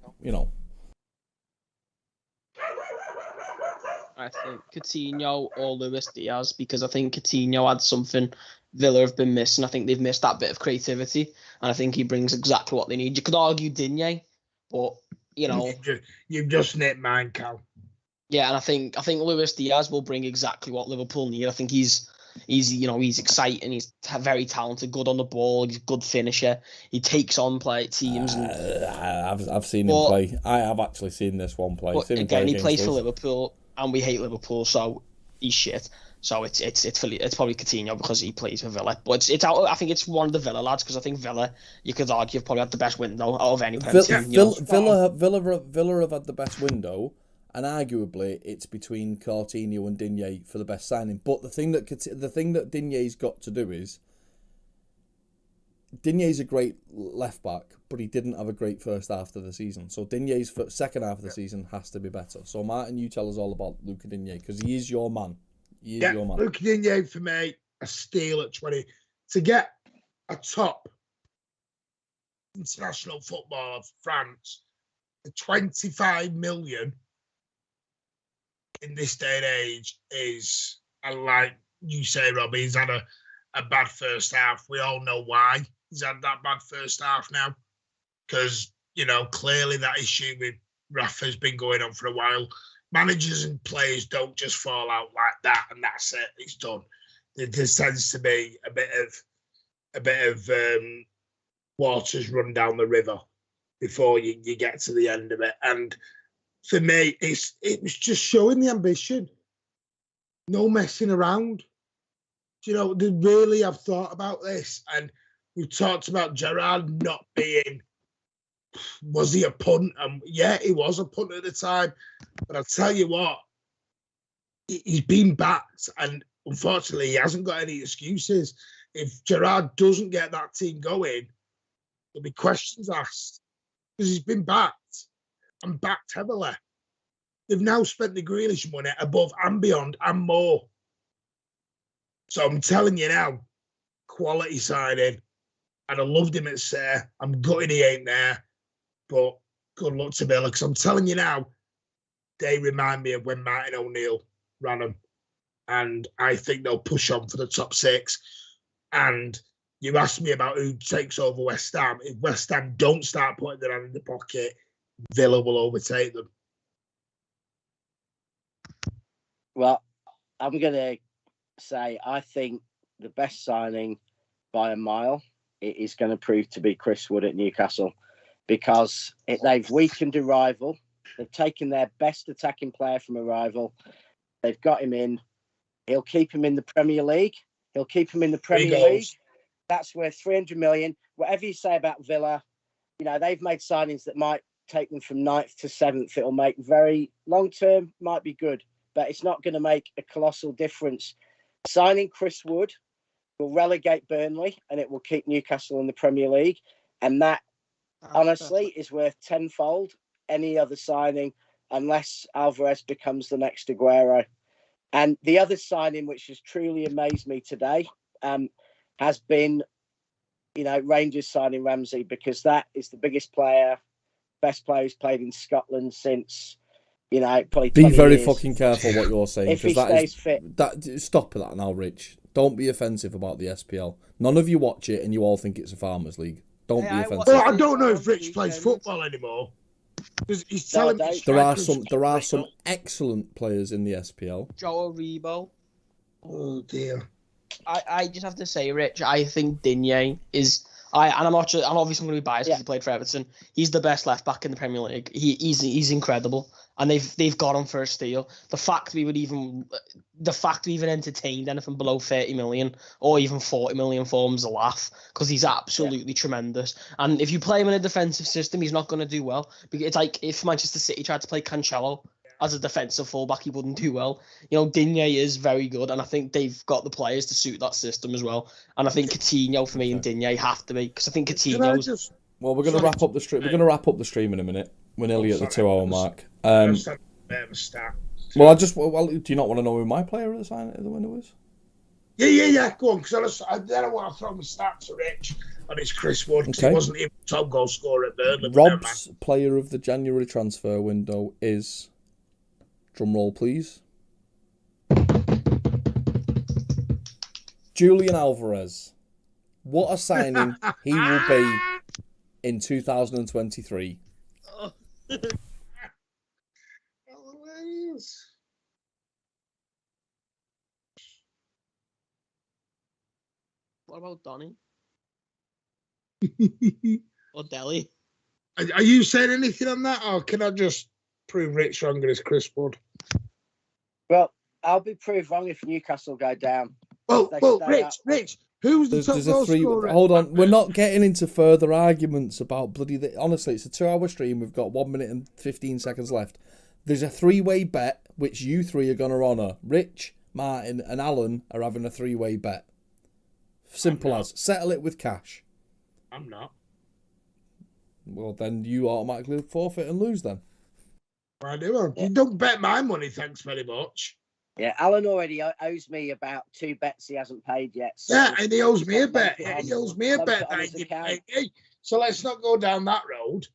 I think Coutinho or Luis Diaz, because I think Coutinho had something Villa have been missing. I think they've missed that bit of creativity, and I think he brings exactly what they need. You could argue Digne, but you've just nipped mine, Cal. Yeah, and I think Luis Diaz will bring exactly what Liverpool need. I think he's exciting. He's very talented, good on the ball. He's a good finisher. He takes on teams. I've seen him play. I have actually seen this one play. But again, he plays for Liverpool, and we hate Liverpool, so he's shit. So it's probably Coutinho because he plays for Villa. But it's out. I think it's one of the Villa lads because I think Villa, you could argue, have probably had the best window out of any team. Villa have had the best window. And arguably, it's between Coutinho and Digne for the best signing. But the thing that Digne's got to do is, Digne's a great left back, but he didn't have a great first half of the season. So Digne's second half of the season has to be better. So Martin, you tell us all about Luca Digne because he is your man. Your man. Luca Digne for me, a steal at 20 to get a top international footballer of France for 25 million. in this day and age is, and like you say, Robbie, he's had a bad first half. We all know why he's had that bad first half now. Because, clearly that issue with Rafa has been going on for a while. Managers and players don't just fall out like that and that's it. It's done. There tends to be a bit of waters run down the river before you get to the end of it. And for me, it was just showing the ambition. No messing around. They really have thought about this. And we've talked about Gerrard not being... Was he a punt? Yeah, he was a punt at the time. But I'll tell you what, he's been backed, and unfortunately, he hasn't got any excuses. If Gerrard doesn't get that team going, there'll be questions asked because he's been backed and backed heavily. They've now spent the Grealish money above and beyond and more. So I'm telling you now, quality signing. And I loved him at City. I'm gutted he ain't there. But good luck to Villa, because I'm telling you now, they remind me of when Martin O'Neill ran them. And I think they'll push on for the top 6. And you asked me about who takes over West Ham. If West Ham don't start putting their hand in the pocket, Villa will overtake them. Well, I'm going to say I think the best signing by a mile is going to prove to be Chris Wood at Newcastle. Because they've weakened a rival. They've taken their best attacking player from a rival. They've got him in. He'll keep him in the Premier League. That's worth 300 million. Whatever you say about Villa, they've made signings that might take them from 9th to 7th. It'll make very long-term, might be good, but it's not going to make a colossal difference. Signing Chris Wood will relegate Burnley and it will keep Newcastle in the Premier League. And that, honestly, is worth tenfold any other signing unless Alvarez becomes the next Aguero. And the other signing, which has truly amazed me today, has been, Rangers signing Ramsey, because that is the best player who's played in Scotland since, probably 20 Be very years. fucking careful what you're saying. If he stays fit. Stop that now, Rich. Don't be offensive about the SPL. None of you watch it and you all think it's a farmers league. Don't be offensive. Well, I don't know if Rich plays football anymore. He's telling me there are some excellent players in the SPL. Joe Aribo. Oh dear. I just have to say, Rich, I think Digne is. I'm obviously going to be biased because he played for Everton. He's the best left back in the Premier League. He's incredible, and they've got him for a steal. The fact we even entertained anything below 30 million or even 40 million for him is a laugh, because he's absolutely tremendous. And if you play him in a defensive system, he's not going to do well. It's like if Manchester City tried to play Cancelo as a defensive fullback, he wouldn't do well. Digne is very good, and I think they've got the players to suit that system as well. And I think Coutinho for me and Digne have to be, because I think Coutinho's... Well, we're going to wrap up the stream. We're going to wrap up the stream in a minute. We're nearly at the 2-hour mark. Well, do you not want to know who my player at the window is? Yeah. Go on, because I don't want to throw my stats to Rich, and it's Chris Wood, because he wasn't even top goal scorer at Burnley. Rob's player of the January transfer window is... Drum roll, please. Julian Alvarez. What a signing he will be in 2023. What about Donny? Or Dele? Are you saying anything on that, or can I just prove Rich wrong as Chris Wood? Well, I'll be proved wrong if Newcastle go down. Well, Rich, who's the top goal scorer? Hold on, we're not getting into further arguments about honestly, it's a 2-hour stream. We've got 1 minute and 15 seconds left. There's a 3-way bet which you three are going to honour. Rich, Martin, and Alan are having a 3-way bet. Simple as. Settle it with cash. I'm not. Well, then you automatically forfeit and lose then. I do. You don't bet my money, thanks very much. Yeah, Alan already owes me about 2 bets he hasn't paid yet. So and he owes me a bet. He owes me a bet that he didn't pay me. So let's not go down that road.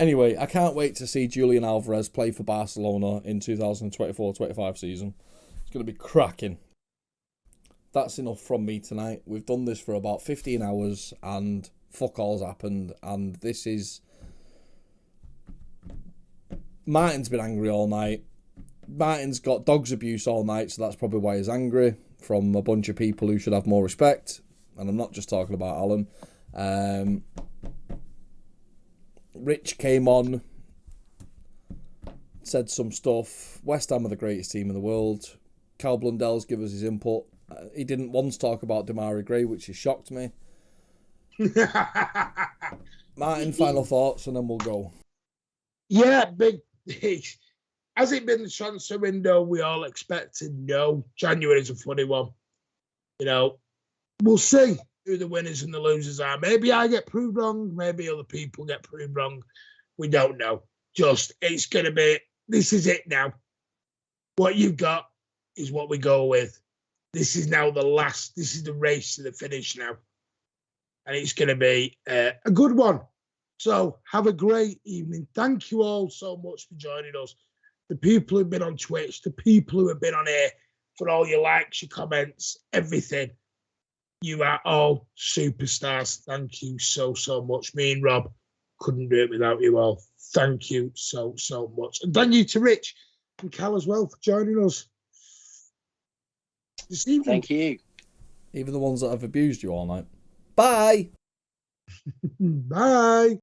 Anyway, I can't wait to see Julian Alvarez play for Barcelona in 2024-25 season. It's going to be cracking. That's enough from me tonight. We've done this for about 15 hours and fuck all's happened. And this is... Martin's been angry all night. Martin's got dog's abuse all night, so that's probably why he's angry, from a bunch of people who should have more respect. And I'm not just talking about Alan. Rich came on, said some stuff. West Ham are the greatest team in the world. Cal Blundell's give us his input. He didn't once talk about Damari Gray, which has shocked me. Martin, final thoughts, and then we'll go. Yeah, big. Has it been the transfer window we all expected? No. January's a funny one. You know, we'll see who the winners and the losers are. Maybe I get proved wrong. Maybe other people get proved wrong. We don't know. Just, it's going to be, this is it now. What you've got is what we go with. This is now the last, this is the race to the finish now. And it's going to be a good one. So have a great evening. Thank you all so much for joining us. The people who've been on Twitch, the people who have been on here, for all your likes, your comments, everything. You are all superstars. Thank you so, so much. Me and Rob couldn't do it without you all. Thank you so, so much. And thank you to Rich and Cal as well for joining us this evening. Thank you. Even the ones that have abused you all night. Bye. Bye.